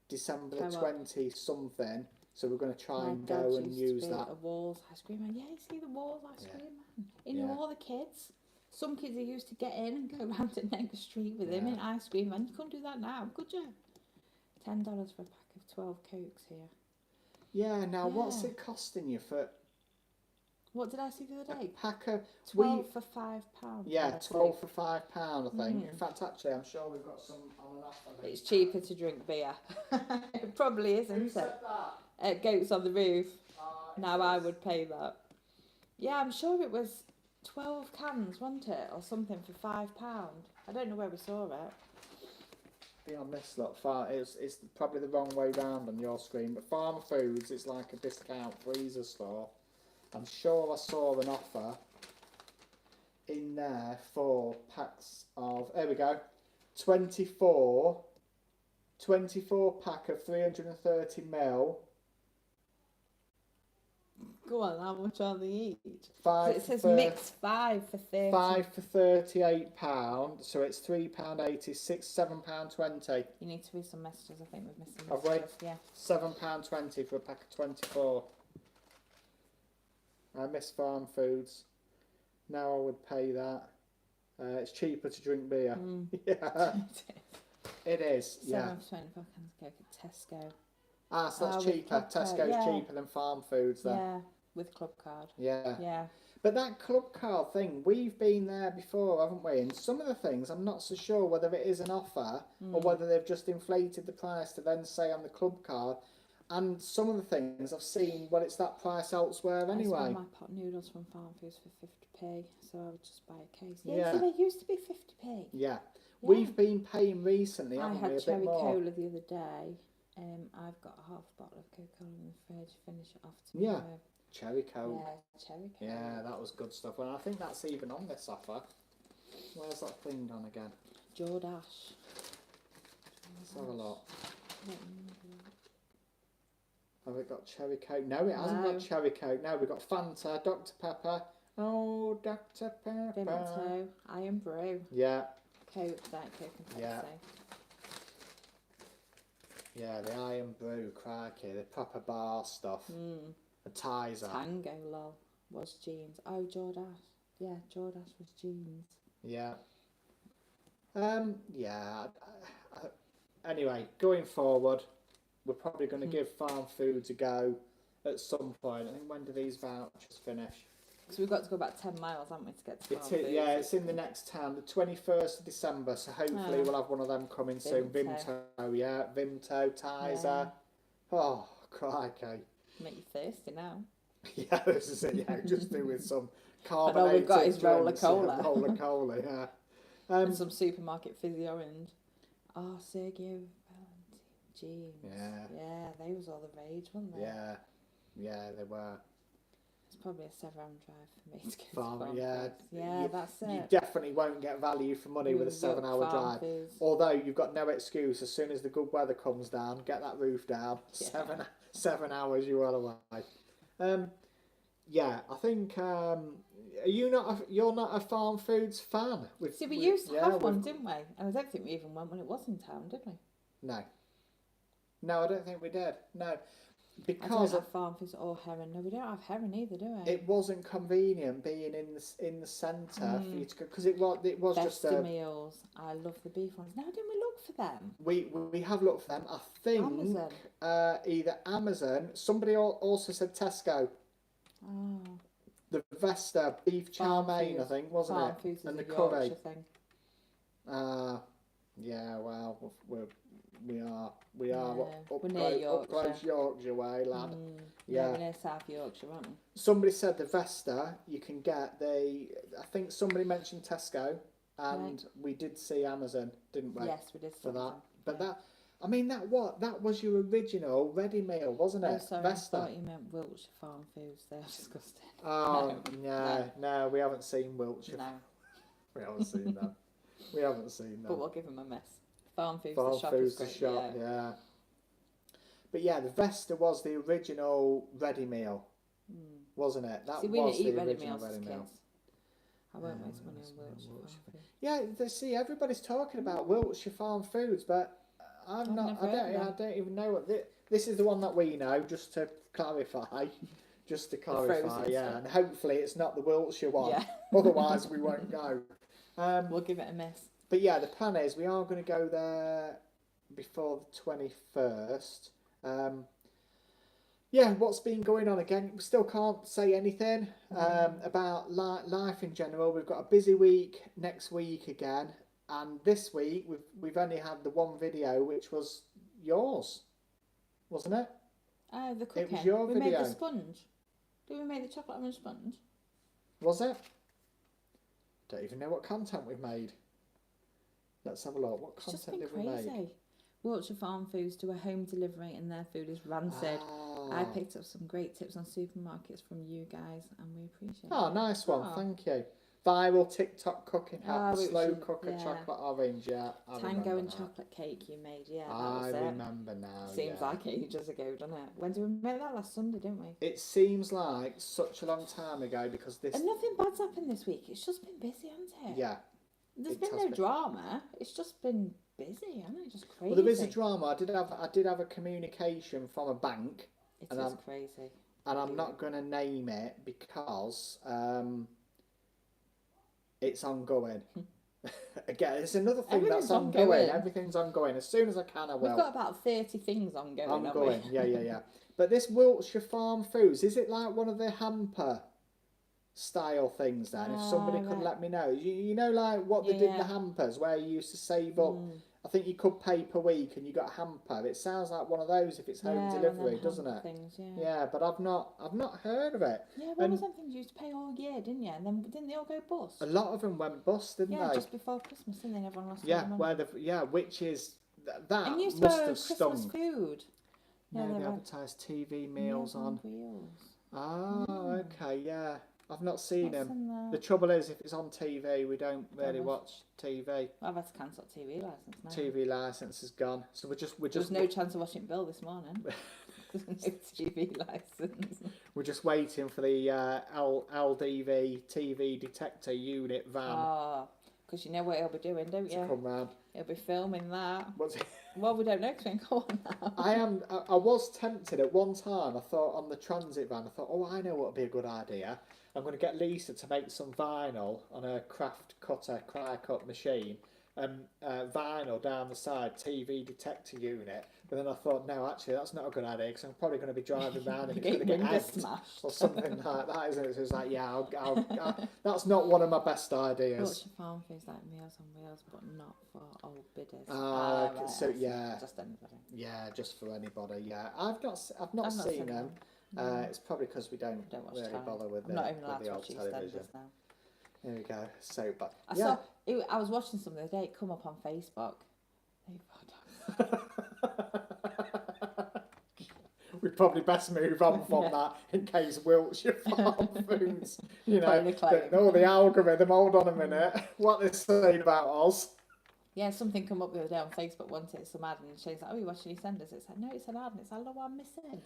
A: December the 20 something. So we're going to try and
B: My dad
A: go and
B: used to
A: use
B: be
A: that.
B: A Walls ice cream man. Yeah, you see the Walls ice cream man. He
A: Yeah.
B: knew all the kids. Some kids he used to get in and go round to next street with him in ice cream, and you couldn't do that now, could you? $10 for a pack of 12 Cokes here.
A: Yeah, now what's
B: Yeah.
A: it costing you for
B: What did I see the
A: a
B: other day?
A: pack of...
B: 12 for £5.
A: Yeah, 12 for £5, I think. In fact, actually, I'm sure we've got some on an offer.
B: It's cheaper to drink beer. It probably is,
A: Who
B: isn't
A: said
B: it?
A: that?
B: Goats on the roof.
A: It
B: Now I
A: is.
B: would pay that. Yeah, I'm sure it was 12 cans, wasn't it? Or something for £5. I don't know where we saw it.
A: Be on this lot. It's probably the wrong way round on your screen, but Farmer Foods, it's like a discount freezer store. I'm sure I saw an offer in there for packs of, there we go, 24 pack of 330ml.
B: Go on, how much are they each?
A: Five
B: It says
A: for
B: mix 5 for 30.
A: 5 for £38, so it's £3.80, £7.20.
B: You need to read some messages. I think we've missed some
A: Have we?
B: messages. Yeah.
A: £7.20 for a pack of 24. I miss Farm Foods. Now I would pay that. It's cheaper to drink beer. Yeah, it is. Yeah.
B: 7 for 24 cans of Coke at Tesco.
A: Ah, so that's
B: with
A: cheaper.
B: Club Card,
A: Tesco's
B: yeah.
A: cheaper than Farm Foods then.
B: Yeah, with Club Card.
A: Yeah.
B: Yeah.
A: But that Club Card thing, we've been there before, haven't we? And some of the things, I'm not so sure whether it is an offer or whether they've just inflated the price to then say on the Club Card. And some of the things I've seen, well, it's that price elsewhere
B: I
A: anyway.
B: used to buy my pot noodles from Farm Foods for 50p, so I would just buy a case. Yeah,
A: Yeah.
B: so they used to be 50p.
A: Yeah.
B: Yeah.
A: We've been paying recently,
B: I
A: haven't we,
B: had
A: a
B: cherry
A: bit more?
B: cola the other day. I've got a half bottle of Coca-Cola in the fridge. Finish it off
A: Yeah.
B: tomorrow.
A: Cherry Coke.
B: Yeah, cherry cola.
A: Yeah, that was good stuff. Well, I think that's even on this offer. Where's that thing gone again?
B: Jordache.
A: Let's have a look.
B: I don't remember.
A: Have we got Cherry Coke? No, it hasn't
B: No.
A: got Cherry Coke. No, we've got Fanta, Dr Pepper. Oh, Dr Pepper.
B: Vimto, Iron Brew,
A: Yeah,
B: Coke, Diet Coke and Pepsi.
A: Yeah. yeah, the Iron Brew, crikey, the proper bar stuff. The Tizer.
B: Tango, lol, was jeans. Oh, Jordache. Yeah, Jordache was jeans.
A: Yeah. Yeah. Anyway, going forward, we're probably going to give Farm Foods a go at some point. I think, when do these vouchers finish?
B: So we've got to go about 10 miles, haven't we, to get to Farm Foods?
A: Yeah, it's in the next town, the 21st of December, so hopefully we'll have one of them coming soon.
B: Vimto.
A: Vimto, Tizer.
B: Yeah.
A: Oh, crikey.
B: Make you thirsty now.
A: Yeah, this is it, yeah, just do with some
B: And
A: carbonated
B: all we've got is Roller
A: drinks,
B: Cola.
A: Roller Cola, yeah.
B: And some supermarket fizzy orange. Oh, Sergio Valentine jeans.
A: Yeah.
B: Yeah, they was all the rage, weren't they?
A: Yeah, they were.
B: It's probably a 7-hour drive for me to go to
A: Farm,
B: Farm
A: yeah.
B: Foods. Yeah, that's
A: You
B: it.
A: definitely won't get value for money with a
B: Yuck,
A: 7-hour
B: Farm
A: drive.
B: Foods.
A: Although you've got no excuse, as soon as the good weather comes down, get that roof down.
B: Yeah.
A: 7 hours you are away. Yeah, I think you're not a Farm Foods fan.
B: See, we used to have one, didn't we? And I don't think we even went when it was in town, did we?
A: No, I don't think we did. No,
B: I
A: because
B: don't have Farm Foods or Heron. No, we don't have Heron either, do we?
A: it wasn't convenient being in the centre for you to go, because it was just
B: Best
A: a.
B: meals. I love the beef ones. Now, didn't we look for them?
A: We have looked for them. I think
B: Amazon.
A: Either Amazon. Somebody also said Tesco.
B: Oh.
A: The Vesta beef chow
B: Farm
A: mein, I
B: Foods.
A: think, wasn't
B: Farm
A: it?
B: Foods
A: And
B: is
A: the
B: a
A: curry.
B: Yorkshire thing.
A: Yeah. Well, we are
B: Yeah, we're near
A: up close
B: Yorkshire.
A: Yorkshire way, lad.
B: Yeah, we're near South Yorkshire, aren't we?
A: Somebody said the Vesta you can get. I think somebody mentioned Tesco, and we did see Amazon, didn't we?
B: Yes, we did.
A: For that,
B: something.
A: but
B: Yeah.
A: that. I mean, that was your original ready meal, wasn't it?
B: Oh, sorry,
A: Vesta.
B: I thought you meant Wiltshire Farm Foods. They're disgusting.
A: Oh, no, we haven't seen Wiltshire.
B: No,
A: We haven't seen them. We haven't seen them.
B: but we'll give them a miss. Farm Foods,
A: Farm
B: the shop
A: Foods,
B: is
A: the
B: great.
A: shop,
B: Yeah.
A: yeah. But yeah, the Vesta was the original ready meal, wasn't it? That
B: See, we
A: was
B: didn't eat
A: the
B: ready
A: original
B: meals as
A: ready meal.
B: kids. I won't waste money on Wiltshire Farm Foods.
A: Yeah, see, everybody's talking about Wiltshire Farm Foods, but I
B: never heard of
A: I don't even know what this is. The one that we know, just to clarify. Just to clarify,
B: frozen
A: yeah,
B: stuff.
A: and hopefully it's not the Wiltshire one.
B: Yeah.
A: Otherwise, we won't go.
B: We'll give it a miss.
A: But yeah, the plan is we are going to go there before the 21st. Yeah, what's been going on again? We still can't say anything about life in general. We've got a busy week next week again, and this week we've only had the one video, which was yours, wasn't it?
B: Oh, the cooking.
A: It was your video.
B: We made the sponge. Did we make the chocolate orange sponge?
A: Was it? Don't even know what content we've made. Let's have a look. What content did we make?
B: Wiltshire Farm Foods do a home delivery and their food is rancid. I picked up some great tips on supermarkets from you guys and we appreciate it.
A: Oh, nice one. Thank you. Viral TikTok cooking hack, slow cooker chocolate orange,
B: Tango and chocolate cake you made,
A: I remember now.
B: Seems like ages ago, doesn't it? When did we make that? Last Sunday, didn't we?
A: It seems like such a long time ago because this...
B: And nothing bad's happened this week. It's just been busy, hasn't it?
A: Yeah.
B: There's been no drama. It's just been busy, hasn't it? Just crazy.
A: Well, there is a drama. I did have a communication from a bank.
B: It is crazy.
A: And I'm not going to name it because it's ongoing. Again, it's another thing that's ongoing. Everything's ongoing. As soon as I can, I will.
B: We've got about 30 things ongoing.
A: Ongoing, yeah. But this Wiltshire Farm Foods, is it like one of the hamper style things then? If somebody could let me know. You know, like what they did in the hampers where you used to save up. I think you could pay per week and you got a hamper. It sounds like one of those if it's home delivery, doesn't it?
B: Things,
A: yeah, but I've not heard of it.
B: Yeah, one of them things you used to pay all year, didn't you? And then didn't they all go bust?
A: A lot of them went bust, didn't they?
B: Yeah, just before Christmas, didn't they? Everyone lost their money.
A: Which is that
B: and used
A: must
B: to
A: have stung.
B: Christmas food.
A: No, they advertised TV meals on. Oh, okay, yeah. I've not seen them. The trouble is, if it's on TV, we don't really watch TV.
B: I've had to cancel TV licence now.
A: TV licence is gone, so we're just.
B: There's no chance of watching Bill this morning. There's no TV licence.
A: We're just waiting for the LDV TV detector unit van.
B: Oh, because you know what he'll be doing, don't you?
A: To come round.
B: He'll be filming that.
A: What's it?
B: Well, we don't know because we ain't got one now.
A: I was tempted at one time. I thought on the transit van. I thought, oh, I know what would be a good idea. I'm going to get Lisa to make some vinyl on a craft cutter, cry cut machine, and vinyl down the side, TV detector unit. But then I thought, no, actually, that's not a good idea because I'm probably going to be driving around and it's going to get egged or something like that, isn't it? So it's like, yeah, that's not one of my best ideas.
B: Wiltshire Farm Foods like Meals on Wheels, but not for old bidders.
A: Right, so yeah,
B: just anybody.
A: Yeah, just for anybody. Yeah, I've not seen them. It's probably because we don't really bother with the old television.
B: Now.
A: There we go. So, but
B: I was watching something the other day. It come up on Facebook.
A: We'd probably best move on from that in case Wiltshire Farm Foods, the algorithm. Hold on a minute. What they're saying about us.
B: Yeah, something come up the other day on Facebook. Once it's some ad, and she's like, "Oh, you watching EastEnders?" It's like, "No, it's an ad." And it's like, "Look what I'm missing."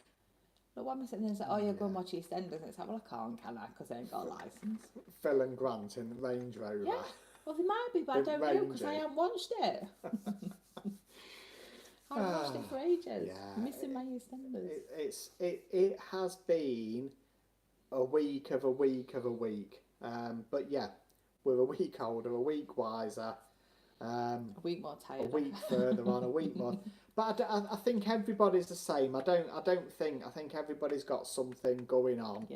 B: Look what I'm missing. And then it's like, "Oh, you're going to watch EastEnders." And it's like, "Well, I can't, can I? Because I ain't got a licence."
A: Phil and Grant in the Range Rover.
B: Yeah. Well, they might be, but I don't know because I haven't watched it. I've watched it for ages. Yeah, missing my EastEnders.
A: It has been a week of a week of a week. But yeah, we're a week older, a week wiser.
B: A week more tired.
A: A week further on, a week more. But I think everybody's the same. I think everybody's got something going on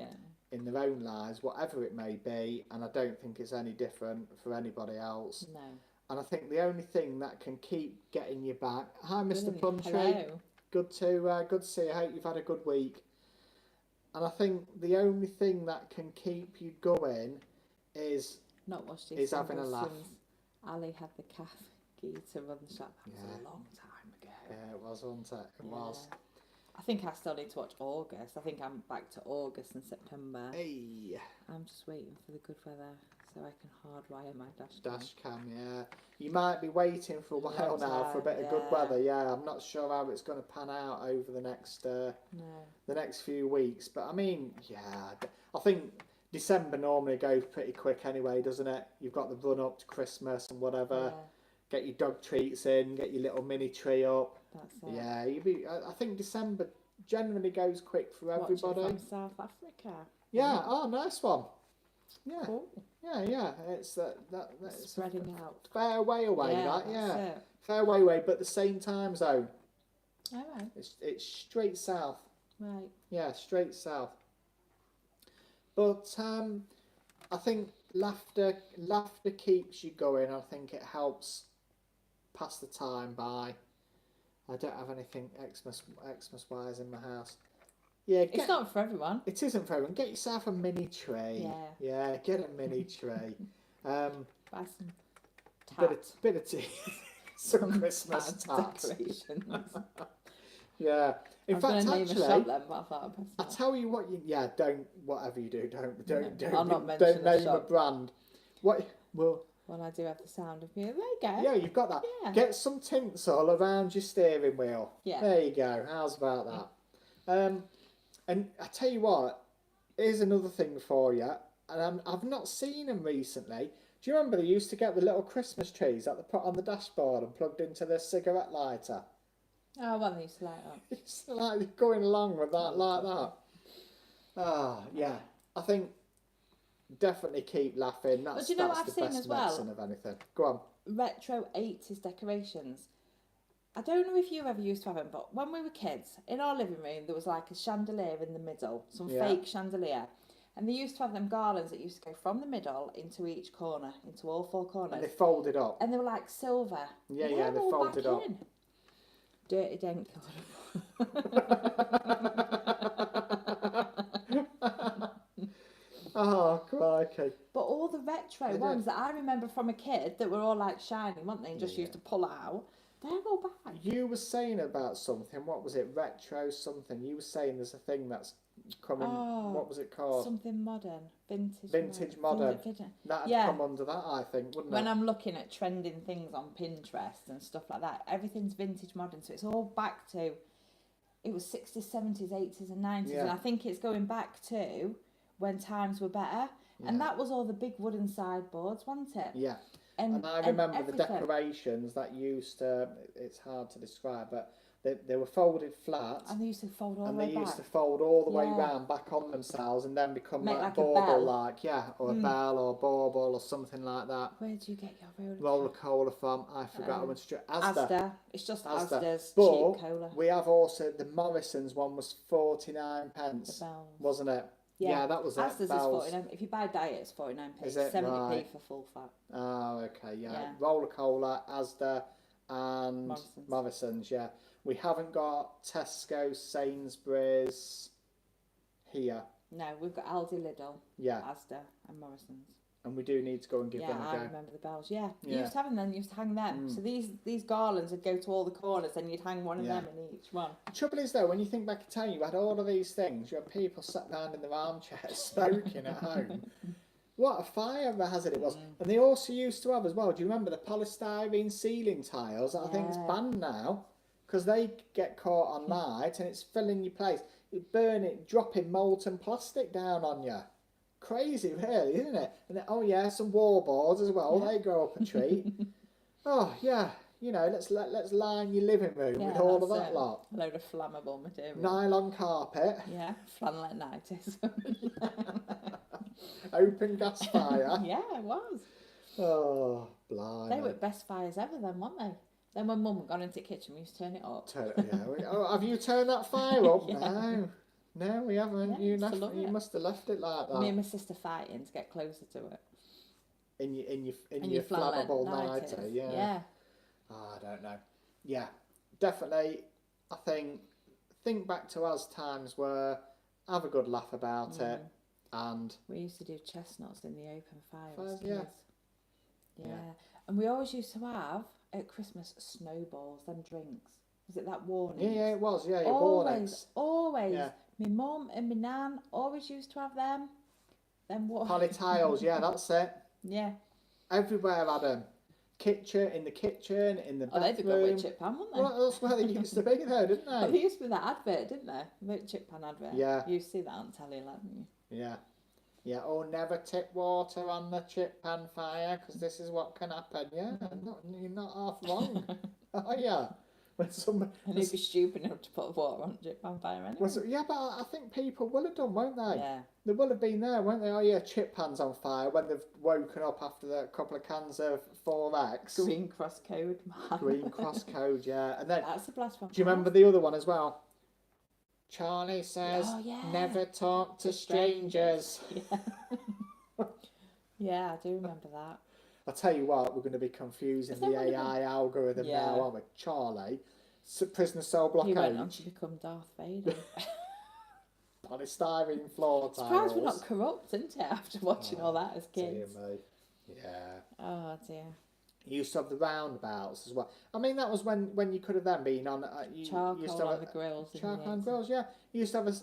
A: in their own lives, whatever it may be, and I don't think it's any different for anybody else.
B: No.
A: And I think the only thing that can keep getting you back. Hi, Mr. Puntry.
B: Hello.
A: Good to see you. I hope you've had a good week. And I think the only thing that can keep you going is having a laugh.
B: Ali had the calf key to run the shop. That was a long time ago.
A: Yeah, it was, wasn't it? It was.
B: I think I still need to watch August. I think I'm back to August and September.
A: Hey.
B: I'm just waiting for the good weather so I can hardwire my
A: dash cam. Yeah. You might be waiting for a while now for a bit of good weather. Yeah, I'm not sure how it's going to pan out over the next few weeks. But I mean, I think December normally goes pretty quick anyway, doesn't it? You've got the run up to Christmas and whatever. Yeah. Get your dog treats in, get your little mini tree up.
B: That's it.
A: Yeah, I think December generally goes quick for everybody.
B: Watching from South Africa.
A: Yeah, nice one. Yeah,
B: cool.
A: Yeah. It's that's
B: spreading out.
A: Fair way away,
B: That's it.
A: Fair way away, but the same time zone.
B: All right.
A: It's straight south.
B: Right.
A: Yeah, straight south. But I think laughter keeps you going. I think it helps pass the time by. I don't have anything Xmas wise in my house. Yeah,
B: It's not for everyone.
A: It isn't for everyone. Get yourself a mini tree.
B: Yeah.
A: Yeah, get a mini tree.
B: Buy some tat.
A: Bit of tea. Some Christmas tat.
B: Decorations.
A: Yeah. In fact,
B: name
A: actually,
B: a shop then, but I thought
A: I tell you what. Don't whatever you do. Don't
B: I'll not mention
A: don't
B: the
A: name a
B: shop.
A: brand. What? Well,
B: I do have the sound of music. There you go.
A: yeah, you've got that.
B: Yeah.
A: Get some tinsel around your steering wheel.
B: Yeah.
A: There you go. How's about that? And I tell you what, here's another thing for you. And I've not seen them recently. Do you remember they used to get the little Christmas trees that they put on the dashboard and plugged into the cigarette lighter?
B: Oh, well, they used to like that.
A: It's like going along with that like that. Ah, yeah. I think definitely keep laughing. That's,
B: do you know what
A: that's
B: I've
A: the
B: seen
A: best
B: as well?
A: medicine of anything. Go on.
B: Retro 80's decorations. I don't know if you ever used to have them, but when we were kids, in our living room, there was like a chandelier in the middle, some fake chandelier. And they used to have them garlands that used to go from the middle into each corner, into all four corners.
A: And they folded up.
B: And they were like silver.
A: Yeah, they
B: all
A: folded
B: back
A: up.
B: in. Dirty Dent
A: Oh, crikey.
B: But all the retro ones that I remember from a kid that were all like shiny, weren't they? And just used to pull out. They're all back.
A: You were saying about something. What was it? Retro something. You were saying there's a thing that's coming.
B: Oh,
A: what was it called?
B: Something modern.
A: Vintage modern. That'd come under that, I think, wouldn't it?
B: When I'm looking at trending things on Pinterest and stuff like that, everything's vintage modern. So it's all back to, it was 60s, 70s, 80s and 90s.
A: Yeah.
B: And I think it's going back to when times were better. Yeah. And that was all the big wooden sideboards, wasn't it?
A: Yeah. And I remember the decorations that used to, it's hard to describe, but they were folded flat.
B: And they used to fold all the way back.
A: And they used to fold all the way round back on themselves and then become like bauble, like, or a bell or a bauble or something like that.
B: Where do you get your
A: roller cola from? I forgot. I went to
B: Asda. It's just Asda's
A: but
B: cheap cola.
A: We have also, the Morrison's one was 49 pence, wasn't it? Yeah, that was it.
B: Asda's is 49. If you buy diet, it's 49p.
A: Is it?
B: 70p for full fat.
A: Oh, okay, yeah. Roller cola, Asda, and Morrison's, yeah. We haven't got Tesco, Sainsbury's here.
B: No, we've got Aldi, Lidl, Asda, and Morrison's.
A: And we do need to go and give them a go.
B: Yeah, I remember the bells. Yeah, you used to have them then. You used to hang them. So these garlands would go to all the corners, and you'd hang one of them in each one.
A: The trouble is, though, when you think back in time, you had all of these things. You had people sat down in their armchairs smoking at home. What a fire hazard it was. And they also used to have as well. Do you remember the polystyrene ceiling tiles that I think is banned now? Because they get caught on light and it's filling your place. You burn it, dropping molten plastic down on you. Crazy, really, isn't it? And then, some wallboards as well. They grow up a treat. Let's line your living room with all of that lot.
B: A load of flammable material.
A: Nylon carpet.
B: Yeah, flannelette 90s.
A: Open gas fire.
B: Yeah, it was.
A: Oh, blimey.
B: They were best fires ever then, weren't they? Then when Mum got into the kitchen, we used to turn it up.
A: Have you turned that fire up? No, we haven't.
B: Yeah,
A: you must have left it like that.
B: Me and my sister fighting to get closer to it.
A: In your flammable nighter,
B: yeah.
A: Oh, I don't know. Yeah, definitely. I think back to us times where have a good laugh about it, and
B: we used to do chestnuts in the open fire.
A: Fires,
B: yeah. And we always used to have at Christmas snowballs and drinks. Was it that warning?
A: Yeah, it was. Yeah,
B: always. Yeah. My mum and my nan always used to have them. Then what?
A: Poly tiles. Yeah, that's it.
B: Yeah.
A: Everywhere had them. In the kitchen, in the bathroom.
B: They'd got a chip pan, wouldn't they?
A: Well, that's where they used to be, though, didn't they?
B: Well, they used to be that advert, didn't they? The chip pan advert.
A: Yeah.
B: You see that on telly, didn't you?
A: Yeah. Yeah, never tip water on the chip pan fire, because this is what can happen. Yeah, you're not half wrong. Oh, yeah. when some.
B: And he'd be stupid enough to put water on a vampire anyway.
A: Yeah, but I think people will have done, won't they?
B: Yeah.
A: They will have been there, won't they? Oh yeah, chip pan's on fire when they've woken up after a couple of cans of 4X.
B: Green cross code, man.
A: Green cross code, yeah. And then
B: That's a blast from.
A: do you remember the other one as well? Charlie says,
B: Oh, yeah.
A: never talk to strangers.
B: Yeah. Yeah, I do remember that.
A: I'll tell you what, we're going to be confusing the AI algorithm now, aren't we? Charlie, prisoner cell blockade.
B: He went on to become Darth Vader.
A: Polystyrene floor tiles.
B: Surprised we're not corrupt, isn't it, after watching all that as kids?
A: Dear me. Yeah.
B: Oh, dear.
A: You used to have the roundabouts as well. I mean, that was when you could have then been on...
B: Charcoal
A: used to have
B: on the grills.
A: Charcoal on grills, yeah. You used to have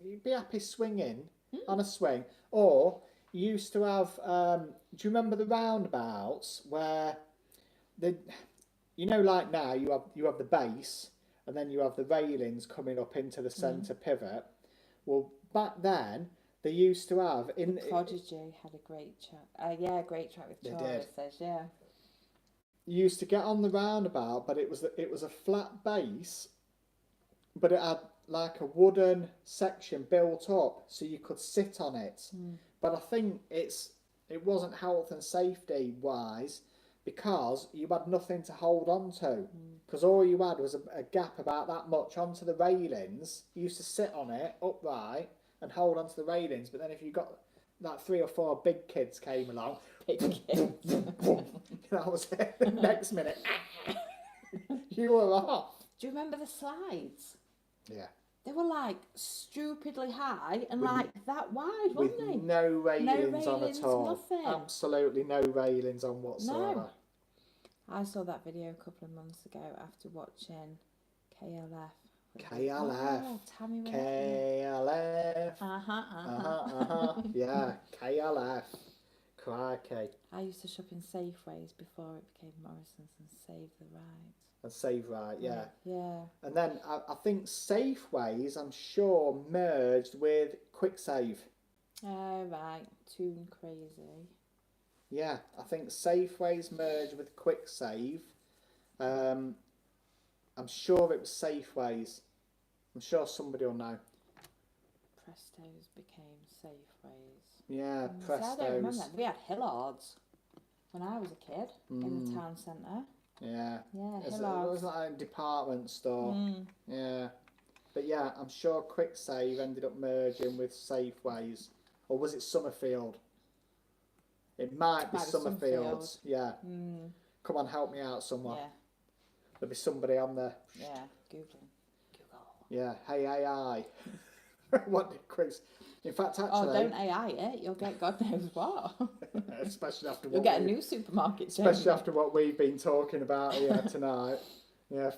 A: you'd be happy swinging on a swing. Or you used to have... do you remember the roundabouts where... You know, like now, you have the base and then you have the railings coming up into the centre pivot. Well, back then... They used to have
B: The Prodigy had a great track. Yeah, great track with Charlie. It says, yeah.
A: You used to get on the roundabout, but it was a flat base, but it had like a wooden section built up, so you could sit on it. But I think it wasn't health and safety wise, because you had nothing to hold on to. Because all you had was a gap about that much onto the railings. You used to sit on it upright and hold onto the railings, but then if you got like 3 or 4 big kids came along,
B: Big kids.
A: that was it. The next minute, you were off.
B: Do you remember the slides?
A: Yeah.
B: They were like stupidly high and like that wide, weren't they?
A: With no railings on at all.
B: Nothing.
A: Absolutely no railings on whatsoever.
B: No. I saw that video a couple of months ago after watching KLF.
A: KLF.
B: Tammy
A: KLF. Yeah, KLF. Crikey.
B: I used to shop in Safeways before it became Morrison's and Save the Ride.
A: And Save Right, yeah.
B: Yeah.
A: And then I think Safeways, I'm sure, merged with Quick Save.
B: Oh, right. Toon Crazy.
A: Yeah, I think Safeways merged with Quick Save. I'm sure it was Safeways. I'm sure somebody will know.
B: Presto's became Safeways.
A: Yeah,
B: So I don't remember
A: Presto's.
B: that. We had Hillards when I was a kid in the town centre.
A: Yeah.
B: Yeah,
A: It
B: Hillards.
A: was like a department store. Yeah. But yeah, I'm sure Quick Save ended up merging with Safeways. Or was it Summerfield? It might be Summerfield's. Yeah. Come on, help me out, someone.
B: Yeah.
A: There'll be somebody on there.
B: Yeah, Google.
A: Yeah, hey AI. What did Chris? In fact, actually.
B: Oh, don't AI it. You'll get God knows what.
A: Especially after what
B: You'll get a new supermarket.
A: Especially after what we've been talking about here tonight. Yeah,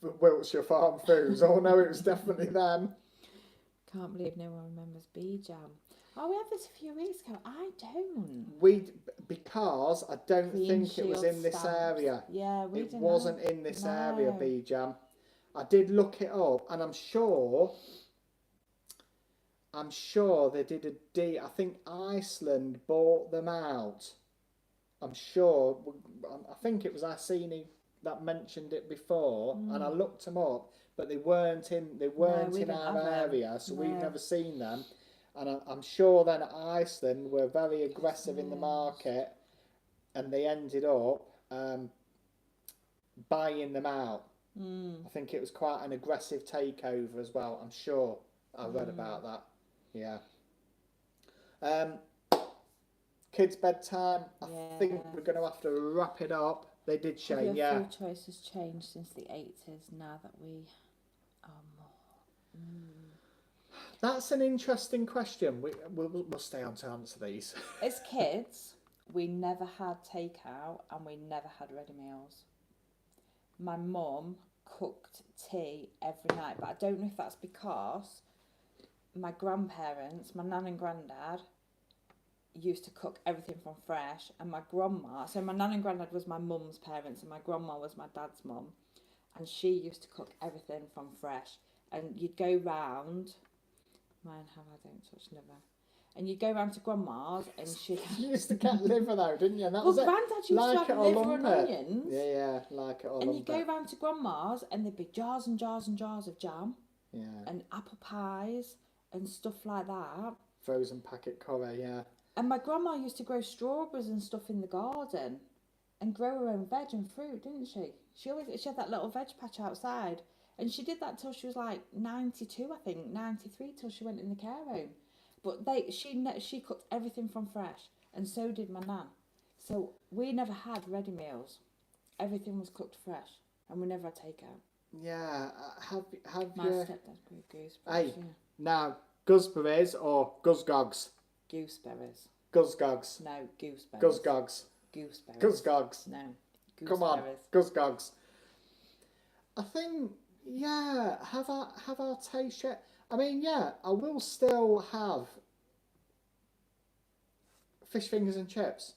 A: Wiltshire Farm Foods. Oh no, it was definitely them.
B: Can't believe no one remembers B Jam. Oh, we had this a few weeks ago. I don't.
A: Because I don't
B: Clean
A: think it was
B: Shield
A: in this
B: stamps.
A: area.
B: Yeah, we
A: It
B: didn't.
A: wasn't in this area,
B: No.
A: B Jam. I did look it up, and I'm sure they did a deal. I think Iceland bought them out. I'm sure. I think it was Arsene that mentioned it before, and I looked them up, but they weren't in our
B: didn't have them.
A: area, so we've
B: No.
A: never seen them. And I'm sure then Iceland were very aggressive in the market, and they ended up buying them out. I think it was quite an aggressive takeover as well. I'm sure I read about that. Yeah. Kids' bedtime. I think we're going to have to wrap it up. They did, Shane.
B: Have
A: Yeah.
B: your food choices changed since the 80s now that we are more?
A: That's an interesting question. We'll stay on to answer these.
B: As kids, we never had takeout and we never had ready meals. My mum cooked tea every night, but I don't know if that's because my grandparents, my nan and granddad, used to cook everything from fresh, and my grandma, so my nan and granddad was my mum's parents and my grandma was my dad's mum, and she used to cook everything from fresh, and you'd go round, mine have I don't touch liver, And you go round to Grandma's and she...
A: You used to get liver though, didn't you? And that
B: Well,
A: was it.
B: Grandad used
A: Like
B: to
A: it
B: have
A: or
B: liver
A: lump
B: and
A: it.
B: onions.
A: Yeah, like it or
B: And you
A: lump
B: go
A: it.
B: round to Grandma's and there'd be jars and jars and jars of jam.
A: Yeah.
B: And apple pies and stuff like that.
A: Frozen packet curry, yeah.
B: And my grandma used to grow strawberries and stuff in the garden and grow her own veg and fruit, didn't she? She had that little veg patch outside. And she did that till she was like 92, I think, 93, till she went in the care home. But she cooked everything from fresh, and so did my nan. So we never had ready meals. Everything was cooked fresh, and we never had takeout.
A: Yeah, have
B: My
A: you...
B: stepdad grew gooseberries.
A: Hey,
B: Yeah.
A: now, gooseberries or guzgogs?
B: Gooseberries.
A: Guzgogs.
B: No, gooseberries.
A: Guzgogs.
B: Gooseberries.
A: Guzgogs.
B: No, gooseberries.
A: Come on, guzgogs. I think, yeah, have our taste yet? I mean, yeah, I will still have fish fingers and chips.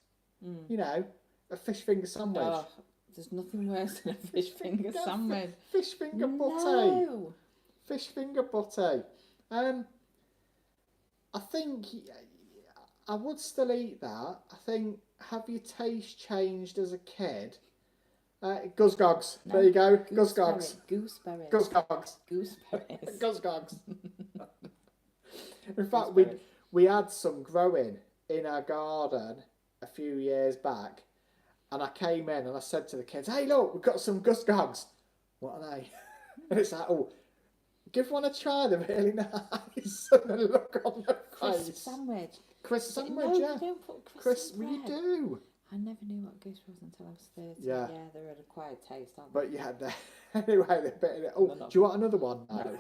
A: You know, a fish finger sandwich.
B: Oh, there's nothing worse than a fish finger sandwich.
A: Fish finger butty.
B: No.
A: Fish finger butty. I think I would still eat that. I think, have your taste changed as a kid? Guzgogs.
B: No,
A: There you go. Guzgogs.
B: Gooseberries.
A: Guzgogs.
B: Gooseberries.
A: Guzgogs. In fact, we had some growing in our garden a few years back, and I came in and I said to the kids, "Hey, look, we've got some Guzgogs. What are they?" And it's like, "Oh, give one a try. They're really nice." And the look on their face.
B: Crisp sandwich.
A: Crisp sandwich,
B: no,
A: yeah.
B: You don't put crisp.
A: Crisp,
B: in
A: you
B: bread.
A: do.
B: I never knew what goose was until I was 30.
A: Yeah.
B: Yeah, they're an acquired taste, aren't they?
A: But yeah, anyway, they're a bit. Oh, do you want another one?
B: No.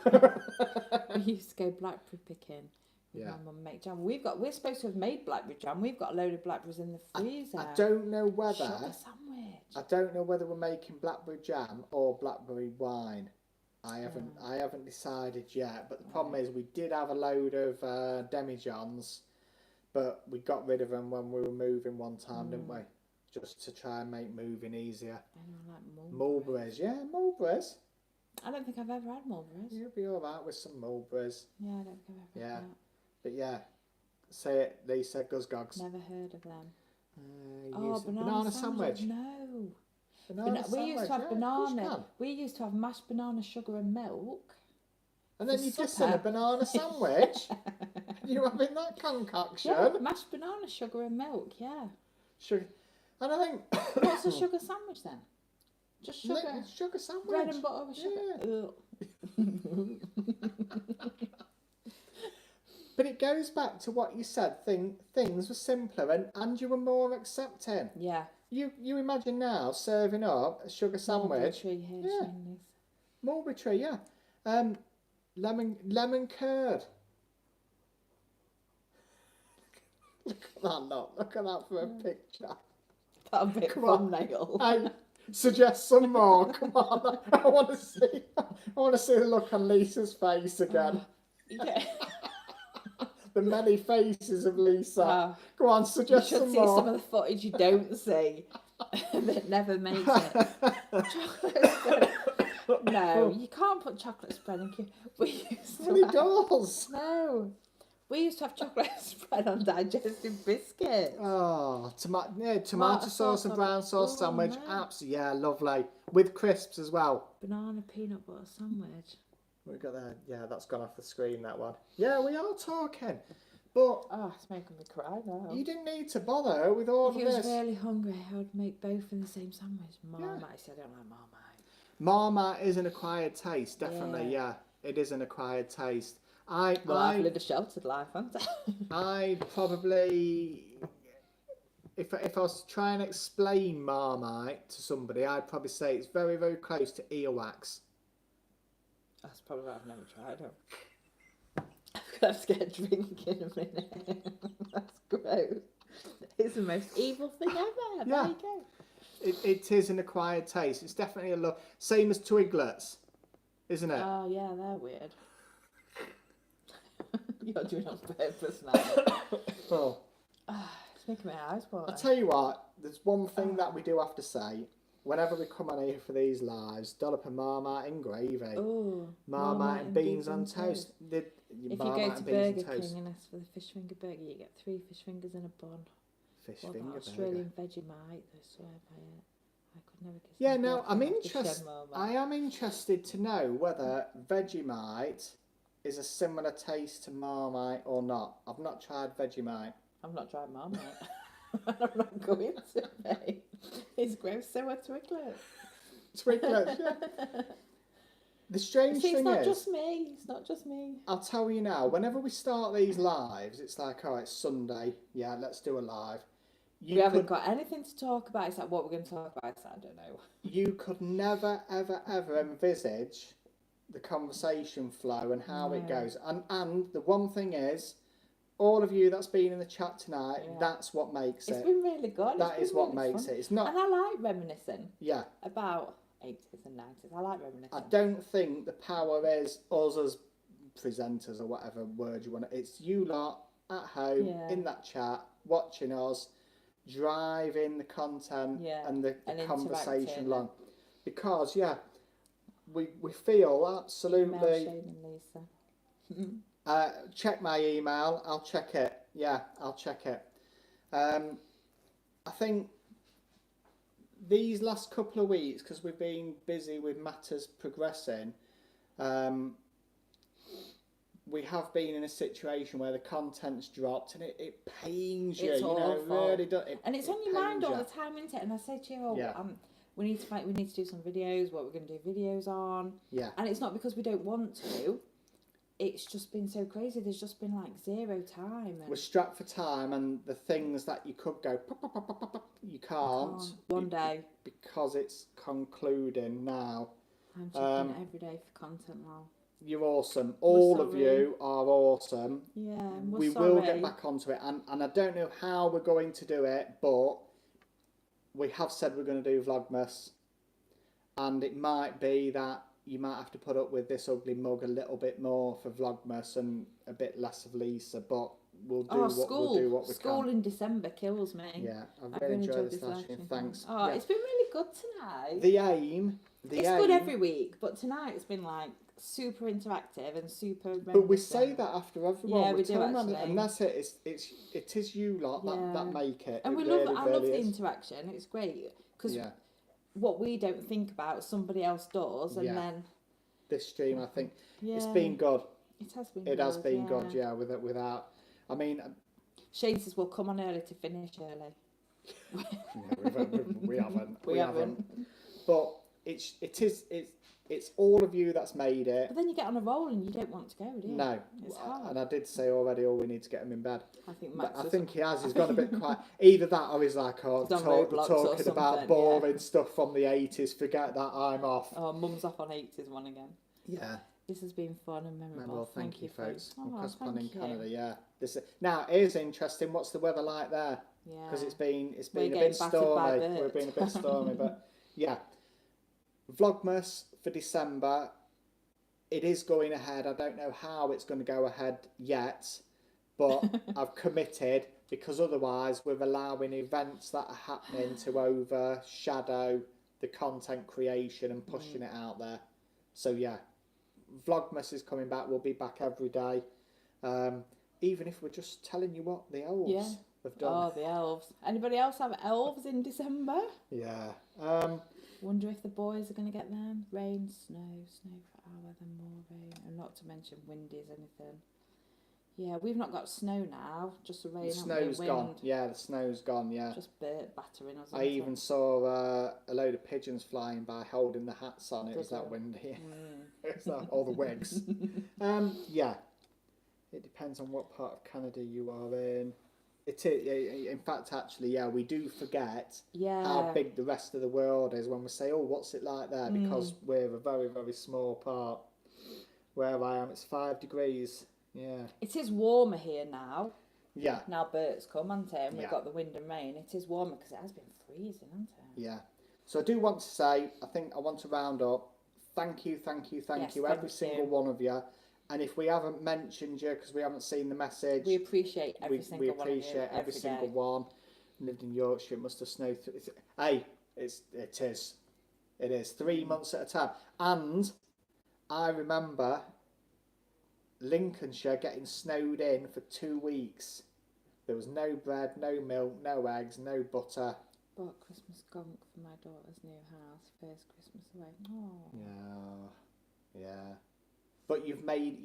B: We used to go blackberry picking.
A: Yeah.
B: My mum make jam. We're supposed to have made blackberry jam. We've got a load of blackberries in the freezer.
A: I don't know whether.
B: Sugar sandwich.
A: I don't know whether we're making blackberry jam or blackberry wine. I haven't decided yet. But the problem is, we did have a load of demijohns, but we got rid of them when we were moving one time, didn't we? Just to try and make moving easier.
B: I like
A: Mulberries, yeah, mulberries.
B: I don't think I've ever had mulberries.
A: You'll be all right with some mulberries.
B: Yeah, I don't think I've ever had that.
A: But yeah, say it, Lisa, Guzgogs.
B: Never heard of them.
A: Banana sandwich.
B: No.
A: Banana
B: We used to have
A: yeah,
B: banana. We used to have mashed banana, sugar and milk.
A: And then
B: for
A: you just
B: supper.
A: said a banana sandwich. You having that concoction?
B: Yeah, mashed banana, sugar and milk, yeah.
A: Sugar. And I think...
B: What's a sugar sandwich then? Just sugar.
A: Sugar sandwich.
B: Bread and butter with sugar.
A: Yeah. But it goes back to what you said. Things were simpler and you were more accepting.
B: Yeah.
A: You imagine now serving up a sugar sandwich.
B: Mulberry tree here,
A: Yeah.
B: Shanice.
A: Mulberry tree, yeah. Lemon curd. Look at that lot. Look at that for a picture.
B: That a bit
A: Come on.
B: thumbnail.
A: Hey, suggest some more. Come on. I want to see. I want to see the look on Lisa's face again.
B: Yeah.
A: The many faces of Lisa. Go on,
B: You
A: suggest
B: should
A: some
B: see
A: more.
B: some of the footage you don't see that never makes it. Chocolate spread. No, you can't put chocolate spread in. We used to
A: Well, he
B: have,
A: does.
B: no, we used to have chocolate spread on digestive biscuits.
A: Oh, tomato sauce and brown sauce
B: Oh,
A: sandwich.
B: no.
A: Absolutely, yeah, lovely. With crisps as well.
B: Banana peanut butter sandwich.
A: We got that. Yeah, that's gone off the screen, that one. Yeah, we are talking. But
B: Oh, it's making me cry now.
A: you didn't need to bother with all
B: If
A: of
B: he was
A: this.
B: really hungry, I would make both in the same sandwich. Marmite, I don't like Marmite.
A: Marmite is an acquired taste, definitely, yeah. It is an acquired taste.
B: I've lived a sheltered life, haven't I?
A: I'd probably, if I was to try and explain Marmite to somebody, I'd probably say it's very, very close to earwax.
B: That's probably why I've never tried them. I'm going to have to get a drink in a minute. That's gross. It's the most evil thing ever.
A: Yeah.
B: There you go.
A: It is an acquired taste. It's definitely a look. Same as Twiglets, isn't it?
B: Oh, yeah, they're weird. You're doing it on purpose now.
A: Oh.
B: It's making my eyes water.
A: I'll tell you what, there's one thing that we do have to say. Whenever we come on here for these lives, dollop of Marmite and gravy.
B: Ooh,
A: Marmite and beans on toast. your
B: If you go
A: Marmite
B: to
A: and beans
B: Burger
A: and toast.
B: King and ask for the fish finger burger, you get 3 fish fingers and a bun.
A: Fish
B: Or
A: finger
B: that
A: burger.
B: Australian Vegemite, they swear by it. I could never kiss
A: Yeah,
B: my
A: no, I'm
B: girlfriend after
A: interested.
B: Shenmue,
A: I am interested to know whether Vegemite is a similar taste to Marmite or not. I've not tried Vegemite.
B: I've not tried Marmite. I'm not going to be. It's gross, so are Twiglets.
A: Twiglets, yeah. The strange
B: See, it's
A: thing
B: not
A: is,
B: just me. It's not just me.
A: I'll tell you now, whenever we start these lives, it's like, oh, it's Sunday. Yeah, let's do a live.
B: We haven't got anything to talk about. It's like, what we're going to talk about, it's like, I don't know.
A: You could never, ever, ever envisage the conversation flow and how it goes. And the one thing is, all of you that's been in the chat tonight, that's what makes it.
B: It's been really good.
A: That is what
B: really
A: makes
B: fun.
A: it. It's not.
B: And I like reminiscing.
A: Yeah.
B: About 80s and 90s. I like reminiscing.
A: I don't think the power is us as presenters or whatever word you want. It's you lot at home in that chat watching us, driving the content and the conversation along. Because we feel absolutely.
B: Email Shane and Lisa.
A: Check my email. I'll check it. Yeah, I'll check it. I think these last couple of weeks, because we've been busy with matters progressing, we have been in a situation where the content's dropped and it pains you.
B: It's awful.
A: Really does.
B: And it's on your mind all the time, isn't it? And I say to you, we need to do some videos. What we're going to do videos on. Yeah. And it's not because we don't want to. It's just been so crazy. There's just been like zero time.
A: We're strapped for time, and the things that you could go, pop, pop, pop, pop, pop, you can't.
B: One day.
A: Because it's concluding now.
B: I'm checking it every day for content now.
A: You're awesome. All of you are awesome.
B: Yeah,
A: we will get back onto it, and I don't know how we're going to do it, but we have said we're going to do Vlogmas, and it might be that you might have to put up with this ugly mug a little bit more for Vlogmas and a bit less of Lisa, but we'll do what we can.
B: School in December kills me.
A: Yeah, I've really enjoyed this last year. Thanks.
B: Oh, it's been really good tonight.
A: The aim.
B: It's good every week, but tonight it's been like super interactive and super.
A: But we say that after everyone.
B: Yeah, we do actually.
A: And that's it. It is you lot that make it.
B: And
A: I
B: love the interaction. It's great because what we don't think about, somebody else does, and then
A: this stream, I think, it's been good.
B: It has been.
A: It has been good. Yeah, without. I mean,
B: Shane says we'll come on early to finish early.
A: We haven't. But it's all of you that's made it.
B: But then you get on a roll and you don't want to go, do you?
A: No.
B: It's hard.
A: And I did say already, we need to get him in bed.
B: I think Max
A: he has. He's gone a bit quiet. Either that or he's like, talking about boring stuff from the 80s. Forget that, I'm off.
B: Oh, Mum's off on 80s one again.
A: Yeah.
B: This has been fun and memorable.
A: Thank you, folks.
B: Thank
A: in Canada, Now, it is interesting. What's the weather like there?
B: Yeah.
A: Because it's been a bit stormy. We've been a bit stormy, but yeah. Vlogmas for December. It is going ahead. I don't know how it's going to go ahead yet, but I've committed, because otherwise we're allowing events that are happening to overshadow the content creation and pushing it out there. So yeah, Vlogmas is coming back. We'll be back every day, even if we're just telling you what the elves have done.
B: Oh, the elves. Anybody else have elves in December?
A: Yeah.
B: Wonder if the boys are going to get them. Rain, snow for hour, then more rain. And not to mention windy as anything. Yeah, we've not got snow now, just the rain.
A: The snow's gone. Yeah, the snow's gone, yeah.
B: Just battering us.
A: I even saw a load of pigeons flying by holding the hats on. It was that windy. It's that, all the wigs. Yeah. It depends on what part of Canada you are in. It is, in fact, actually, we do forget how big the rest of the world is when we say, oh, what's it like there? Because we're a very, very small part. Where I am, it's 5 degrees. Yeah.
B: It is warmer here now.
A: Yeah.
B: Now Bert's come, hasn't it? And we've got the wind and rain. It is warmer because it has been freezing, hasn't it?
A: Yeah. So I do want to say, I want to round up. Thank you, every single one of you. And if we haven't mentioned you because we haven't seen the message,
B: we appreciate every single one. We appreciate
A: every single one. Lived in Yorkshire, it must have snowed. It is 3 months at a time. And I remember Lincolnshire getting snowed in for 2 weeks. There was no bread, no milk, no eggs, no butter.
B: Bought Christmas gunk for my daughter's new house. First Christmas away. Oh.
A: Yeah. But you've made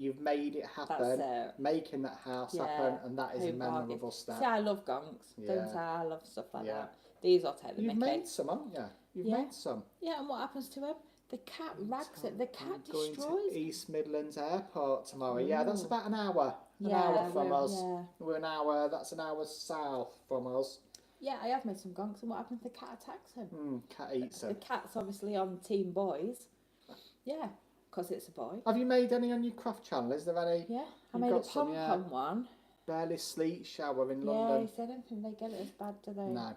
A: it happen.
B: That's it.
A: Making that house happen, and that is a memorable step.
B: See, I love gonks.
A: Yeah.
B: Don't I love stuff like that. These I'll take the
A: You've
B: mickey.
A: made some, haven't you? You've made some.
B: Yeah, and what happens to him? The cat rags it. The cat
A: Going
B: destroys
A: to East Midlands Airport tomorrow. Yeah, that's about an hour. An hour from us.
B: Yeah.
A: We're an hour. That's an hour south from us.
B: Yeah, I have made some gonks, and what happens if the cat attacks him?
A: Cat eats
B: The
A: him.
B: cat's obviously on Team Boys. Yeah, because it's a boy.
A: Have you made any on your craft channel? Is there any?
B: Yeah, I
A: You've
B: made a
A: got some,
B: pom-pom one.
A: Barely sleet shower in
B: Yeah,
A: London.
B: he said, I don't think they get it as bad, do they?
A: No.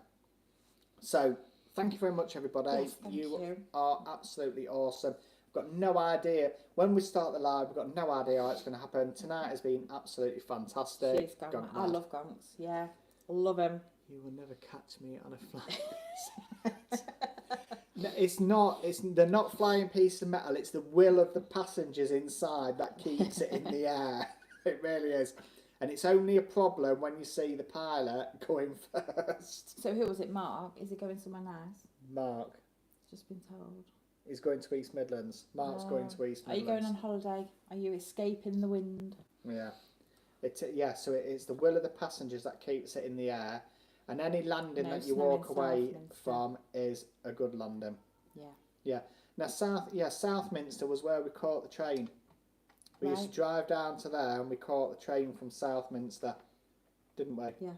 A: So, thank you very much, everybody.
B: Yes, thank you.
A: Are absolutely awesome. We've got no idea. When we start the live, we've got no idea how it's going to happen. Tonight has been absolutely fantastic.
B: She's gone. I love gonks. Yeah, love him.
A: You will never catch me on a flying piece. No, it's not. They're not flying pieces of metal. It's the will of the passengers inside that keeps it in the air. It really is. And it's only a problem when you see the pilot going first.
B: So who was it, Mark? Is he going somewhere nice?
A: Mark.
B: Just been told.
A: He's going to East Midlands. Mark's going to East Midlands.
B: Are you going on holiday? Are you escaping the wind?
A: Yeah. So it's the will of the passengers that keeps it in the air. And any landing that you walk away from is a good landing.
B: Yeah.
A: Yeah. Now Southminster was where we caught the train. We used to drive down to there and we caught the train from Southminster, didn't we?
B: Yeah.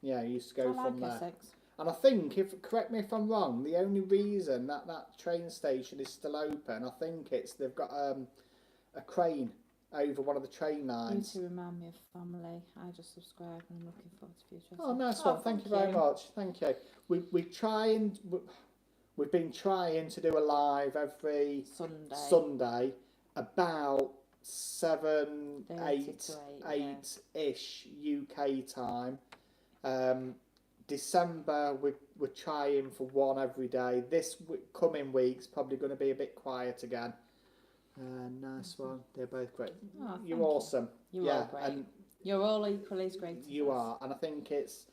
A: Yeah, you used to go from there.
B: Essex.
A: And I think, correct me if I'm wrong, the only reason that train station is still open, I think they've got a crane over one of the train lines.
B: You to remind me of family. I just subscribed and I'm looking forward to future.
A: Oh, nice one. Thank you very much. Thank you. We've been trying to do a live every Sunday about 7, 8 ish UK time. December we're trying for one every day. This coming week's probably going to be a bit quiet again. Nice one. They're both great.
B: Oh,
A: You're awesome.
B: You're all great. And you're all equally as great as
A: you
B: us.
A: are, and I think it's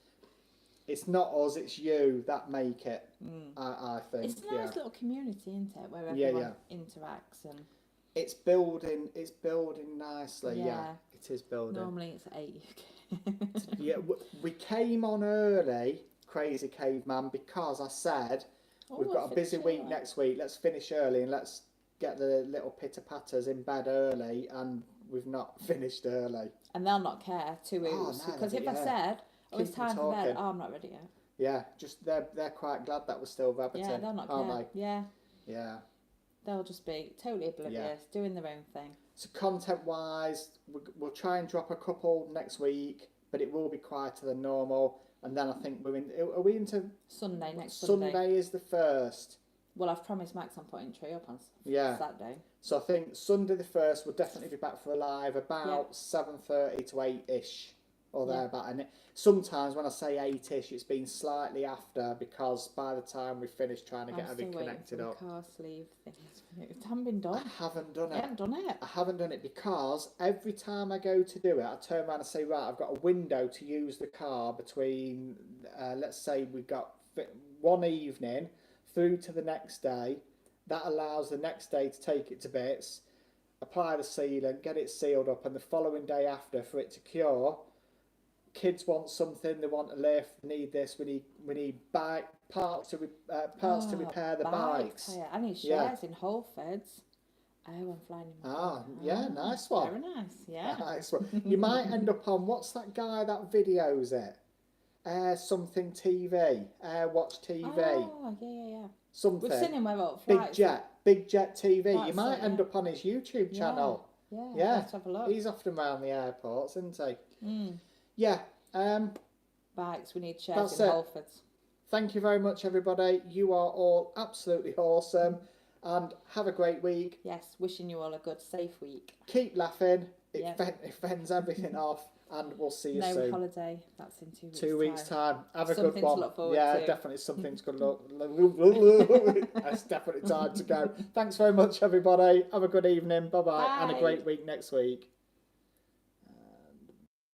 A: not us, it's you that make it. I think
B: it's a nice little community, isn't it? Where everyone interacts and
A: it's building nicely. Yeah, it is building.
B: Normally it's 8.
A: Yeah, we came on early, Crazy Caveman, because I said we've got a busy week next week. Let's finish early and let's get the little pitter patters in bed early, and we've not finished early.
B: And they'll not care because if I said it's time for bed, I'm not ready yet.
A: Yeah, just they're quite glad that we're still rabbiting.
B: Yeah, they'll not care. Yeah.
A: Yeah.
B: They'll just be totally oblivious, doing their own thing. So
A: content-wise, we'll try and drop a couple next week, but it will be quieter than normal. And then I think are we into
B: Sunday next Sunday?
A: Sunday is the 1st.
B: Well, I've promised Max I'm putting tree up on Saturday.
A: So I think Sunday the 1st we'll definitely be back for a live about 7:30 to 8ish or thereabout. And sometimes when I say 8ish, it's been slightly after because by the time we finish trying to get everything connected up.
B: Car sleeve things. It hasn't been done.
A: I haven't done it.
B: I haven't done it.
A: I haven't done it because every time I go to do it, I turn around and say, right, I've got a window to use the car between, let's say we've got one evening through to the next day. That allows the next day to take it to bits, apply the sealant, get it sealed up, and the following day after for it to cure. Kids want something, they want a lift, need this, we need parts to repair the bikes.
B: I need shares in Whole Foods. Oh, I'm flying in my car.
A: Nice one.
B: Very nice, yeah.
A: Nice one. You might end up on, what's that guy that videos it? Something TV, Watch TV.
B: Oh, yeah.
A: Something.
B: We've seen him with all flights.
A: Big Jet TV.
B: That's
A: you might end up on his YouTube channel.
B: Yeah. Let's have a look.
A: He's often around the airports, isn't he?
B: Mm.
A: Yeah.
B: Bikes, we need shares in Whole Foods.
A: Thank you very much, everybody. You are all absolutely awesome. And have a great week.
B: Yes, wishing you all a good, safe week.
A: Keep laughing. It fends everything off. And we'll see you soon.
B: No holiday. That's in 2 weeks.
A: 2 weeks' time. Have a good one.
B: Something to look forward to.
A: Definitely something to look. That's definitely time to go. Thanks very much, everybody. Have a good evening. Bye-bye. And a great week next week.